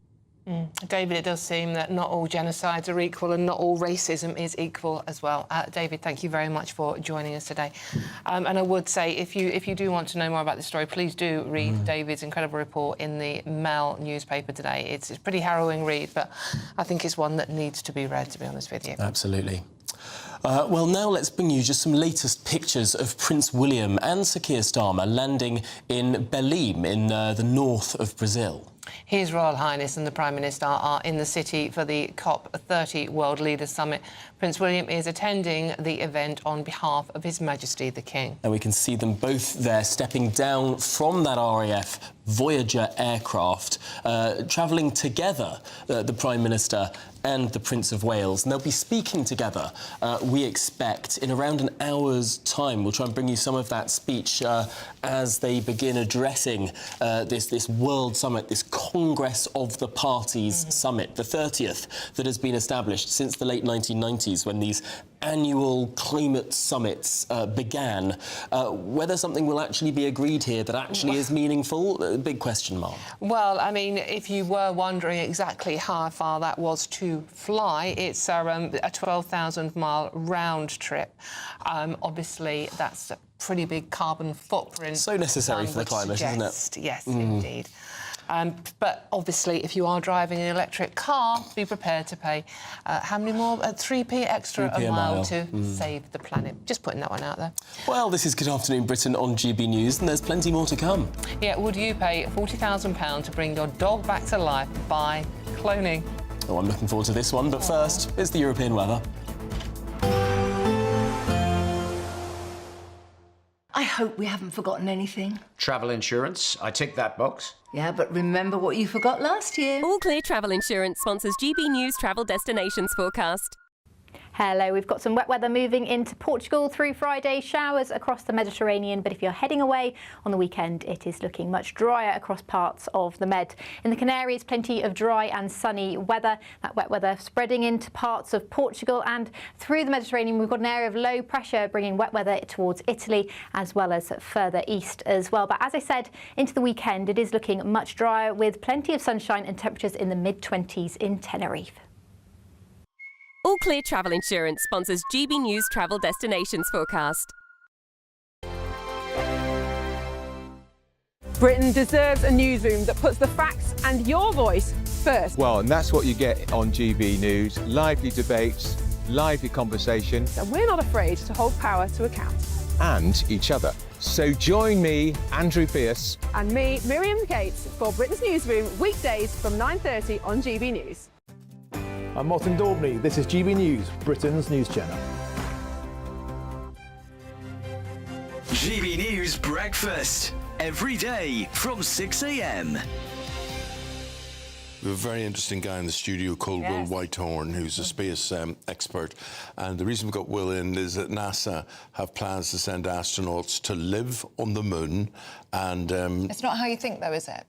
David, it does seem that not all genocides are equal and not all racism is equal as well. David, thank you very much for joining us today. And I would say, if you do want to know more about this story, please do read David's incredible report in the Mail newspaper today. It's a pretty harrowing read, but I think it's one that needs to be read, to be honest with you. Absolutely. Well, now let's bring you just some latest pictures of Prince William and Sir Keir Starmer landing in Belém in the north of Brazil. His Royal Highness and the Prime Minister are in the city for the COP30 World Leaders Summit. Prince William is attending the event on behalf of His Majesty the King. And we can see them both there stepping down from that RAF Voyager aircraft, travelling together, the Prime Minister and the Prince of Wales. And they'll be speaking together, we expect, in around an hour's time. We'll try and bring you some of that speech as they begin addressing this World Summit, this Congress of the Parties Summit, the 30th that has been established since the late 1990s, when these annual climate summits began. Whether something will actually be agreed here that actually is meaningful, a big question mark. Well, I mean, if you were wondering exactly how far that was to fly, it's a 12,000-mile round trip. Obviously, that's a pretty big carbon footprint. So necessary for the climate, isn't it? Yes, indeed. But obviously, if you are driving an electric car, be prepared to pay how many more? 3p extra 3p a mile to save the planet. Just putting that one out there. Well, this is Good Afternoon Britain on GB News, and there's plenty more to come. Yeah, would you pay £40,000 to bring your dog back to life by cloning? Oh, I'm looking forward to this one, but first, it's the European weather. I hope we haven't forgotten anything. Travel insurance, I tick that box. Yeah, but remember what you forgot last year. All Clear Travel Insurance sponsors GB News Travel Destinations Forecast. Hello, we've got some wet weather moving into Portugal through Friday, showers across the Mediterranean, but if you're heading away on the weekend, it is looking much drier across parts of the Med. In the Canaries, plenty of dry and sunny weather. That wet weather spreading into parts of Portugal and through the Mediterranean. We've got an area of low pressure bringing wet weather towards Italy as well as further east as well. But as I said, into the weekend, it is looking much drier with plenty of sunshine and temperatures in the mid-20s in Tenerife. All Clear Travel Insurance sponsors GB News Travel Destinations Forecast. Britain deserves a newsroom that puts the facts and your voice first. Well, and that's what you get on GB News. Lively debates, lively conversation. And we're not afraid to hold power to account. And each other. So join me, Andrew Pierce. And me, Miriam Gates, for Britain's Newsroom, weekdays from 9:30 on GB News. I'm Martin Daubney. This is GB News, Britain's news channel. GB News Breakfast, every day from 6 a.m. We have a very interesting guy in the studio called Will Whitehorn, who's a space expert. And the reason we've got Will in is that NASA have plans to send astronauts to live on the moon. And it's not how you think, though, is it?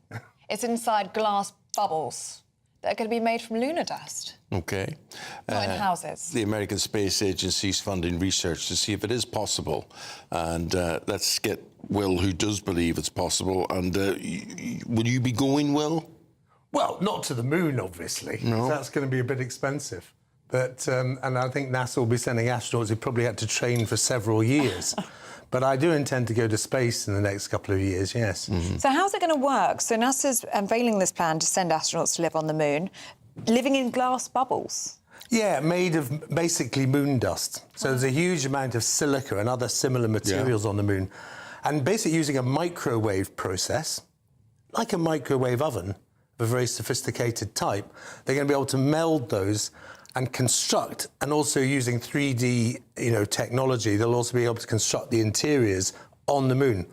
It's inside glass bubbles that are going to be made from lunar dust. OK. Not in houses. The American Space Agency is funding research to see if it is possible. And let's get Will, who does believe it's possible. And will you be going, Will? Well, not to the moon, obviously. No. That's going to be a bit expensive. But and I think NASA will be sending astronauts who probably had to train for several years. But I do intend to go to space in the next couple of years, yes. Mm-hmm. So how's it going to work? So NASA's unveiling this plan to send astronauts to live on the moon, living in glass bubbles. Yeah, made of basically moon dust. So there's a huge amount of silica and other similar materials on the moon. And basically using a microwave process, like a microwave oven, of a very sophisticated type, they're going to be able to meld those and construct, and also using 3D, technology, they'll also be able to construct the interiors on the moon.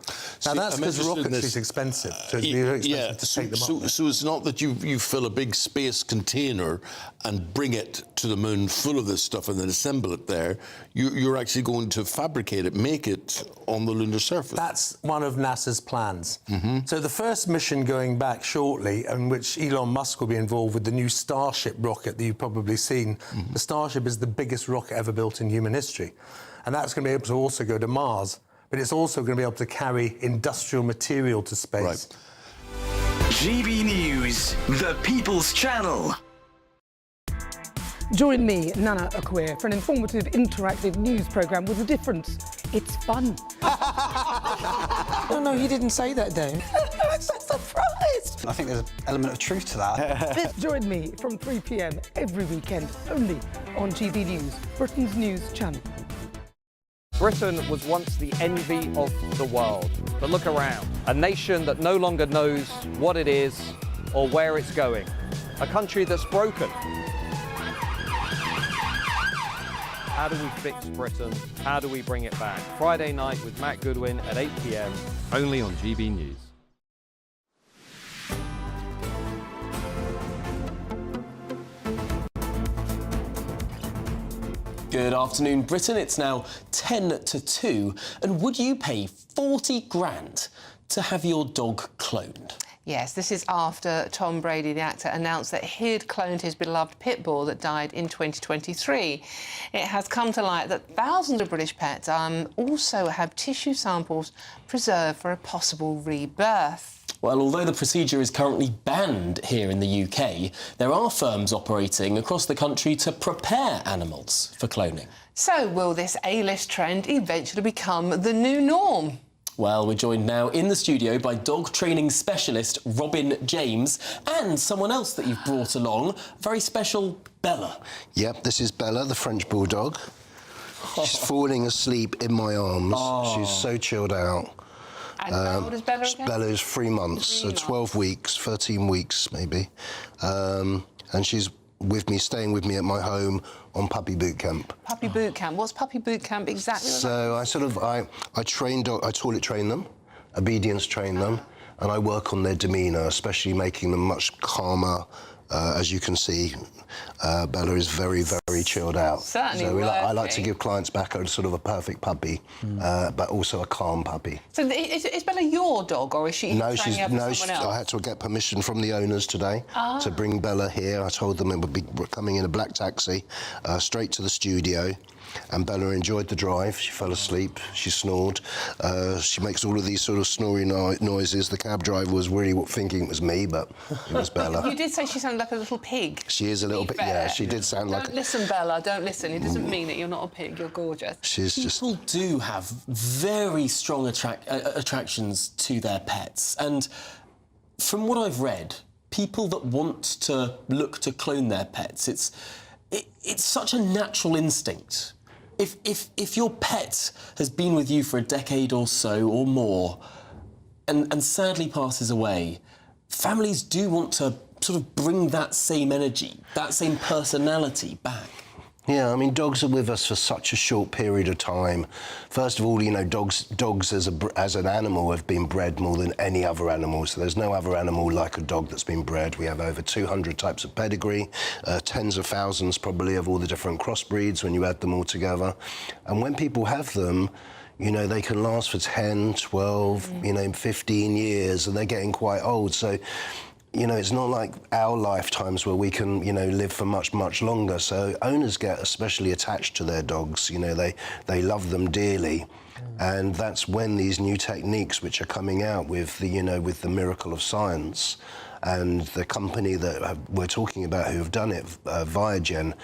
Now, that's because rocketry is expensive, so it's very expensive to take them up there. So it's not that you fill a big space container and bring it to the moon full of this stuff and then assemble it there. You're actually going to fabricate it, make it on the lunar surface. That's one of NASA's plans. So the first mission going back shortly, in which Elon Musk will be involved with the new Starship rocket that you've probably seen. The Starship is the biggest rocket ever built in human history. And that's going to be able to also go to Mars. But it's also going to be able to carry industrial material to space. Right. GB News, the People's Channel. Join me, Nana Akua, for an informative, interactive news programme with a difference. It's fun. No, he didn't say that, Dave. I'm so surprised. I think there's an element of truth to that. Join me from 3 p.m. every weekend, only on GB News, Britain's news channel. Britain was once the envy of the world. But look around. A nation that no longer knows what it is or where it's going. A country that's broken. How do we fix Britain? How do we bring it back? Friday night with Matt Goodwin at 8 p.m. only on GB News. Good afternoon, Britain. It's now 10 to 2. And would you pay 40 grand to have your dog cloned? Yes, this is after Tom Brady, the actor, announced that he'd cloned his beloved pit bull that died in 2023. It has come to light that thousands of British pets also have tissue samples preserved for a possible rebirth. Well, although the procedure is currently banned here in the UK, there are firms operating across the country to prepare animals for cloning. So will this A-list trend eventually become the new norm? Well, we're joined now in the studio by dog training specialist Robin James and someone else that you've brought along, very special Bella. Yep, this is Bella, the French Bulldog. She's falling asleep in my arms. Oh. She's so chilled out. And how old is Bella again? Bella is 3 months, so 12 weeks, 13 weeks maybe. And she's with me, staying with me at my home on puppy boot camp. Puppy boot camp. What's puppy boot camp exactly? So I train I toilet train them, obedience train them, and I work on their demeanour, especially making them much calmer. As you can see, Bella is very, very chilled out. Certainly so I like to give clients back a sort of a perfect puppy, but also a calm puppy. So is Bella your dog, or is she training up for someone else? I had to get permission from the owners today to bring Bella here. I told them it would be coming in a black taxi straight to the studio. And Bella enjoyed the drive. She fell asleep. She snored. She makes all of these sort of snoring noises. The cab driver was really thinking it was me, but it was Bella. You did say she sounded like a little pig. She is a little bit, yeah, she did sound like... Don't listen, Bella, don't listen. It doesn't mean it. You're not a pig. You're gorgeous. People do have very strong attractions to their pets. And from what I've read, people that want to look to clone their pets, it's such a natural instinct. If your pet has been with you for a decade or so or more and sadly passes away, families do want to sort of bring that same energy, that same personality back. Yeah, I mean, dogs are with us for such a short period of time. First of all, you know, dogs as an animal have been bred more than any other animal, so there's no other animal like a dog that's been bred. We have over 200 types of pedigree, tens of thousands probably of all the different crossbreeds when you add them all together. And when people have them, you know, they can last for 10, 12, you know, 15 years, and they're getting quite old. So, you know, it's not like our lifetimes where we can, you know, live for much, much longer. So owners get especially attached to their dogs. You know, they love them dearly. And that's when these new techniques which are coming out with the, you know, with the miracle of science, and the company that we're talking about who have done it, Viagen,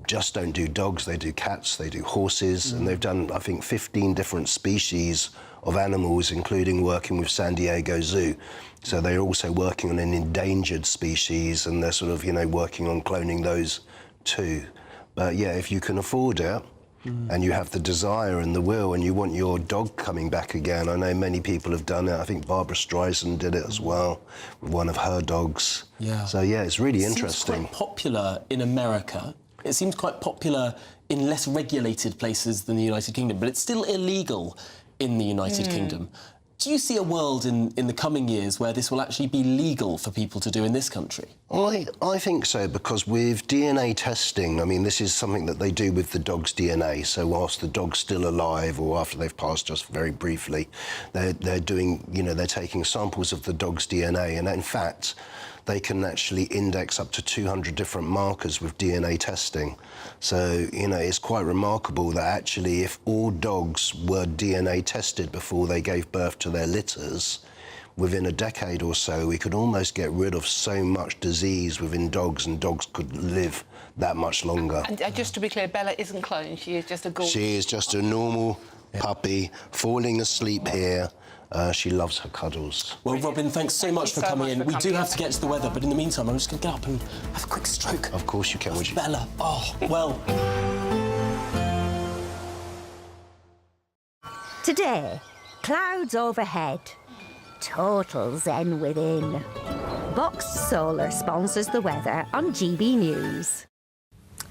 just don't do dogs, they do cats, they do horses, and they've done, I think, 15 different species of animals, including working with San Diego Zoo. So they're also working on an endangered species, and they're sort of, you know, working on cloning those too. But yeah, if you can afford it, and you have the desire and the will, and you want your dog coming back again, I know many people have done it. I think Barbara Streisand did it as well with one of her dogs. Yeah. So yeah, it's really It interesting. seems quite popular in America. It seems quite popular in less regulated places than the United Kingdom, but it's still illegal in the United Kingdom. Do you see a world in the coming years where this will actually be legal for people to do in this country? I think so, because with DNA testing, I mean, this is something that they do with the dog's DNA. So whilst the dog's still alive, or after they've passed just very briefly, they're doing, you know, they're taking samples of the dog's DNA, and in fact, they can actually index up to 200 different markers with DNA testing. So, you know, it's quite remarkable that actually if all dogs were DNA tested before they gave birth to their litters, within a decade or so, we could almost get rid of so much disease within dogs, and dogs could live that much longer. And just to be clear, Bella isn't cloned, she is just a gorgeous... She is just a normal puppy, falling asleep here. She loves her cuddles. Well, Robin, thanks so much for coming in. We do have to get to the weather, but in the meantime, I'm just going to get up and have a quick stroke. Of course you can, would you? Bella. Oh, well... Today, clouds overhead, total zen within. Boxed Solar sponsors the weather on GB News.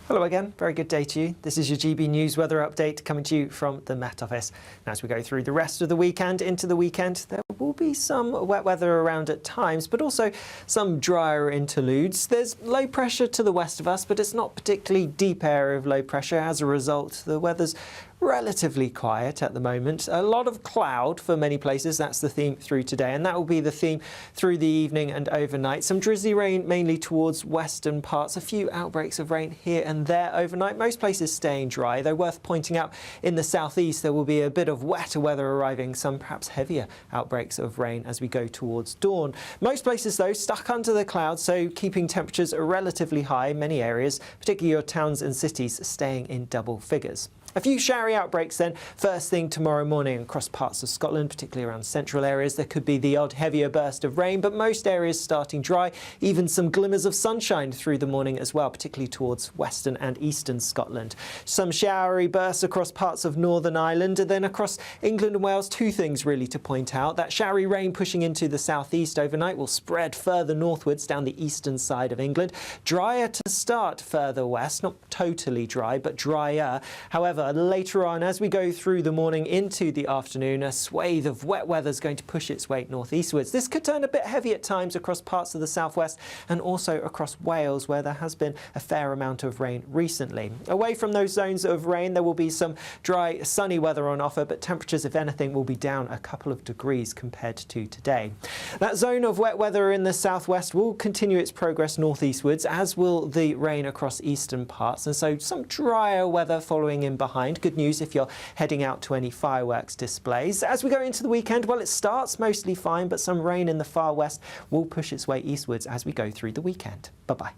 Hello again, very good day to you. This is your GB News weather update coming to you from the Met Office. Now, as we go through the rest of the weekend into the weekend, there will be some wet weather around at times, but also some drier interludes. There's low pressure to the west of us, but it's not particularly deep area of low pressure. As a result, the weather's relatively quiet at the moment. A lot of cloud for many places. That's the theme through today, and that will be the theme through the evening and overnight. Some drizzly rain mainly towards western parts. A few outbreaks of rain here and there overnight. Most places staying dry, though worth pointing out in the southeast there will be a bit of wetter weather arriving, some perhaps heavier outbreaks of rain as we go towards dawn. Most places though stuck under the clouds, so keeping temperatures relatively high in many areas, particularly your towns and cities staying in double figures. A few showery outbreaks then first thing tomorrow morning across parts of Scotland, particularly around central areas. There could be the odd heavier burst of rain, but most areas starting dry. Even some glimmers of sunshine through the morning as well, particularly towards western and eastern Scotland. Some showery bursts across parts of Northern Ireland, and then across England and Wales. Two things really to point out. That showery rain pushing into the southeast overnight will spread further northwards down the eastern side of England. Drier to start further west, not totally dry, but drier. However, later on, as we go through the morning into the afternoon, a swathe of wet weather is going to push its way northeastwards. This could turn a bit heavy at times across parts of the southwest and also across Wales, where there has been a fair amount of rain recently. Away from those zones of rain, there will be some dry, sunny weather on offer, but temperatures, if anything, will be down a couple of degrees compared to today. That zone of wet weather in the southwest will continue its progress northeastwards, as will the rain across eastern parts, and so some drier weather following in behind. Good news if you're heading out to any fireworks displays. As we go into the weekend, well, it starts mostly fine, but some rain in the far west will push its way eastwards as we go through the weekend. Bye-bye.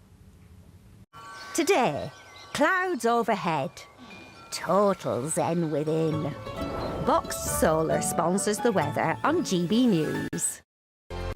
Today, clouds overhead. Total zen within. Box Solar sponsors the weather on GB News.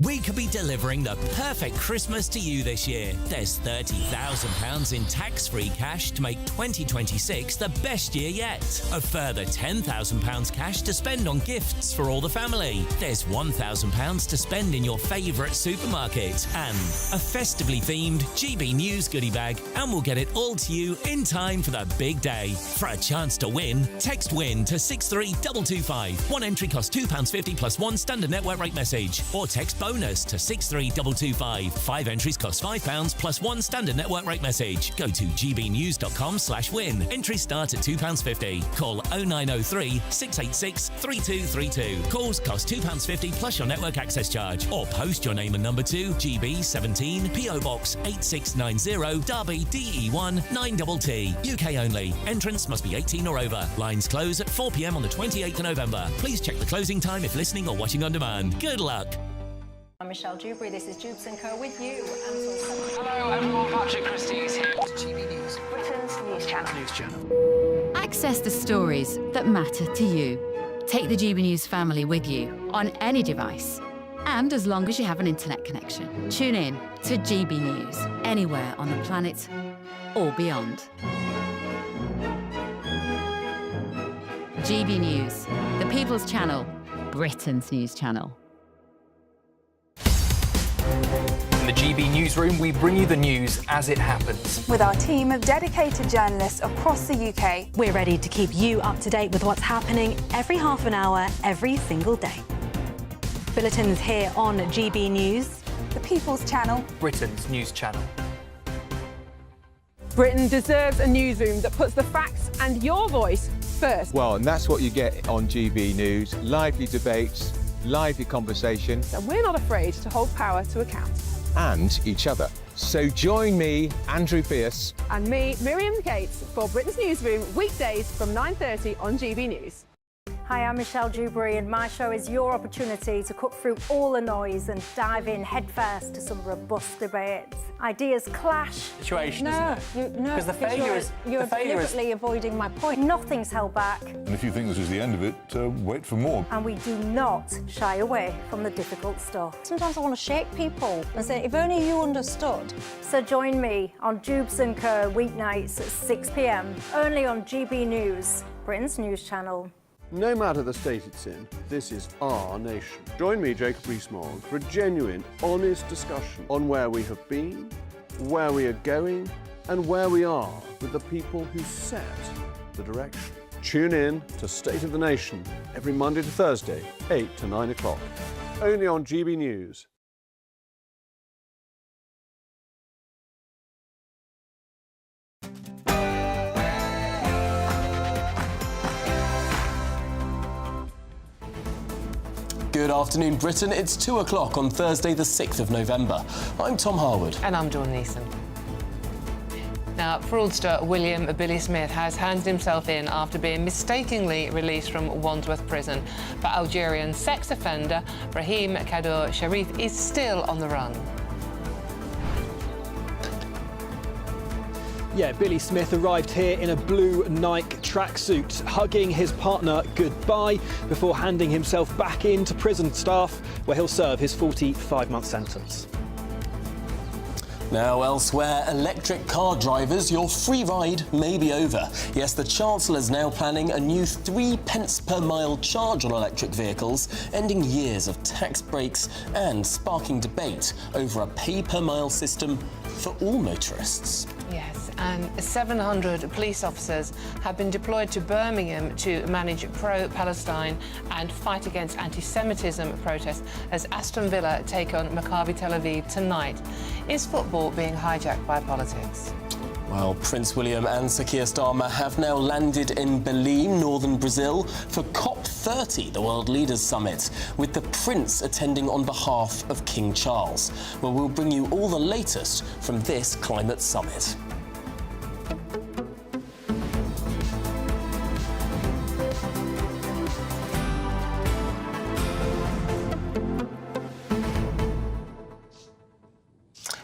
We could be delivering the perfect Christmas to you this year. There's £30,000 in tax-free cash to make 2026 the best year yet. A further £10,000 cash to spend on gifts for all the family. There's £1,000 to spend in your favourite supermarket. And a festively themed GB News goodie bag. And we'll get it all to you in time for the big day. For a chance to win, text WIN to 63225. One entry costs £2.50 plus one standard network rate message. Or text bonus to 63225. 5 entries cost £5 plus one standard network rate message. Go to gbnews.com/win. Entries start at £2.50. Call 0903 686 3232. Calls cost £2.50 plus your network access charge. Or post your name and number to GB17 PO Box 8690 Derby DE1 9TT. UK only. Entrance must be 18 or over. Lines close at 4 p.m. on the 28th of November. Please check the closing time if listening or watching on demand. Good luck. I'm Michelle Dewberry, this is Jubes & Co with you. Hello everyone, Patrick Christie is here. GB News, Britain's news channel. Access the stories that matter to you. Take the GB News family with you on any device. And as long as you have an internet connection, tune in to GB News anywhere on the planet or beyond. GB News, the People's Channel, Britain's news channel. In the GB newsroom, we bring you the news as it happens. With our team of dedicated journalists across the UK, we're ready to keep you up to date with what's happening every half an hour, every single day. Bulletins here on GB News, the People's Channel, Britain's news channel. Britain deserves a newsroom that puts the facts and your voice first. Well, and that's what you get on GB News. Lively debates, lively conversation. And we're not afraid to hold power to account. And each other. So join me, Andrew Pierce. And me, Miriam Gates, for Britain's Newsroom, weekdays from 9:30 on GB News. Hi, I'm Michelle Dewberry, and my show is your opportunity to cut through all the noise and dive in headfirst to some robust debates. Ideas clash. Situation, no, isn't it? No, because the failure is you're deliberately avoiding my point. Nothing's held back. And if you think this is the end of it, wait for more. And we do not shy away from the difficult stuff. Sometimes I want to shake people and say, if only you understood. So join me on Jubes & Co weeknights at 6 p.m. only on GB News, Britain's news channel. No matter the state it's in, this is our nation. Join me, Jacob Rees-Mogg, for a genuine, honest discussion on where we have been, where we are going, and where we are with the people who set the direction. Tune in to State of the Nation every Monday to Thursday, 8 to 9 o'clock, only on GB News. Good afternoon, Britain. It's 2 o'clock on Thursday, the 6th of November. I'm Tom Harwood. And I'm Dawn Neeson. Now, fraudster William Billy Smith has handed himself in after being mistakenly released from Wandsworth prison. But Algerian sex offender Brahim Kadour Sharif is still on the run. Yeah, Billy Smith arrived here in a blue Nike tracksuit, hugging his partner goodbye before handing himself back into prison staff, where he'll serve his 45-month sentence. Now, elsewhere, electric car drivers, your free ride may be over. Yes, the Chancellor's now planning a new 3 pence per mile charge on electric vehicles, ending years of tax breaks and sparking debate over a pay-per-mile system for all motorists. Yes, and 700 police officers have been deployed to Birmingham to manage pro-Palestine and fight against anti-Semitism protests as Aston Villa take on Maccabi Tel Aviv tonight. Is football being hijacked by politics? Well, Prince William and Sir Keir Starmer have now landed in Belém, northern Brazil, for COP30, the World Leaders Summit, with the Prince attending on behalf of King Charles. Well, we'll bring you all the latest from this climate summit.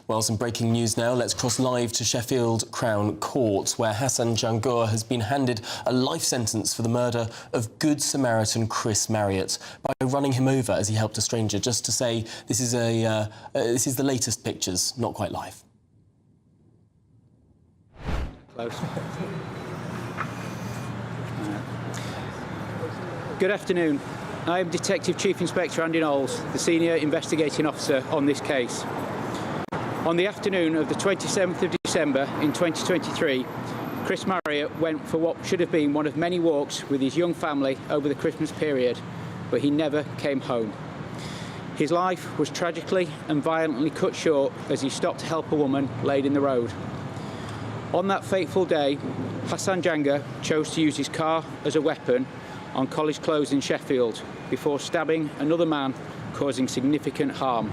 Well, some breaking news now. Let's cross live to Sheffield Crown Court, where Hassan Jangur has been handed a life sentence for the murder of Good Samaritan Chris Marriott by running him over as he helped a stranger. Just to say, this is the latest pictures, not quite live. Close. Good afternoon. I am Detective Chief Inspector Andy Knowles, the Senior Investigating Officer on this case. On the afternoon of the 27th of December in 2023, Chris Marriott went for what should have been one of many walks with his young family over the Christmas period, but he never came home. His life was tragically and violently cut short as he stopped to help a woman laid in the road. On that fateful day, Hassan Jangur chose to use his car as a weapon on College Close in Sheffield before stabbing another man, causing significant harm.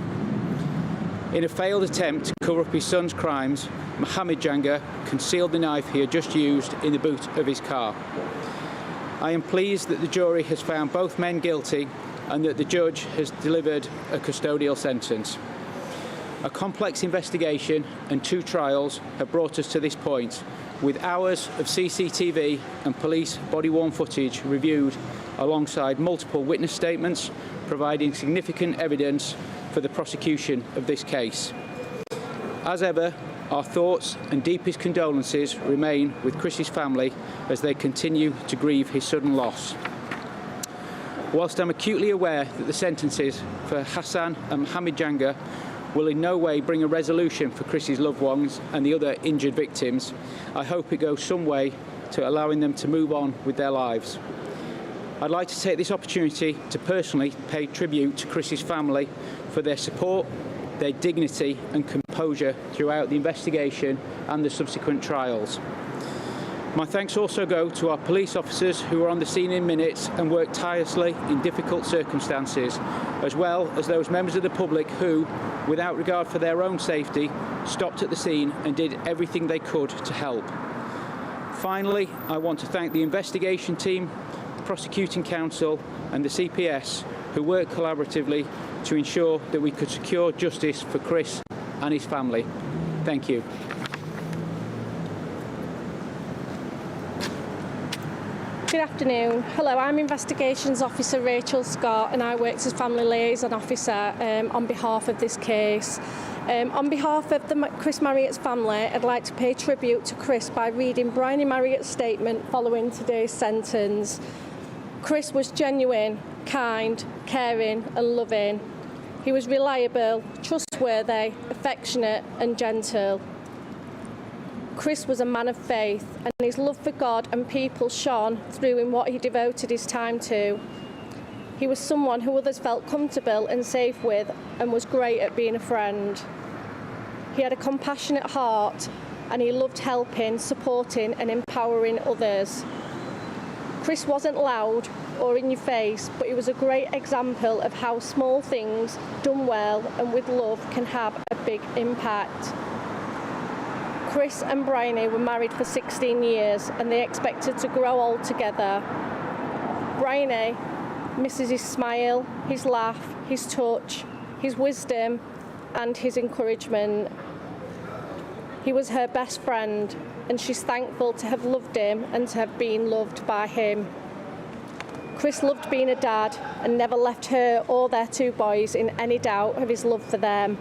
In a failed attempt to cover up his son's crimes, Mohammed Jangur concealed the knife he had just used in the boot of his car. I am pleased that the jury has found both men guilty and that the judge has delivered a custodial sentence. A complex investigation and 2 trials have brought us to this point, with hours of CCTV and police body-worn footage reviewed alongside multiple witness statements, providing significant evidence for the prosecution of this case. As ever, our thoughts and deepest condolences remain with Chris's family as they continue to grieve his sudden loss. Whilst I'm acutely aware that the sentences for Hassan and Mohammed Jangur will in no way bring a resolution for Chris's loved ones and the other injured victims, I hope it goes some way to allowing them to move on with their lives. I'd like to take this opportunity to personally pay tribute to Chris's family for their support, their dignity and composure throughout the investigation and the subsequent trials. My thanks also go to our police officers who were on the scene in minutes and worked tirelessly in difficult circumstances, as well as those members of the public who, without regard for their own safety, stopped at the scene and did everything they could to help. Finally, I want to thank the investigation team, the prosecuting counsel and the CPS who worked collaboratively to ensure that we could secure justice for Chris and his family. Thank you. Good afternoon. Hello, I'm Investigations Officer Rachel Scott and I worked as Family Liaison Officer on behalf of this case. On behalf of the Chris Marriott's family, I'd like to pay tribute to Chris by reading Bryony Marriott's statement following today's sentence. Chris was genuine, kind, caring and loving. He was reliable, trustworthy, affectionate and gentle. Chris was a man of faith and his love for God and people shone through in what he devoted his time to. He was someone who others felt comfortable and safe with and was great at being a friend. He had a compassionate heart and he loved helping, supporting and empowering others. Chris wasn't loud or in your face, but he was a great example of how small things done well and with love can have a big impact. Chris and Bryony were married for 16 years and they expected to grow old together. Bryony misses his smile, his laugh, his touch, his wisdom and his encouragement. He was her best friend and she's thankful to have loved him and to have been loved by him. Chris loved being a dad and never left her or their 2 boys in any doubt of his love for them.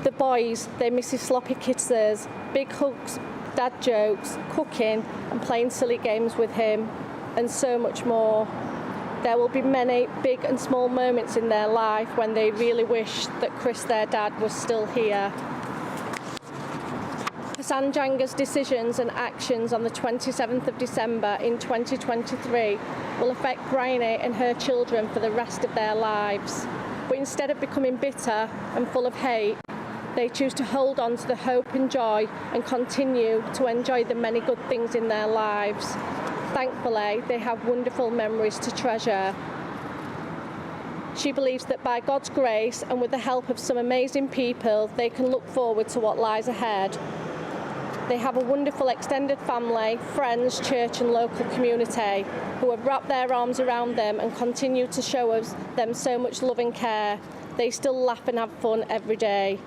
The boys, they miss his sloppy kisses, big hugs, dad jokes, cooking and playing silly games with him, and so much more. There will be many big and small moments in their life when they really wish that Chris, their dad, was still here. Hassan Janga's decisions and actions on the 27th of December in 2023 will affect Bryony and her children for the rest of their lives. But instead of becoming bitter and full of hate, they choose to hold on to the hope and joy and continue to enjoy the many good things in their lives. Thankfully, they have wonderful memories to treasure. She believes that by God's grace and with the help of some amazing people, they can look forward to what lies ahead. They have a wonderful extended family, friends, church and local community who have wrapped their arms around them and continue to show them so much love and care. They still laugh and have fun every day.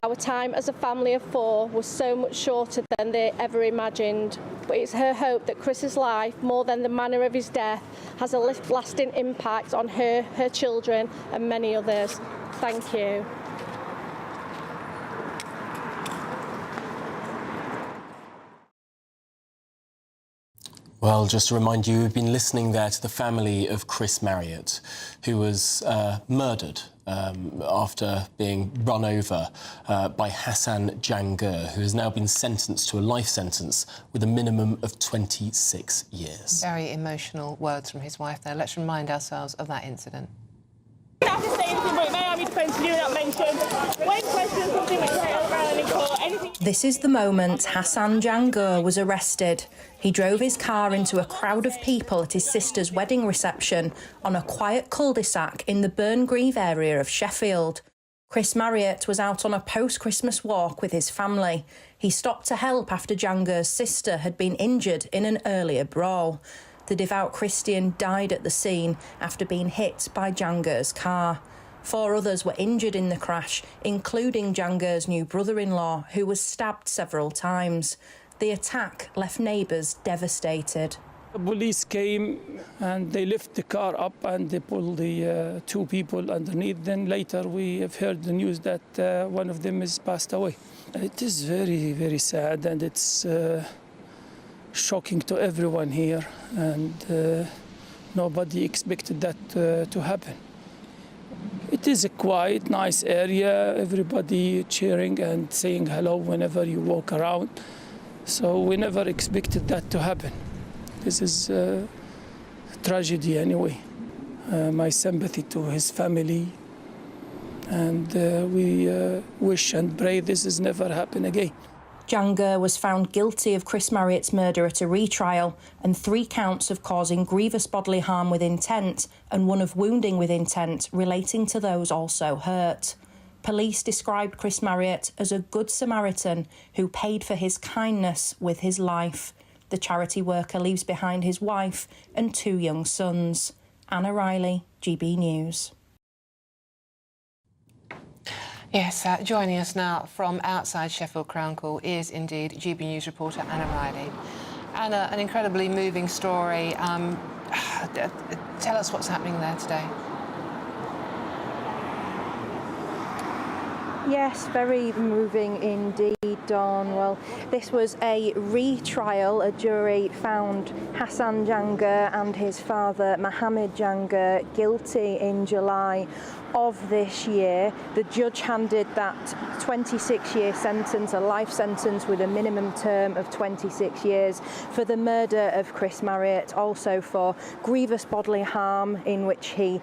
Our time as a family of 4 was so much shorter than they ever imagined, but it's her hope that Chris's life, more than the manner of his death, has a lasting impact on her, her children and many others. Thank you. Well, just to remind you, we've been listening there to the family of Chris Marriott, who was murdered after being run over by Hassan Jangur, who has now been sentenced to a life sentence with a minimum of 26 years. Very emotional words from his wife there. Let's remind ourselves of that incident. This is the moment Hassan Jangur was arrested. He drove his car into a crowd of people at his sister's wedding reception on a quiet cul-de-sac in the Burngreave area of Sheffield. Chris Marriott was out on a post-Christmas walk with his family. He stopped to help after Jangur's sister had been injured in an earlier brawl. The devout Christian died at the scene after being hit by Jangur's car. 4 others were injured in the crash, including Jangur's new brother-in-law, who was stabbed several times. The attack left neighbours devastated. The police came and they lifted the car up and they pulled the 2 people underneath. Then later we have heard the news that one of them has passed away. It is very, very sad, and it's shocking to everyone here, and nobody expected that to happen. It is a quiet, nice area, everybody cheering and saying hello whenever you walk around. So we never expected that to happen. This is a tragedy anyway. My sympathy to his family, and we wish and pray this has never happen again. Jangur was found guilty of Chris Marriott's murder at a retrial and 3 counts of causing grievous bodily harm with intent and 1 of wounding with intent relating to those also hurt. Police described Chris Marriott as a good Samaritan who paid for his kindness with his life. The charity worker leaves behind his wife and 2 young sons. Anna Riley, GB News. Yes, joining us now from outside Sheffield Crown Court is indeed GB News reporter Anna Riley. Anna, an incredibly moving story. Tell us what's happening there today. Yes, very moving indeed, Dawn. Well, this was a retrial. A jury found Hassan Jangur and his father, Mohammed Jangur, guilty in July of this year. The judge handed that 26-year sentence, a life sentence with a minimum term of 26 years for the murder of Chris Marriott, also for grievous bodily harm in which he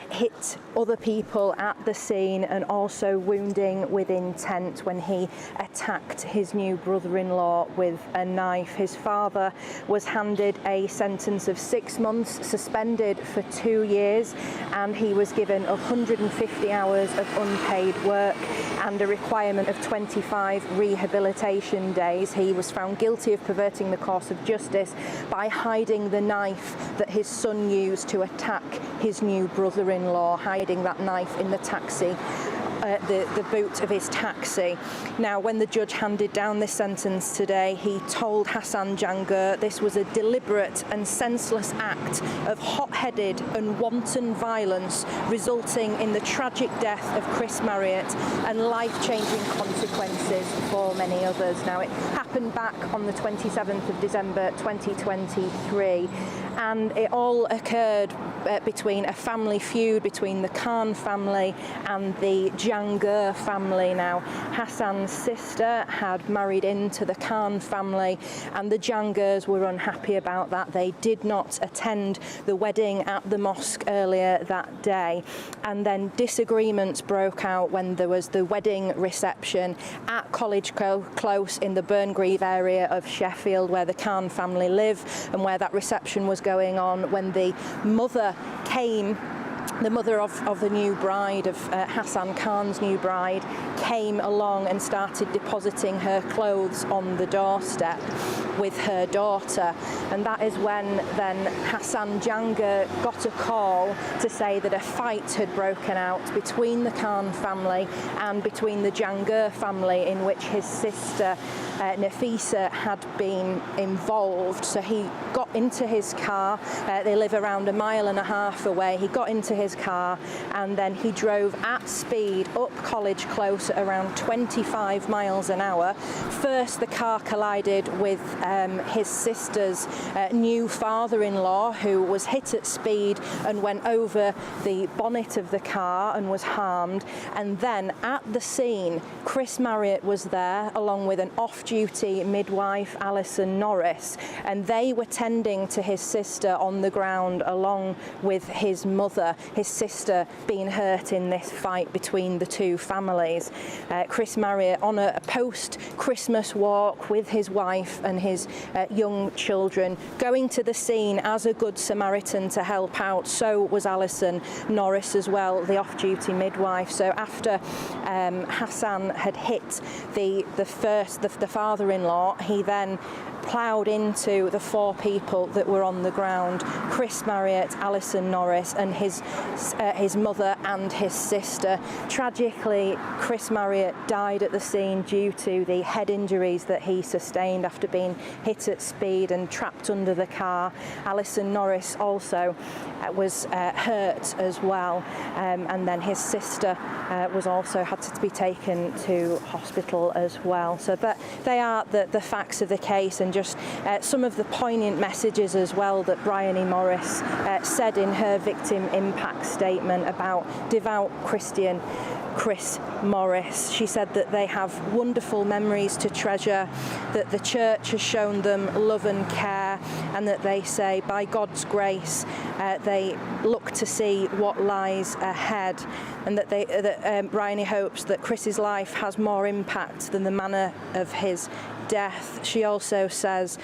hit other people at the scene, and also wounding with intent when he attacked his new brother-in-law with a knife. His father was handed a sentence of 6 months, suspended for 2 years, and he was given 150 hours of unpaid work and a requirement of 25 rehabilitation days. He was found guilty of perverting the course of justice by hiding the knife that his son used to attack his new brother-in-law, hiding that knife in the taxi the boot of his taxi. Now, when the judge handed down this sentence today, he told Hassan Janga this was a deliberate and senseless act of hot-headed and wanton violence, resulting in the tragic death of Chris Marriott and life-changing consequences for many others. Now, it happened back on the 27th of December 2023, and it all occurred between a family feud between the Khan family and the Janga family. Now, Hassan's sister had married into the Khan family, and the Jangas were unhappy about that. They did not attend the wedding at the mosque earlier that day, and then disagreements broke out when there was the wedding reception at College Close in the Burngreave area of Sheffield, where the Khan family live and where that reception was going on, when the mother came. The mother of the new bride, of Hassan Khan's new bride, came along and started depositing her clothes on the doorstep with her daughter. And that is when then Hassan Janga got a call to say that a fight had broken out between the Khan family and between the Janga family, in which his sister Nafisa had been involved. So he got into his car. They live around a mile and a half away. He got into his car and then he drove at speed up College Close at around 25 miles an hour. First, the car collided with his sister's new father-in-law, who was hit at speed and went over the bonnet of the car and was harmed. And then at the scene, Chris Marriott was there along with an off-duty midwife, Alison Norris, and they were tending to his sister on the ground along with his mother, his sister being hurt in this fight between the two families. Chris Marriott on a post-Christmas walk with his wife and his young children, going to the scene as a good Samaritan to help out. So was Alison Norris as well, the off-duty midwife. So after Hassan had hit the father-in-law, he then ploughed into the four people that were on the ground: Chris Marriott, Alison Norris, and his mother and his sister. Tragically, Chris Marriott died at the scene due to the head injuries that he sustained after being hit at speed and trapped under the car. Alison Norris also was hurt as well, and then his sister was also had to be taken to hospital as well. So that they are the facts of the case, and just some of the poignant messages as well that Bryony Morris said in her victim impact statement about devout Christian Chris Morris. She said that they have wonderful memories to treasure, that the church has shown them love and care, and that they say by God's grace they look to see what lies ahead, and that Bryony hopes that Chris's life has more impact than the manner of his death. She also says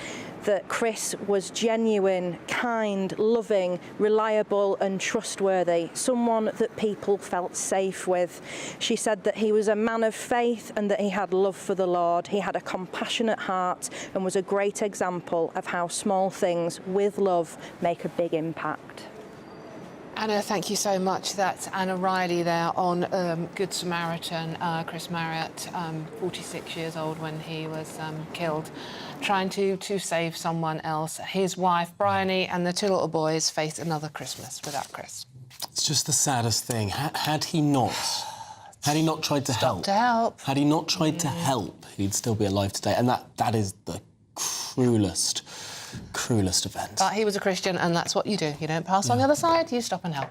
that Chris was genuine, kind, loving, reliable and trustworthy, someone that people felt safe with. She said that he was a man of faith and that he had love for the Lord. He had a compassionate heart and was a great example of how small things with love make a big impact. Anna, thank you so much. That's Anna Riley there on Good Samaritan. Chris Marriott, 46 years old when he was killed, trying to save someone else. His wife, Bryony, and the two little boys face another Christmas without Chris. It's just the saddest thing. Had he not tried to help, had he not tried to help, he'd still be alive today. And that is the cruelest event. But he was a Christian, and that's what you do. You don't pass on the other side, you stop and help.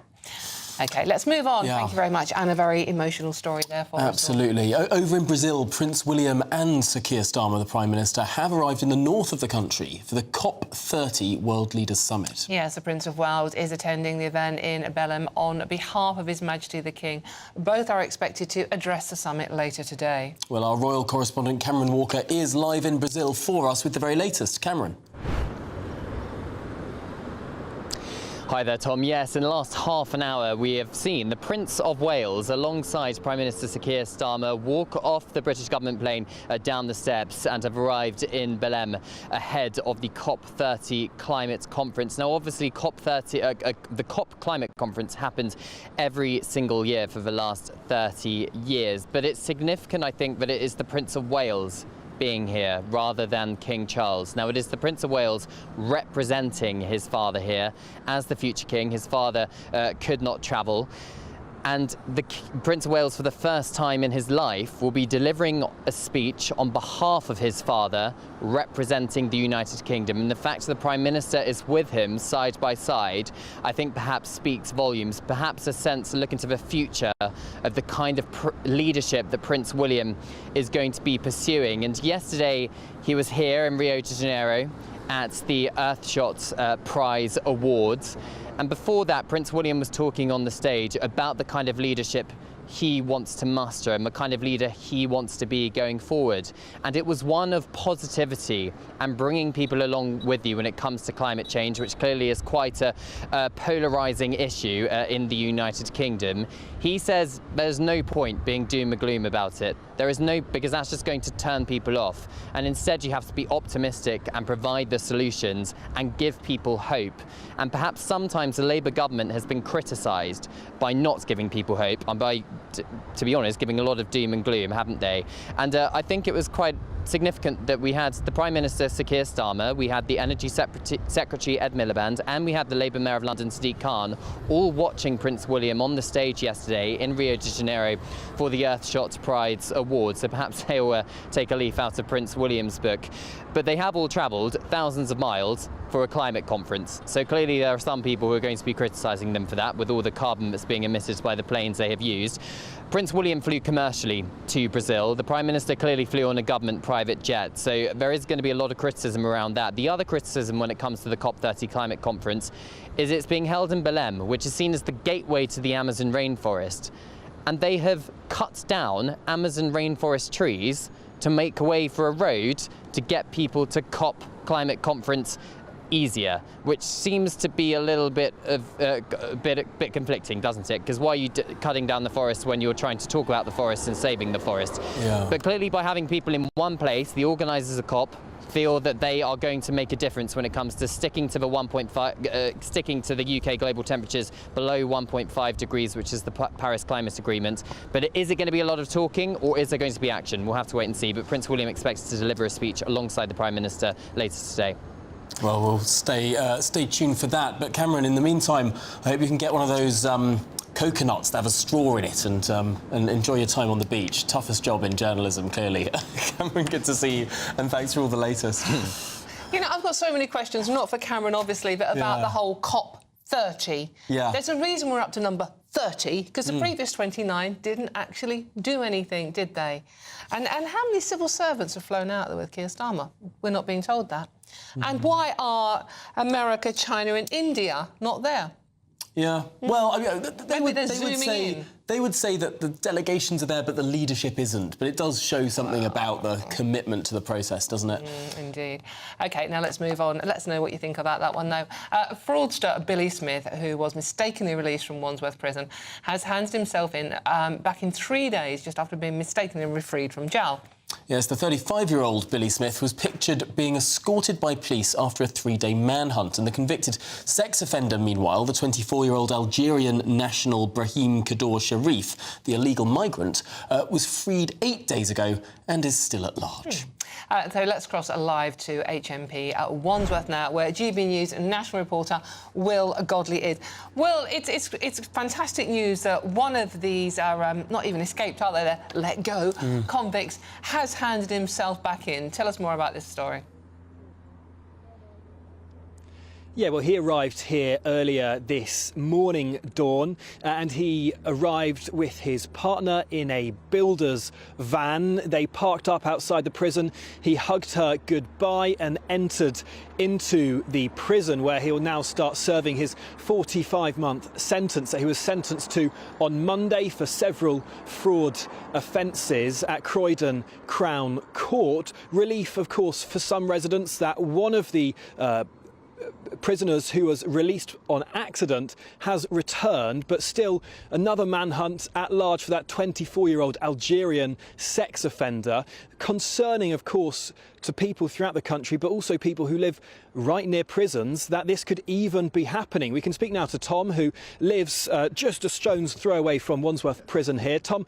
OK, let's move on. Thank you very much. And a very emotional story there for us. Absolutely. Over in Brazil, Prince William and Sir Keir Starmer, the Prime Minister, have arrived in the north of the country for the COP30 World Leaders Summit. Yes, the Prince of Wales is attending the event in Belém on behalf of His Majesty the King. Both are expected to address the summit later today. Well, our royal correspondent Cameron Walker is live in Brazil for us with the very latest. Cameron. Hi there, Tom. Yes, in the last half an hour we have seen the Prince of Wales alongside Prime Minister Sir Keir Starmer walk off the British government plane down the steps and have arrived in Belém ahead of the COP30 climate conference. Now, obviously, the COP climate conference happens every single year for the last 30 years. But it's significant, I think, that it is the Prince of Wales being here rather than King Charles. Now, it is the Prince of Wales representing his father here as the future king. His father could not travel. And the Prince of Wales, for the first time in his life, will be delivering a speech on behalf of his father, representing the United Kingdom. And the fact that the Prime Minister is with him side by side, I think perhaps speaks volumes, perhaps a sense to look into the future of the kind of leadership that Prince William is going to be pursuing. And yesterday, he was here in Rio de Janeiro at the Earthshot Prize Awards. And before that, Prince William was talking on the stage about the kind of leadership he wants to muster and the kind of leader he wants to be going forward. And it was one of positivity and bringing people along with you when it comes to climate change, which clearly is quite a polarising issue in the United Kingdom. He says there's no point being doom and gloom about it. There is no, because that's just going to turn people off. And instead you have to be optimistic and provide the solutions and give people hope. And perhaps sometimes the Labour government has been criticised by not giving people hope and by, to be honest, giving a lot of doom and gloom, haven't they? And I think it was quite significant that we had the Prime Minister Sir Keir Starmer, we had the Energy Secretary Ed Miliband, and we had the Labour Mayor of London Sadiq Khan all watching Prince William on the stage yesterday in Rio de Janeiro for the Earthshot Prize Awards. So perhaps they'll take a leaf out of Prince William's book. But they have all travelled thousands of miles for a climate conference. So clearly there are some people who are going to be criticising them for that, with all the carbon that's being emitted by the planes they have used. Prince William flew commercially to Brazil. The Prime Minister clearly flew on a government private jet. So there is going to be a lot of criticism around that. The other criticism when it comes to the COP30 climate conference is it's being held in Belém, which is seen as the gateway to the Amazon rainforest. And they have cut down Amazon rainforest trees to make way for a road to get people to COP climate conference easier, which seems to be a little bit of a bit conflicting, doesn't it? Because why are you cutting down the forest when you're trying to talk about the forest and saving the forest? Yeah. But clearly, by having people in one place, the organisers of COP feel that they are going to make a difference when it comes to sticking to the sticking to the UK global temperatures below 1.5 degrees, which is the Paris Climate Agreement. But is it going to be a lot of talking, or is there going to be action? We'll have to wait and see. But Prince William expects to deliver a speech alongside the Prime Minister later today. Well, we'll stay tuned for that. But Cameron, in the meantime, I hope you can get one of those coconuts that have a straw in it and enjoy your time on the beach. Toughest job in journalism, clearly. Cameron, good to see you, and thanks for all the latest. You know, I've got so many questions, not for Cameron, obviously, but about the whole COP30. Yeah. There's a reason we're up to number 30, because the previous 29 didn't actually do anything, did they? And how many civil servants have flown out there with Keir Starmer? We're not being told that. And why are America, China and India not there? Yeah, well, I mean, they would say that the delegations are there, but the leadership isn't. But it does show something about the commitment to the process, doesn't it? Indeed. OK, now let's move on. Let's know what you think about that one, though. Fraudster Billy Smith, who was mistakenly released from Wandsworth Prison, has handed himself in back in 3 days, just after being mistakenly freed from jail. Yes, the 35-year-old Billy Smith was pictured being escorted by police after a 3-day manhunt. And the convicted sex offender, meanwhile, the 24-year-old Algerian national Brahim Kaddour Sharif, the illegal migrant, was freed 8 days ago and is still at large. So let's cross live to HMP at Wandsworth now, where GB News national reporter Will Godley is. Will, it's fantastic news that one of these are not even escaped, are they? They're let go convicts has handed himself back in. Tell us more about this story. Yeah, well, he arrived here earlier this morning, Dawn, and he arrived with his partner in a builder's van. They parked up outside the prison. He hugged her goodbye and entered into the prison, where he'll now start serving his 45-month sentence that he was sentenced to on Monday for several fraud offences at Croydon Crown Court. Relief, of course, for some residents that one of the prisoners who was released on accident has returned, but still another manhunt at large for that 24-year-old Algerian sex offender. Concerning, of course, to people throughout the country, but also people who live right near prisons, that this could even be happening. We can speak now to Tom, who lives just a stone's throw away from Wandsworth Prison here. Tom,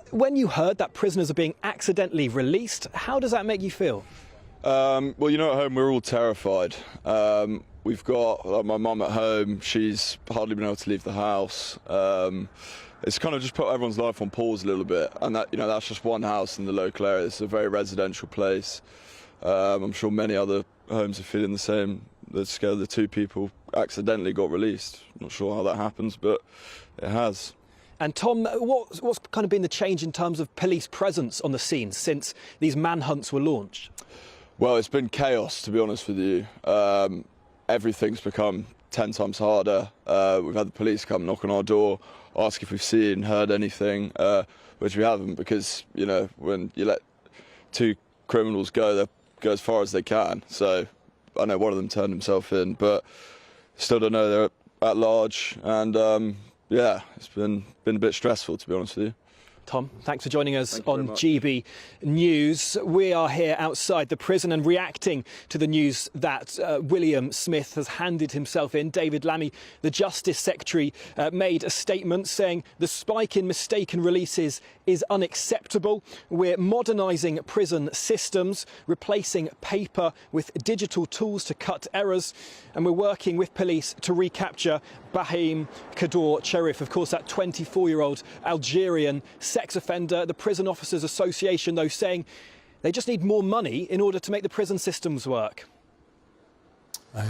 when you heard that prisoners are being accidentally released, how does that make you feel? Well, you know, at home we're all terrified. We've got my mum at home. She's hardly been able to leave the house. It's kind of just put everyone's life on pause a little bit, and that, you know, that's just one house in the local area. It's a very residential place. I'm sure many other homes are feeling the same. The scale, the 2 people accidentally got released. Not sure how that happens, but it has. And Tom, what's kind of been the change in terms of police presence on the scene since these manhunts were launched? Well, it's been chaos, to be honest with you. Everything's become 10 times harder. We've had the police come knock on our door, ask if we've seen, heard anything, which we haven't, because, you know, when you let 2 criminals go, they go as far as they can. So I know one of them turned himself in, but still don't know they're at large. And yeah, it's been a bit stressful, to be honest with you. Tom, thanks for joining us on GB News. We are here outside the prison and reacting to the news that William Smith has handed himself in. David Lammy, the Justice Secretary, made a statement saying the spike in mistaken releases is unacceptable. We're modernising prison systems, replacing paper with digital tools to cut errors, and we're working with police to recapture Bahim Kaddour Cherif, of course, that 24-year-old Algerian sex offender. The Prison Officers Association, though, saying they just need more money in order to make the prison systems work.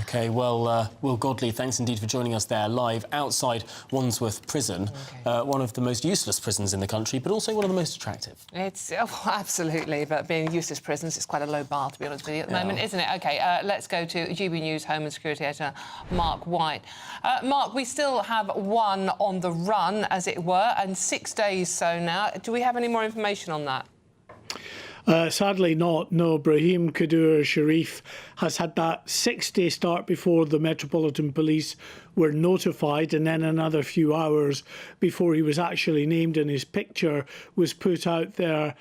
OK, well, Will Godley, thanks indeed for joining us there live outside Wandsworth Prison, one of the most useless prisons in the country, but also one of the most attractive. It's absolutely, but being useless prisons, it's quite a low bar, to be honest with you, at the moment, isn't it? OK, let's go to GB News Home and Security Editor Mark White. Mark, we still have one on the run, as it were, and 6 days so now. Do we have any more information on that? Sadly not, no. Bahim Kaddour Cherif has had that 6-day start before the Metropolitan Police were notified, and then another few hours before he was actually named and his picture was put out there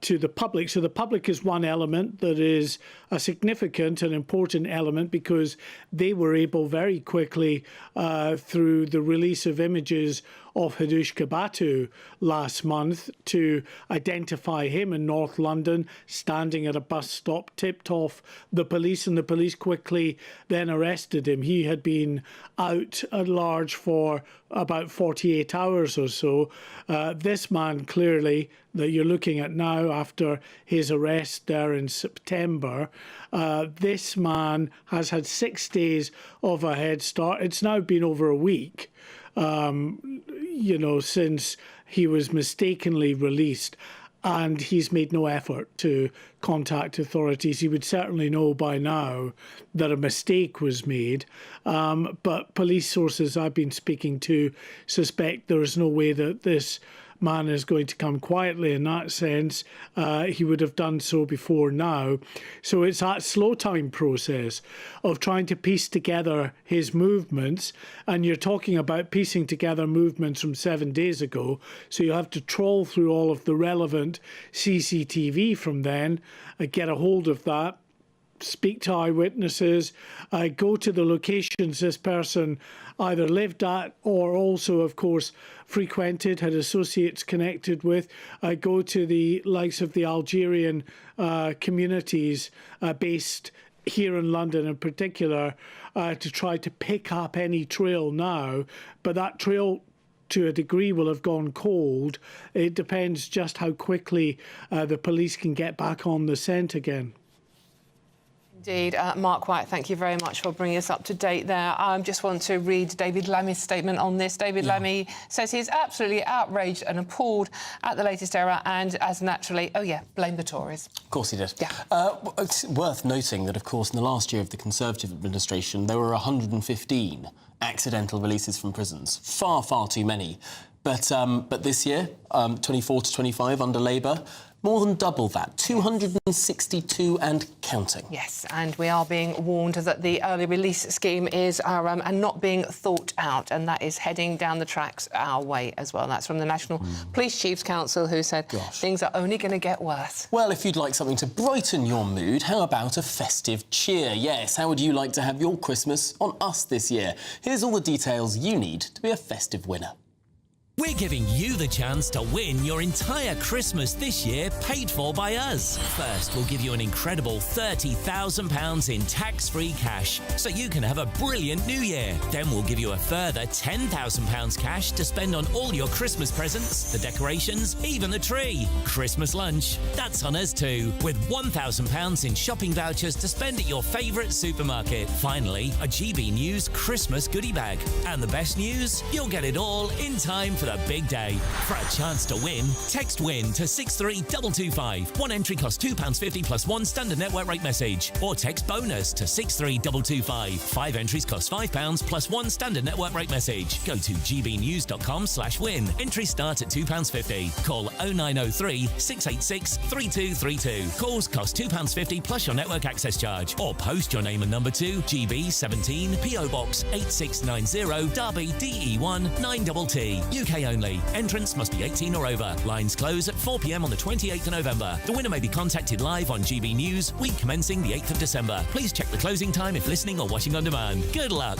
to the public. So the public is one element that is a significant and important element, because they were able very quickly through the release of images of Hadoush Kabatu last month to identify him in North London, standing at a bus stop, tipped off the police, and the police quickly then arrested him. He had been out at large for about 48 hours or so. This man, clearly, that you're looking at now after his arrest there in September, this man has had 6 days of a head start. It's now been over a week, you know, since he was mistakenly released, and he's made no effort to contact authorities. He would certainly know by now that a mistake was made, but police sources I've been speaking to suspect there is no way that this man is going to come quietly in that sense. He would have done so before now. So it's that slow time process of trying to piece together his movements, and you're talking about piecing together movements from 7 days ago, so you have to trawl through all of the relevant CCTV from then, get a hold of that, speak to eyewitnesses, go to the locations this person either lived at or also, of course, frequented, had associates connected with, go to the likes of the Algerian communities based here in London in particular, to try to pick up any trail now. But that trail, to a degree, will have gone cold. It depends just how quickly the police can get back on the scent again. Indeed. Mark White, thank you very much for bringing us up to date there. I just want to read David Lammy's statement on this. David Lammy says he is absolutely outraged and appalled at the latest error, and as naturally, blame the Tories. Of course he did. Yeah. It's worth noting that, of course, in the last year of the Conservative administration, there were 115 accidental releases from prisons. Far, far too many. But this year, 24 to 25 under Labour, More than double that, 262 and counting. Yes, and we are being warned that the early release scheme is not being thought out, and that is heading down the tracks our way as well. That's from the National Police Chiefs Council, who said things are only going to get worse. Well, if you'd like something to brighten your mood, how about a festive cheer? Yes, how would you like to have your Christmas on us this year? Here's all the details you need to be a festive winner. We're giving you the chance to win your entire Christmas this year paid for by us. First, we'll give you an incredible £30,000 in tax-free cash, so you can have a brilliant new year. Then we'll give you a further £10,000 cash to spend on all your Christmas presents, the decorations, even the tree. Christmas lunch, that's on us too, with £1,000 in shopping vouchers to spend at your favourite supermarket. Finally, a GB News Christmas goodie bag. And the best news? You'll get it all in time for the big day. For a chance to win, text WIN to 63225. One entry costs £2.50 plus one standard network rate message. Or text BONUS to 63225. 5 entries cost £5 plus one standard network rate message. Go to gbnews.com/win. Entries start at £2.50. Call 0903 686 3232. Calls cost £2.50 plus your network access charge. Or post your name and number to GB17 PO Box 8690 Derby DE1 9TT. UK only. Entrance must be 18 or over. Lines close at 4 p.m. on the 28th of November. The winner may be contacted live on GB News, week commencing the 8th of December. Please check the closing time if listening or watching on demand. Good luck.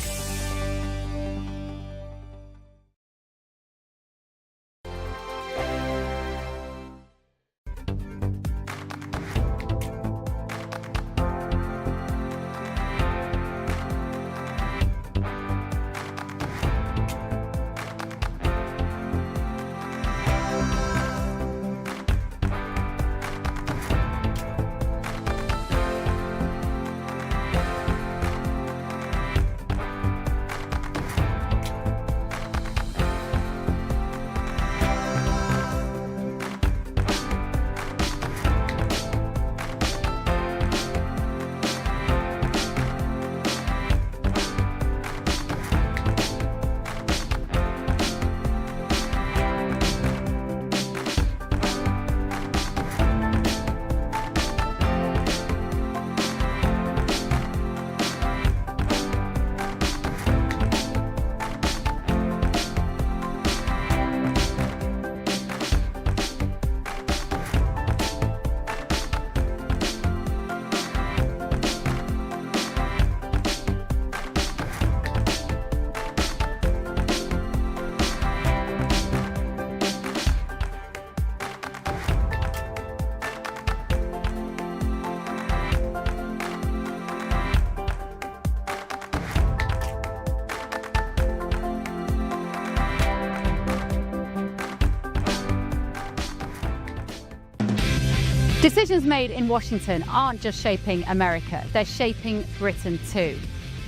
Decisions made in Washington aren't just shaping America, they're shaping Britain too.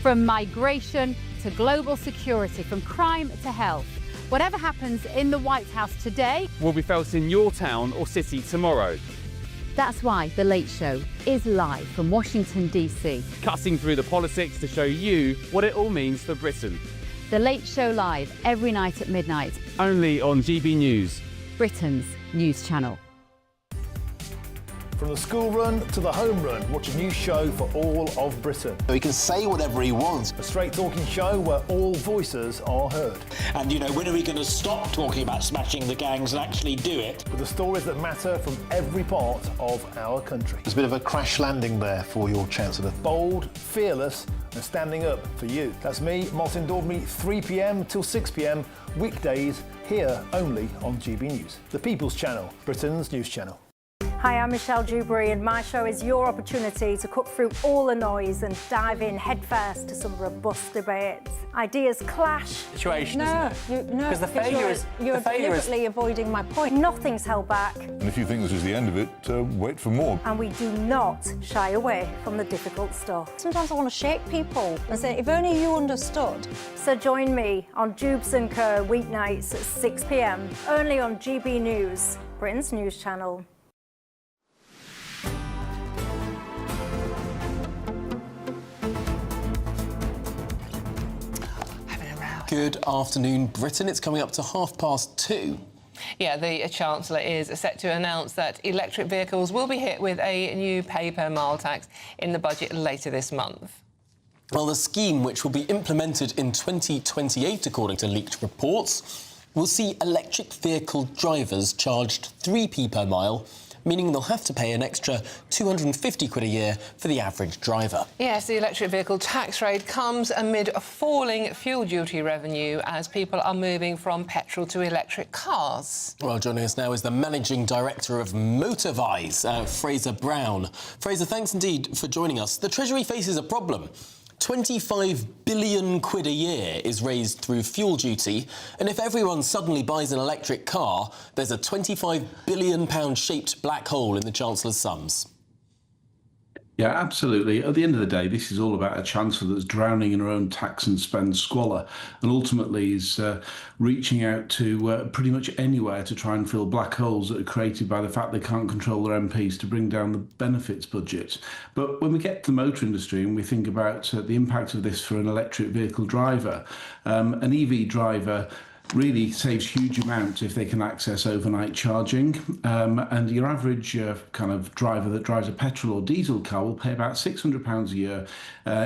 From migration to global security, from crime to health. Whatever happens in the White House today will be felt in your town or city tomorrow. That's why The Late Show is live from Washington, D.C. Cutting through the politics to show you what it all means for Britain. The Late Show live every night at midnight. Only on GB News, Britain's news channel. From the school run to the home run, watch a new show for all of Britain. He can say whatever he wants. A straight talking show where all voices are heard. And, you know, when are we going to stop talking about smashing the gangs and actually do it? With the stories that matter from every part of our country. There's a bit of a crash landing there for your Chancellor. Bold, fearless and standing up for you. That's me, Martin Daubney, 3 p.m. till 6 p.m, weekdays, here only on GB News. The People's Channel, Britain's news channel. Hi, I'm Michelle Dewberry and my show is your opportunity to cut through all the noise and dive in headfirst to some robust debates. Ideas clash. Situation, isn't it? No, because the failure is... You're deliberately avoiding my point. Nothing's held back. And if you think this is the end of it, wait for more. And we do not shy away from the difficult stuff. Sometimes I want to shake people and say, if only you understood. So join me on Jubes and Co weeknights at 6 p.m, only on GB News, Britain's news channel. Good afternoon, Britain. It's coming up to 2:30. Yeah, the Chancellor is set to announce that electric vehicles will be hit with a new pay-per-mile tax in the budget later this month. Well, the scheme, which will be implemented in 2028, according to leaked reports, will see electric vehicle drivers charged 3p per mile, meaning they'll have to pay an extra 250 quid a year for the average driver. Yes, the electric vehicle tax rate comes amid a falling fuel duty revenue as people are moving from petrol to electric cars. Well, joining us now is the Managing Director of Motorvise, Fraser Brown. Fraser, thanks indeed for joining us. The Treasury faces a problem. 25 billion quid a year is raised through fuel duty, and if everyone suddenly buys an electric car, there's a £25 billion shaped black hole in the Chancellor's sums. Yeah, absolutely. At the end of the day, this is all about a chancellor that's drowning in her own tax and spend squalor, and ultimately is reaching out to pretty much anywhere to try and fill black holes that are created by the fact they can't control their MPs to bring down the benefits budget. But when we get to the motor industry and we think about the impact of this for an electric vehicle driver, an EV driver really saves huge amounts if they can access overnight charging. And your average kind of driver that drives a petrol or diesel car will pay about £600 a year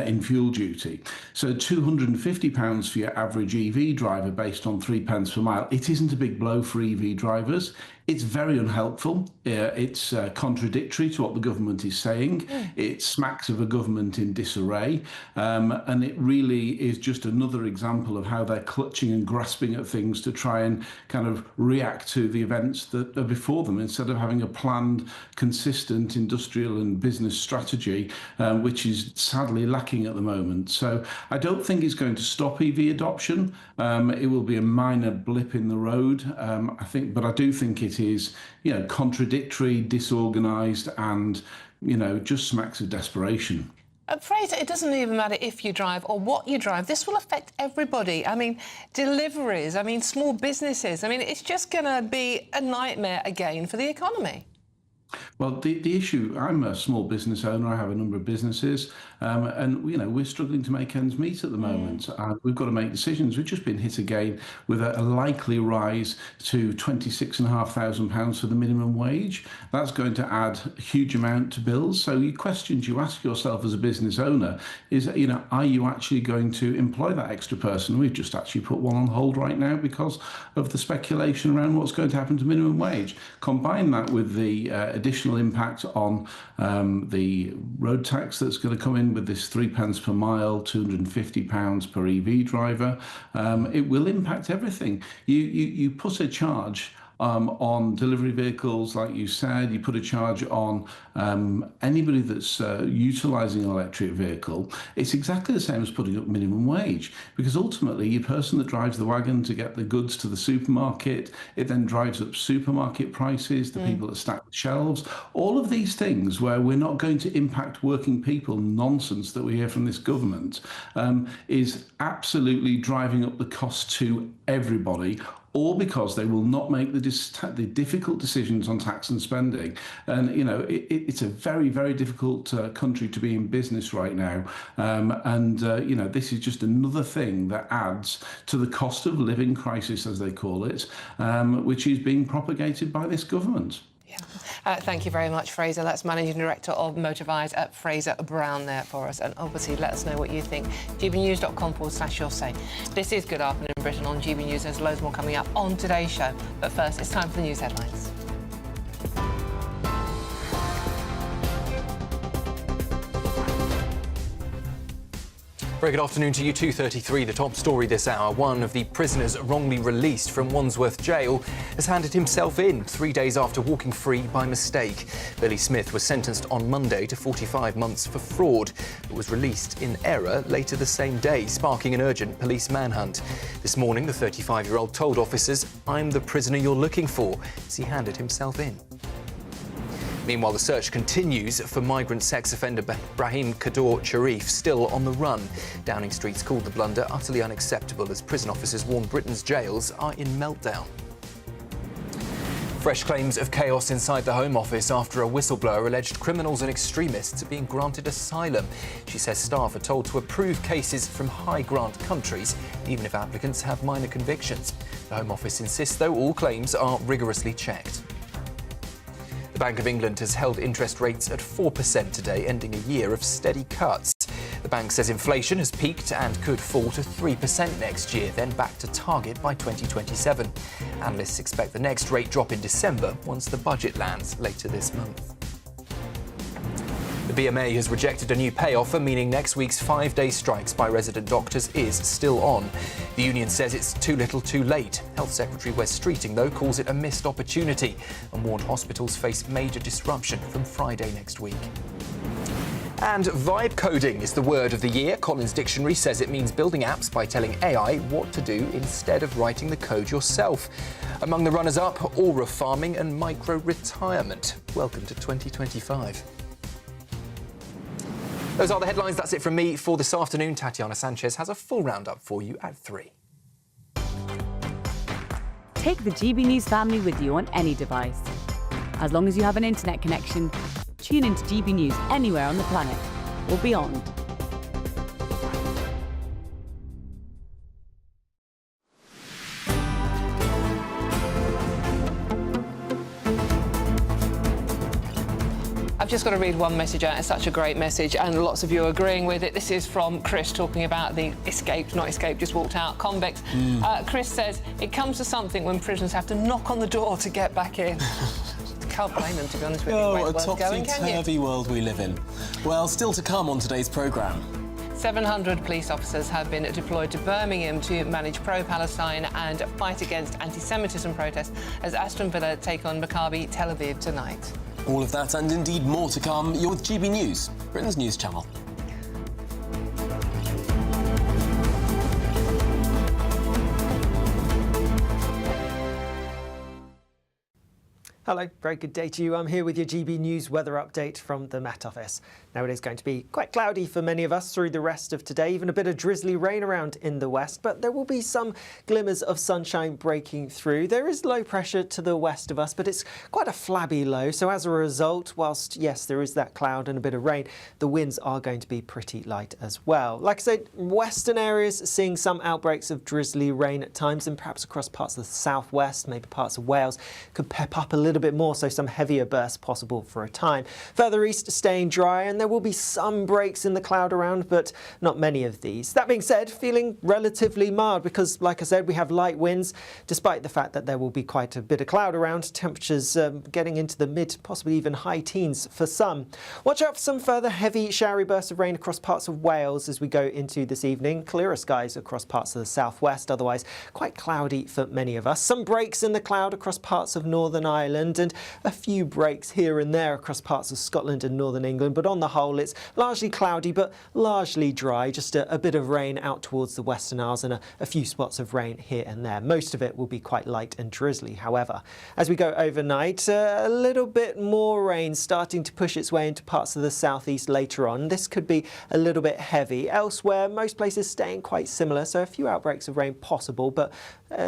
in fuel duty. So £250 for your average EV driver based on 3p per mile. It isn't a big blow for EV drivers. It's very unhelpful. It's contradictory to what the government is saying. It smacks of a government in disarray. And it really is just another example of how they're clutching and grasping at things to try and kind of react to the events that are before them instead of having a planned, consistent industrial and business strategy, which is sadly lacking at the moment. So I don't think it's going to stop EV adoption. It will be a minor blip in the road, but I do think it is, contradictory, disorganised, and, just smacks of desperation. Fraser, it doesn't even matter if you drive or what you drive. This will affect everybody. I mean, deliveries, small businesses. It's just going to be a nightmare again for the economy. Well, the issue, I'm a small business owner, I have a number of businesses, and, we're struggling to make ends meet at the moment. We've got to make decisions. We've just been hit again with a likely rise to £26,500 for the minimum wage. That's going to add a huge amount to bills. So your questions you ask yourself as a business owner is, are you actually going to employ that extra person? We've just actually put one on hold right now because of the speculation around what's going to happen to minimum wage. Combine that with the additional impact on the road tax that's going to come in with this 3p per mile, £250 per EV driver. It will impact everything. You put a charge on delivery vehicles, like you said, you put a charge on anybody that's utilising an electric vehicle. It's exactly the same as putting up minimum wage, because ultimately your person that drives the wagon to get the goods to the supermarket, it then drives up supermarket prices, the people that stack the shelves, all of these things where we're not going to impact working people, nonsense that we hear from this government, is absolutely driving up the cost to everybody, all because they will not make the difficult decisions on tax and spending. And, it's a very, very difficult country to be in business right now. This is just another thing that adds to the cost of living crisis, as they call it, which is being propagated by this government. Thank you very much, Fraser. That's Managing Director of Motorvise at Fraser Brown there for us. And obviously, let us know what you think. gbnews.com/your say. This is Good Afternoon Britain on GB News. There's loads more coming up on today's show. But first, it's time for the news headlines. Very good afternoon to you. 2:33, the top story this hour. One of the prisoners wrongly released from Wandsworth Jail has handed himself in 3 days after walking free by mistake. Billy Smith was sentenced on Monday to 45 months for fraud, but was released in error later the same day, sparking an urgent police manhunt. This morning, the 35-year-old told officers, "I'm the prisoner you're looking for," as he handed himself in. Meanwhile, the search continues for migrant sex offender Brahim Kador Sharif, still on the run. Downing Street's called the blunder utterly unacceptable as prison officers warn Britain's jails are in meltdown. Fresh claims of chaos inside the Home Office after a whistleblower alleged criminals and extremists are being granted asylum. She says staff are told to approve cases from high-grant countries, even if applicants have minor convictions. The Home Office insists, though, all claims are rigorously checked. The Bank of England has held interest rates at 4% today, ending a year of steady cuts. The bank says inflation has peaked and could fall to 3% next year, then back to target by 2027. Analysts expect the next rate drop in December once the budget lands later this month. The BMA has rejected a new pay offer, meaning next week's 5-day strikes by resident doctors is still on. The union says it's too little too late. Health Secretary Wes Streeting, though, calls it a missed opportunity and warned hospitals face major disruption from Friday next week. And vibe coding is the word of the year. Collins Dictionary says it means building apps by telling AI what to do instead of writing the code yourself. Among the runners-up, aura farming and micro-retirement. Welcome to 2025. Those are the headlines. That's it from me for this afternoon. Tatiana Sanchez has a full roundup for you at 3. Take the GB News family with you on any device. As long as you have an internet connection, tune into GB News anywhere on the planet or beyond. I've just got to read one message out. It's such a great message, and lots of you are agreeing with it. This is from Chris, talking about the not escaped, just walked out convicts. Chris says, it comes to something when prisoners have to knock on the door to get back in. Can't blame them, to be honest with you. Oh, a topsy-turvy world we live in. Well, still to come on today's programme. 700 police officers have been deployed to Birmingham to manage pro-Palestine and fight against anti-Semitism protests as Aston Villa take on Maccabi Tel Aviv tonight. All of that and indeed more to come. You're with GB News, Britain's news channel. Hello, very good day to you. I'm here with your GB News weather update from the Met Office. Now it is going to be quite cloudy for many of us through the rest of today, even a bit of drizzly rain around in the west, but there will be some glimmers of sunshine breaking through. There is low pressure to the west of us, but it's quite a flabby low, so as a result, whilst yes, there is that cloud and a bit of rain, the winds are going to be pretty light as well. Like I said, western areas seeing some outbreaks of drizzly rain at times, and perhaps across parts of the southwest, maybe parts of Wales, could pep up a little bit more, so some heavier bursts possible for a time. Further east staying dry, and there will be some breaks in the cloud around, but not many of these. That being said, feeling relatively mild because, like I said, we have light winds, despite the fact that there will be quite a bit of cloud around. Temperatures getting into the mid, possibly even high teens for some. Watch out for some further heavy showery bursts of rain across parts of Wales as we go into this evening. Clearer skies across parts of the southwest, otherwise quite cloudy for many of us. Some breaks in the cloud across parts of Northern Ireland and a few breaks here and there across parts of Scotland and Northern England, but on the whole it's largely cloudy but largely dry. Just a bit of rain out towards the Western Isles and a few spots of rain here and there. Most of it will be quite light and drizzly, however. As we go overnight, a little bit more rain starting to push its way into parts of the southeast later on. This could be a little bit heavy. Elsewhere, most places staying quite similar, so a few outbreaks of rain possible, but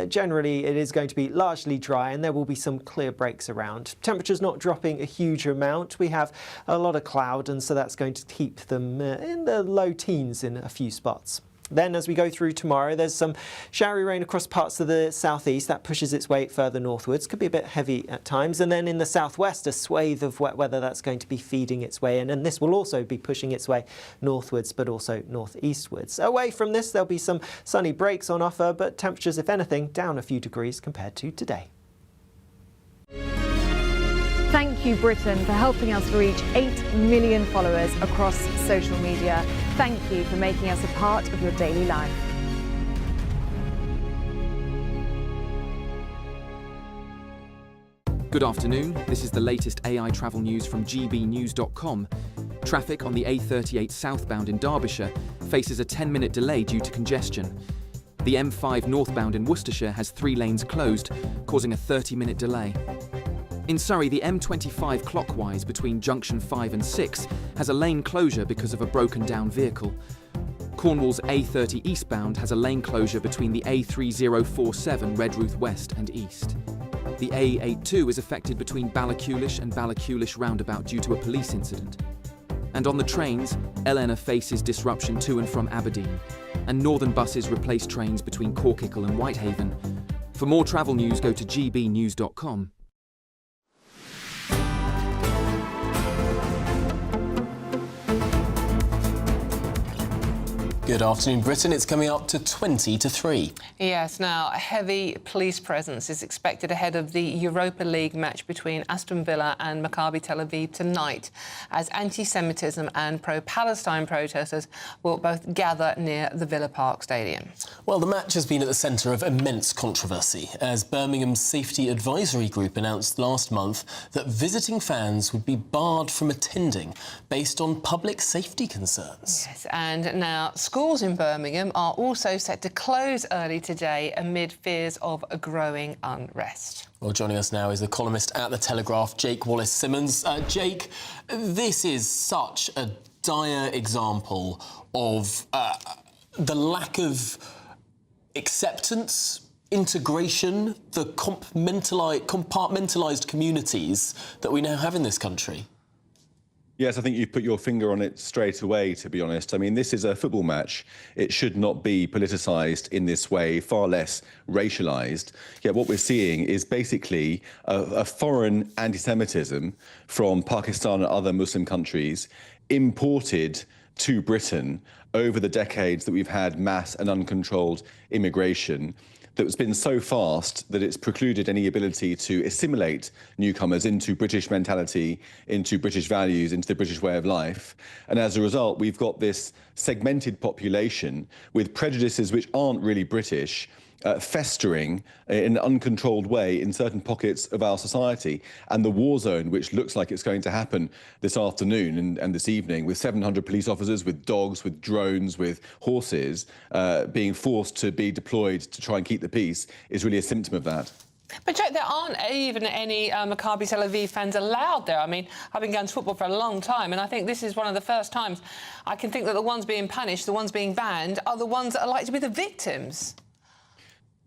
generally it is going to be largely dry and there will be some clear breaks around. Temperatures not dropping a huge amount. We have a lot of cloud, and so that's going to keep them in the low teens in a few spots. Then as we go through tomorrow, there's some showery rain across parts of the southeast. That pushes its way further northwards. Could be a bit heavy at times. And then in the southwest, a swathe of wet weather that's going to be feeding its way in. And this will also be pushing its way northwards, but also northeastwards. Away from this, there'll be some sunny breaks on offer, but temperatures, if anything, down a few degrees compared to today. Thank you, Britain, for helping us reach 8 million followers across social media. Thank you for making us a part of your daily life. Good afternoon. This is the latest AI travel news from GBnews.com. Traffic on the A38 southbound in Derbyshire faces a 10-minute delay due to congestion. The M5 northbound in Worcestershire has 3 lanes closed, causing a 30-minute delay. In Surrey, the M25 clockwise between junction 5 and 6 has a lane closure because of a broken-down vehicle. Cornwall's A30 eastbound has a lane closure between the A3047 Redruth West and East. The A82 is affected between Ballachulish and Ballachulish roundabout due to a police incident. And on the trains, Elena faces disruption to and from Aberdeen, and Northern buses replace trains between Corkicle and Whitehaven. For more travel news, go to gbnews.com. Good afternoon, Britain. It's coming up to 20 to 3. Yes, now a heavy police presence is expected ahead of the Europa League match between Aston Villa and Maccabi Tel Aviv tonight, as anti-Semitism and pro-Palestine protesters will both gather near the Villa Park Stadium. Well, the match has been at the centre of immense controversy, as Birmingham's Safety Advisory Group announced last month that visiting fans would be barred from attending based on public safety concerns. Yes, and now schools in Birmingham are also set to close early today amid fears of a growing unrest. Well, joining us now is the columnist at The Telegraph, Jake Wallace-Simmons. Jake, this is such a dire example of the lack of acceptance, integration, the compartmentalised communities that we now have in this country. Yes, I think you've put your finger on it straight away, to be honest. I mean, this is a football match. It should not be politicised in this way, far less racialised. Yet what we're seeing is basically a foreign anti-Semitism from Pakistan and other Muslim countries imported to Britain over the decades that we've had mass and uncontrolled immigration, that's been so fast that it's precluded any ability to assimilate newcomers into British mentality, into British values, into the British way of life. And as a result, we've got this segmented population with prejudices which aren't really British, festering in an uncontrolled way in certain pockets of our society. And the war zone, which looks like it's going to happen this afternoon and this evening, with 700 police officers, with dogs, with drones, with horses, being forced to be deployed to try and keep the peace, is really a symptom of that. But, Jack, there aren't even any Maccabi Tel Aviv fans allowed there. I mean, I've been going to football for a long time, and I think this is one of the first times I can think that the ones being punished, the ones being banned, are the ones that are likely to be the victims.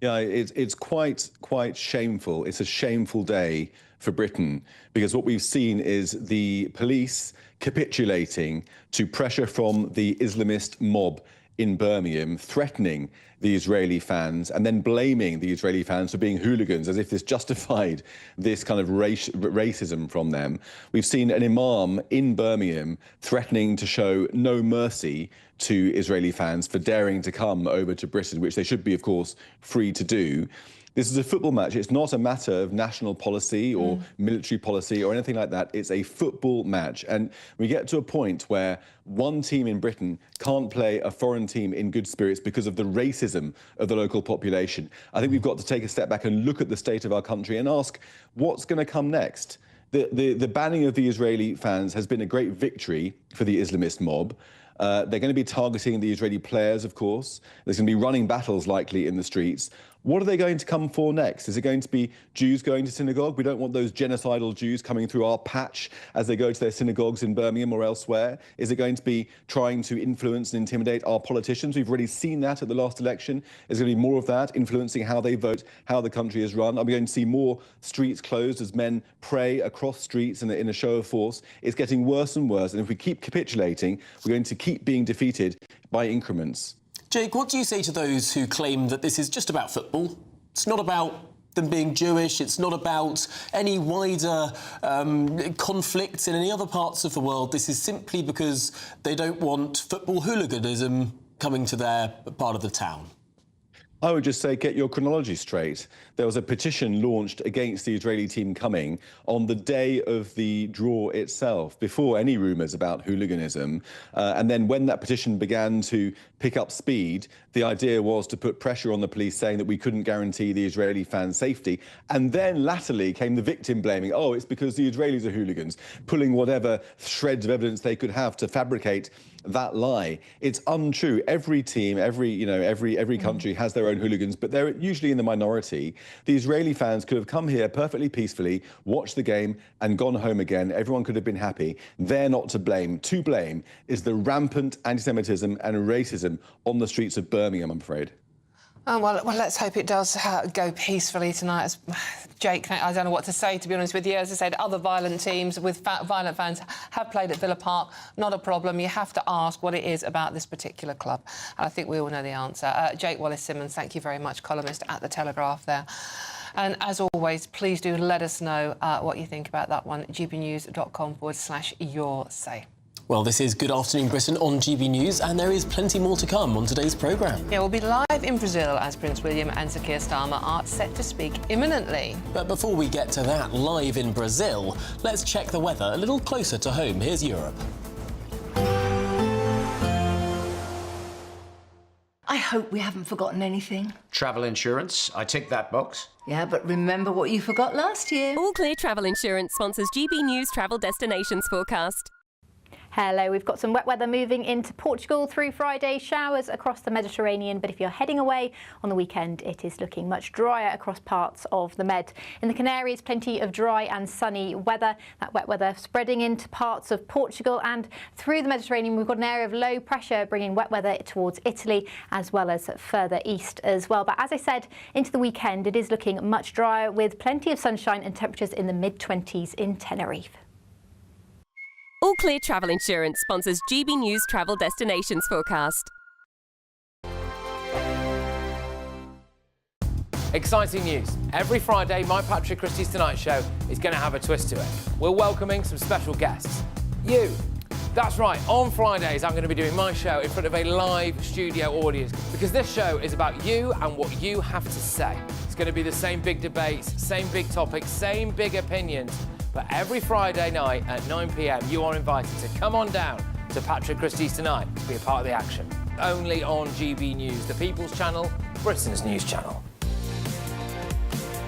Yeah, it's quite shameful. It's a shameful day for Britain, because what we've seen is the police capitulating to pressure from the Islamist mob in Birmingham, threatening the Israeli fans and then blaming the Israeli fans for being hooligans, as if this justified this kind of racism from them. We've seen an imam in Birmingham threatening to show no mercy to Israeli fans for daring to come over to Britain, which they should be, of course, free to do. This is a football match. It's not a matter of national policy or military policy or anything like that. It's a football match. And we get to a point where one team in Britain can't play a foreign team in good spirits because of the racism of the local population. I think we've got to take a step back and look at the state of our country and ask what's going to come next. The banning of the Israeli fans has been a great victory for the Islamist mob. They're going to be targeting the Israeli players, of course. There's going to be running battles likely in the streets. What are they going to come for next? Is it going to be Jews going to synagogue? We don't want those genocidal Jews coming through our patch as they go to their synagogues in Birmingham or elsewhere. Is it going to be trying to influence and intimidate our politicians? We've already seen that at the last election. There's going to be more of that, influencing how they vote, how the country is run. Are we going to see more streets closed as men pray across streets in a show of force? It's getting worse and worse. And if we keep capitulating, we're going to keep being defeated by increments. Jake, what do you say to those who claim that this is just about football? It's not about them being Jewish, it's not about any wider conflicts in any other parts of the world. This is simply because they don't want football hooliganism coming to their part of the town. I would just say, get your chronology straight. There was a petition launched against the Israeli team coming on the day of the draw itself, before any rumours about hooliganism. And then when that petition began to pick up speed, the idea was to put pressure on the police, saying that we couldn't guarantee the Israeli fans' safety. And then latterly came the victim blaming, oh, it's because the Israelis are hooligans, pulling whatever shreds of evidence they could have to fabricate that lie. It's untrue. Every team, every country has their own hooligans, but they're usually in the minority. The Israeli fans could have come here perfectly peacefully, watched the game and gone home again. Everyone could have been happy. They're not to blame. To blame is the rampant anti-Semitism and racism on the streets of Birmingham, I'm afraid. Oh, well, let's hope it does go peacefully tonight. As Jake, I don't know what to say, to be honest with you. As I said, other violent teams with violent fans have played at Villa Park. Not a problem. You have to ask what it is about this particular club. And I think we all know the answer. Jake Wallace-Simmons, thank you very much, columnist at The Telegraph there. And as always, please do let us know what you think about that one. gbnews.com/your say. Well, this is Good Afternoon Britain on GB News, and there is plenty more to come on today's programme. Yeah, we'll be live in Brazil as Prince William and Sir Keir Starmer are set to speak imminently. But before we get to that, live in Brazil, let's check the weather a little closer to home. Here's Europe. I hope we haven't forgotten anything. Travel insurance, I tick that box. Yeah, but remember what you forgot last year. All Clear Travel Insurance sponsors GB News Travel Destinations Forecast. Hello, we've got some wet weather moving into Portugal through Friday, showers across the Mediterranean, but if you're heading away on the weekend, it is looking much drier across parts of the Med. In the Canaries, plenty of dry and sunny weather. That wet weather spreading into parts of Portugal and through the Mediterranean. We've got an area of low pressure bringing wet weather towards Italy as well as further east as well. But as I said, into the weekend, it is looking much drier with plenty of sunshine and temperatures in the mid-20s in Tenerife. All Clear Travel Insurance sponsors GB News Travel Destinations Forecast. Exciting news. Every Friday, my Patrick Christie's Tonight Show is going to have a twist to it. We're welcoming some special guests. You. That's right, on Fridays I'm going to be doing my show in front of a live studio audience because this show is about you and what you have to say. It's going to be the same big debates, same big topics, same big opinions. But every Friday night at 9 p.m, you are invited to come on down to Patrick Christie's Tonight to be a part of the action. Only on GB News, the People's Channel, Britain's news channel.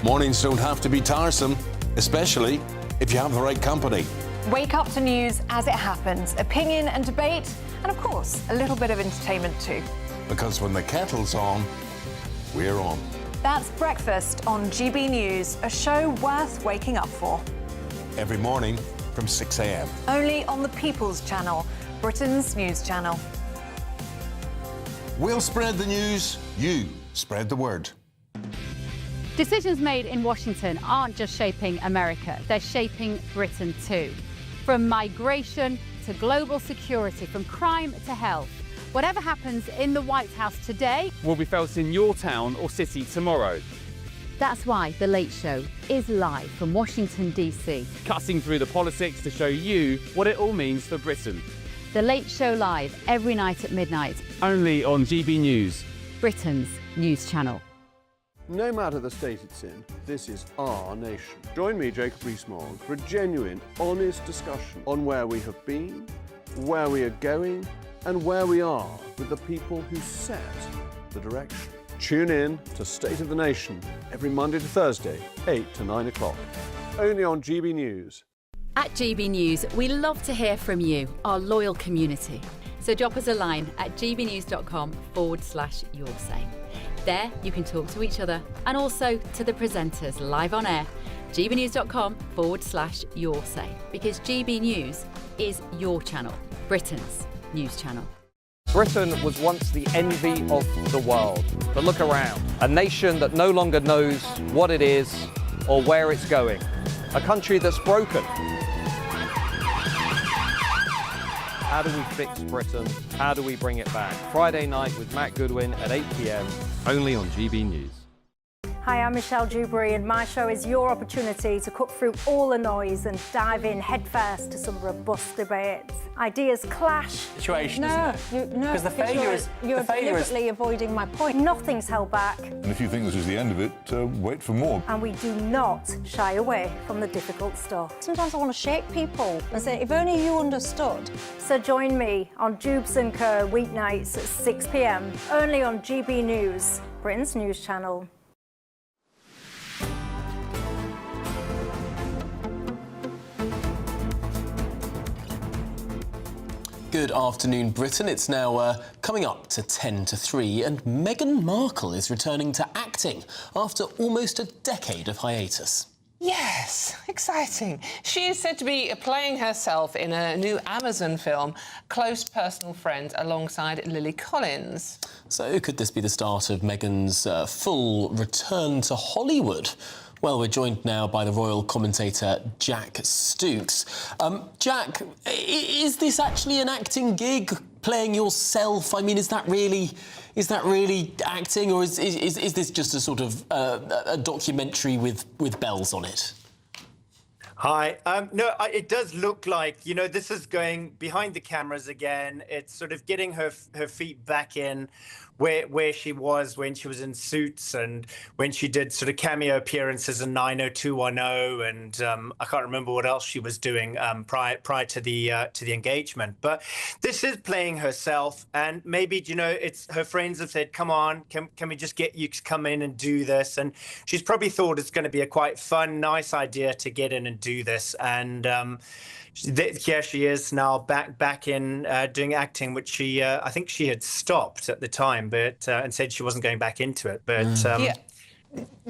Mornings don't have to be tiresome, especially if you have the right company. Wake up to news as it happens, opinion and debate, and of course, a little bit of entertainment too. Because when the kettle's on, we're on. That's Breakfast on GB News, a show worth waking up for. Every morning from 6 a.m. Only on the People's Channel, Britain's news channel. We'll spread the news, you spread the word. Decisions made in Washington aren't just shaping America, they're shaping Britain too. From migration to global security, from crime to health. Whatever happens in the White House today will be felt in your town or city tomorrow. That's why The Late Show is live from Washington, D.C. Cutting through the politics to show you what it all means for Britain. The Late Show live every night at midnight. Only on GB News, Britain's news channel. No matter the state it's in, this is our nation. Join me, Jacob Rees-Mogg, for a genuine, honest discussion on where we have been, where we are going, and where we are with the people who set the direction. Tune in to State of the Nation every Monday to Thursday, 8 to 9 o'clock. Only on GB News. At GB News, we love to hear from you, our loyal community. So drop us a line at gbnews.com/yoursay. There you can talk to each other and also to the presenters live on air. gbnews.com/yoursay, because GB News is your channel, Britain's news channel. Britain was once the envy of the world, but look around. A nation that no longer knows what it is or where it's going. A country that's broken. How do we fix Britain? How do we bring it back? Friday night with Matt Goodwin at 8 p.m, only on GB News. Hi, I'm Michelle Dewberry, and my show is your opportunity to cut through all the noise and dive in headfirst to some robust debates. Ideas clash. Situation, no, isn't it? No, Because the failure is you're deliberately avoiding my point. Nothing's held back. And if you think this is the end of it, wait for more. And we do not shy away from the difficult stuff. Sometimes I want to shake people and say, if only you understood. So join me on Jubes and Kerr weeknights at 6 p.m, only on GB News, Britain's news channel. Good afternoon, Britain. It's now coming up to 10 to 3, and Meghan Markle is returning to acting after almost a decade of hiatus. Yes, exciting. She is said to be playing herself in a new Amazon film, Close Personal Friends, alongside Lily Collins. So could this be the start of Meghan's full return to Hollywood? Well, we're joined now by the royal commentator Jack Stooks. Jack, is this actually an acting gig, playing yourself? I mean, is that really acting, or is this just a sort of a documentary with bells on it? Hi. No, it does look like, you know, this is going behind the cameras again. It's sort of getting her feet back in where she was when she was in Suits and when she did sort of cameo appearances in 90210, and I can't remember what else she was doing prior to the engagement. But this is playing herself, and maybe, you know, it's her friends have said, "Come on, can we just get you to come in and do this?" And she's probably thought it's going to be a quite fun, nice idea to get in and do this, and here she is now back in doing acting, which she I think she had stopped at the time, but and said she wasn't going back into it. But yeah.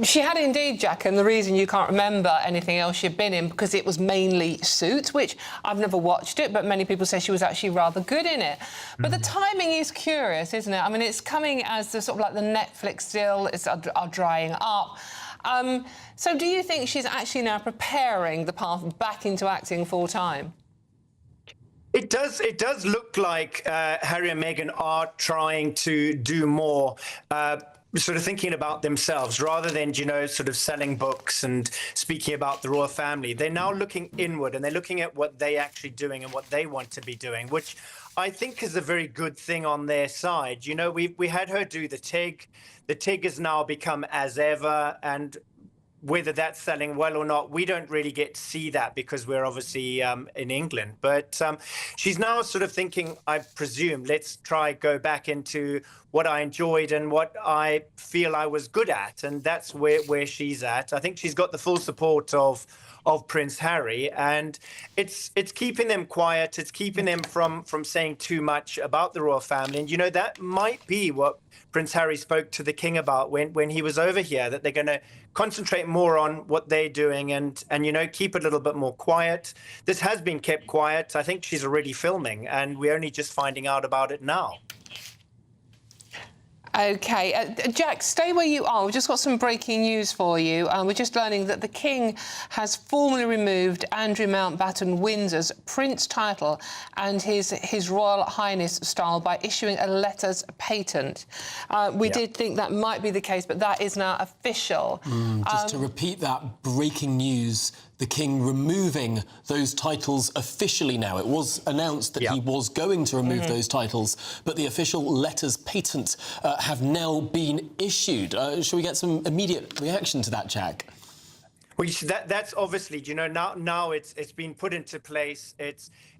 She had indeed, Jack, and the reason you can't remember anything else she'd been in because it was mainly Suits, which I've never watched it, but many people say she was actually rather good in it. But the timing is curious, isn't it? I mean, it's coming as the sort of like the Netflix deal are drying up. So do you think she's actually now preparing the path back into acting full time? It does look like Harry and Meghan are trying to do more, sort of thinking about themselves rather than, you know, sort of selling books and speaking about the royal family. They're now looking inward, and they're looking at what they're actually doing and what they want to be doing, which I think is a very good thing on their side. You know, we had her do the TIG. The TIG has now become As Ever, and whether that's selling well or not, we don't really get to see that because we're obviously in England. But she's now sort of thinking, I presume, let's go back into what I enjoyed and what I feel I was good at. And that's where she's at. I think she's got the full support of Prince Harry, and it's keeping them quiet. It's keeping them from saying too much about the royal family. And, you know, that might be what Prince Harry spoke to the King about when he was over here, that they're going to concentrate more on what they're doing and you know, keep it a little bit more quiet. This has been kept quiet. I think she's already filming, and we're only just finding out about it now. OK. Jack, stay where you are. We've just got some breaking news for you. We're just learning that the King has formally removed Andrew Mountbatten Windsor's Prince title and his Royal Highness style by issuing a letters patent. We did think that might be the case, but that is now official. Just to repeat that, breaking news, the King removing those titles officially now. It was announced that he was going to remove those titles, but the official letters patent have now been issued. Shall we get some immediate reaction to that, Jack? Well, that's obviously, you know, now it's been put into place.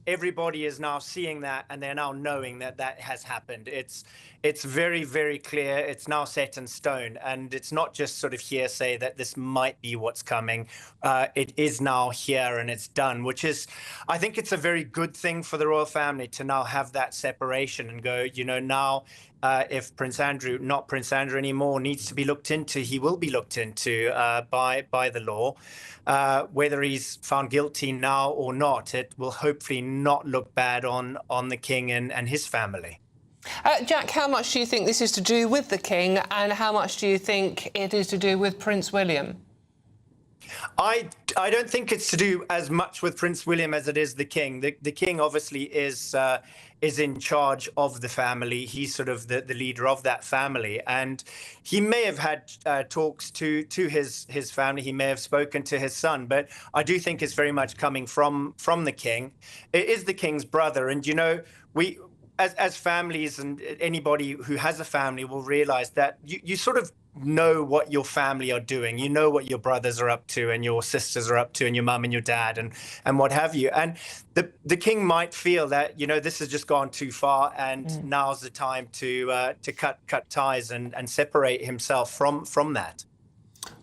Everybody is now seeing that, and they're now knowing that has happened. It's very, very clear. It's now set in stone, and it's not just sort of hearsay that this might be what's coming. It is now here, and it's done, which is, I think it's a very good thing for the royal family to now have that separation and go, you know, now if Prince Andrew, not Prince Andrew anymore, needs to be looked into, he will be looked into by the law. Whether he's found guilty now or not, it will hopefully not look bad on the King and his family. Jack, how much do you think this is to do with the King, and how much do you think it is to do with Prince William? I don't think it's to do as much with Prince William as it is the King. The King obviously is in charge of the family. He's sort of the leader of that family, and he may have had talks to his family. He may have spoken to his son, but I do think it's very much coming from the King. It is the King's brother, and you know, we as families, and anybody who has a family will realize that you sort of know what your family are doing. You know what your brothers are up to and your sisters are up to and your mum and your dad and what have you. And the King might feel that, you know, this has just gone too far, and now's the time to cut ties and separate himself from that.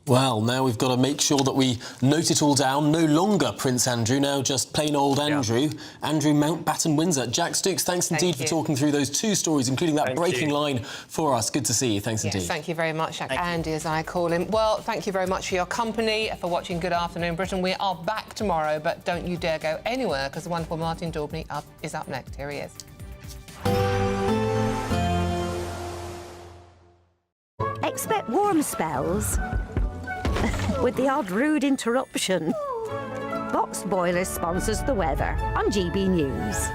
Well, now we've got to make sure that we note it all down. No longer Prince Andrew, now just plain old Andrew. Yeah. Andrew Mountbatten Windsor. Jack Stooks, thanks indeed for talking through those two stories, including that breaking line for us. Good to see you. Thanks indeed. Thank you very much, Jack. Andy, as I call him. Well, thank you very much for your company, for watching Good Afternoon Britain. We are back tomorrow, but don't you dare go anywhere, because the wonderful Martin Daubney is up next. Here he is. Expect warm spells with the odd rude interruption. Box Boiler sponsors the weather on GB News.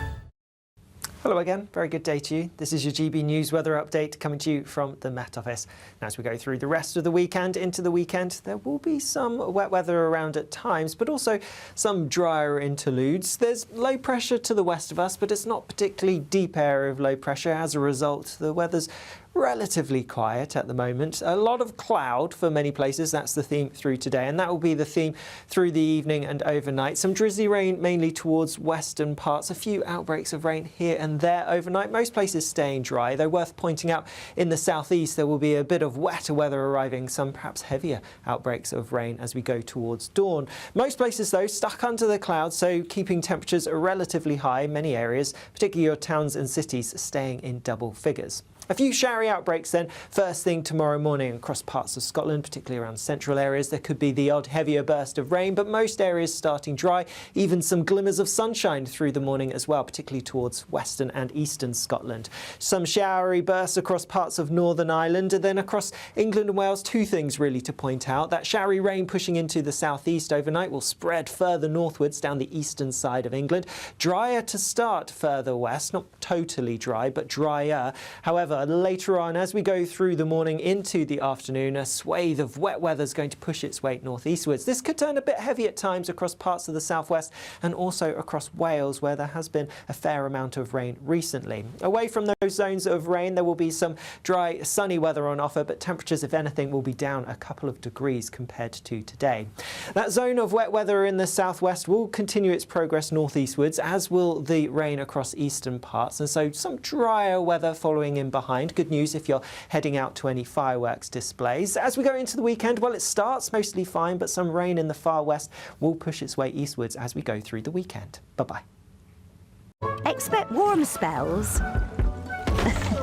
Hello again, very good day to you. This is your GB News weather update coming to you from the Met Office. Now, as we go through the rest of the weekend into the weekend, there will be some wet weather around at times, but also some drier interludes. There's low pressure to the west of us, but it's not particularly deep area of low pressure. As a result, the weather's relatively quiet at the moment. A lot of cloud for many places. That's the theme through today, and that will be the theme through the evening and overnight. Some drizzly rain mainly towards western parts. A few outbreaks of rain here and there overnight. Most places staying dry, though worth pointing out in the southeast there will be a bit of wetter weather arriving, some perhaps heavier outbreaks of rain as we go towards dawn. Most places though stuck under the clouds, so keeping temperatures relatively high in many areas, particularly your towns and cities staying in double figures. A few showery outbreaks then first thing tomorrow morning across parts of Scotland, particularly around central areas. There could be the odd heavier burst of rain, but most areas starting dry. Even some glimmers of sunshine through the morning as well, particularly towards western and eastern Scotland. Some showery bursts across parts of Northern Ireland, and then across England and Wales. Two things really to point out. That showery rain pushing into the southeast overnight will spread further northwards down the eastern side of England. Drier to start further west, not totally dry, but drier. However, later on, as we go through the morning into the afternoon, a swathe of wet weather is going to push its way northeastwards. This could turn a bit heavy at times across parts of the southwest and also across Wales, where there has been a fair amount of rain recently. Away from those zones of rain, there will be some dry, sunny weather on offer, but temperatures, if anything, will be down a couple of degrees compared to today. That zone of wet weather in the southwest will continue its progress northeastwards, as will the rain across eastern parts, and so some drier weather following in behind. Good news if you're heading out to any fireworks displays. As we go into the weekend, well, it starts mostly fine, but some rain in the far west will push its way eastwards as we go through the weekend. Bye-bye. Expect warm spells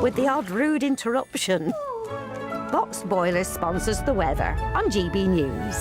with the odd rude interruption. Box Boiler sponsors the weather on GB News.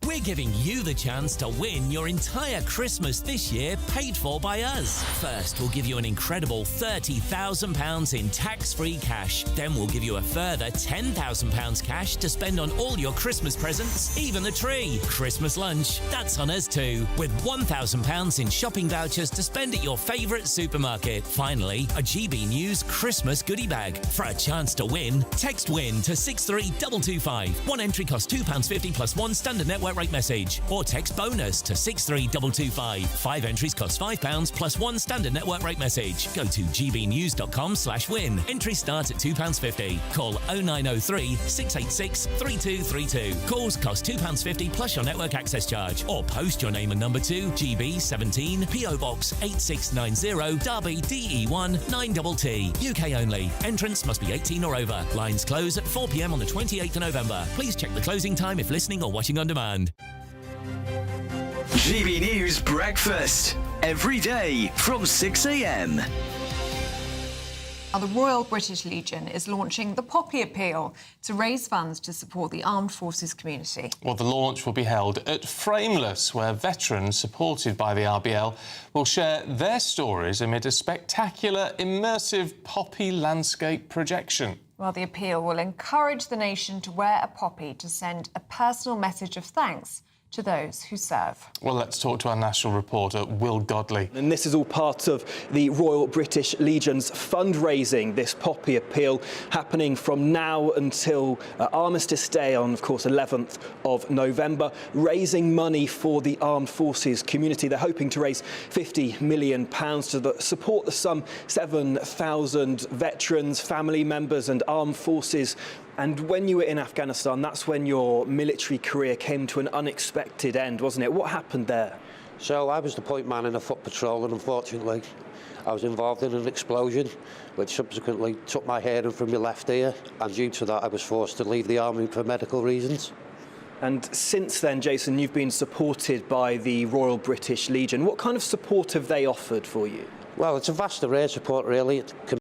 We're giving you the chance to win your entire Christmas this year paid for by us. First, we'll give you an incredible £30,000 in tax-free cash. Then we'll give you a further £10,000 cash to spend on all your Christmas presents, even the tree. Christmas lunch, that's on us too, with £1,000 in shopping vouchers to spend at your favourite supermarket. Finally, a GB News Christmas goodie bag. For a chance to win, text WIN to 63225. One entry costs £2.50 plus one standard network rate message, or text BONUS to 63225. 5 entries cost £5 plus one standard network rate message. Go to gbnews.com/win. Entries start at £2.50. Call 0903 686 3232. Calls cost £2.50 plus your network access charge, or post your name and number to GB 17 PO Box 8690 Derby DE1 9TT. UK only. Entrance must be 18 or over. Lines close at 4 p.m. on the 28th of November. Please check the closing time if listening or watching on demand. GB News Breakfast, every day from 6 a.m. The Royal British Legion is launching the Poppy Appeal to raise funds to support the armed forces community. Well, the launch will be held at Frameless, where veterans supported by the RBL will share their stories amid a spectacular, immersive poppy landscape projection. Well, the appeal will encourage the nation to wear a poppy to send a personal message of thanks to those who serve. Well, let's talk to our national reporter, Will Godley. And this is all part of the Royal British Legion's fundraising, this Poppy Appeal, happening from now until Armistice Day on, of course, 11th of November, raising money for the armed forces community. They're hoping to raise £50 million to support the some 7,000 veterans, family members and armed forces. And when you were in Afghanistan, that's when your military career came to an unexpected end, wasn't it? What happened there? So I was the point man in a foot patrol, and unfortunately I was involved in an explosion which subsequently took my hearing from my left ear, and due to that I was forced to leave the army for medical reasons. And since then, Jason, you've been supported by the Royal British Legion. What kind of support have they offered for you? Well, it's a vast array of support, really. It can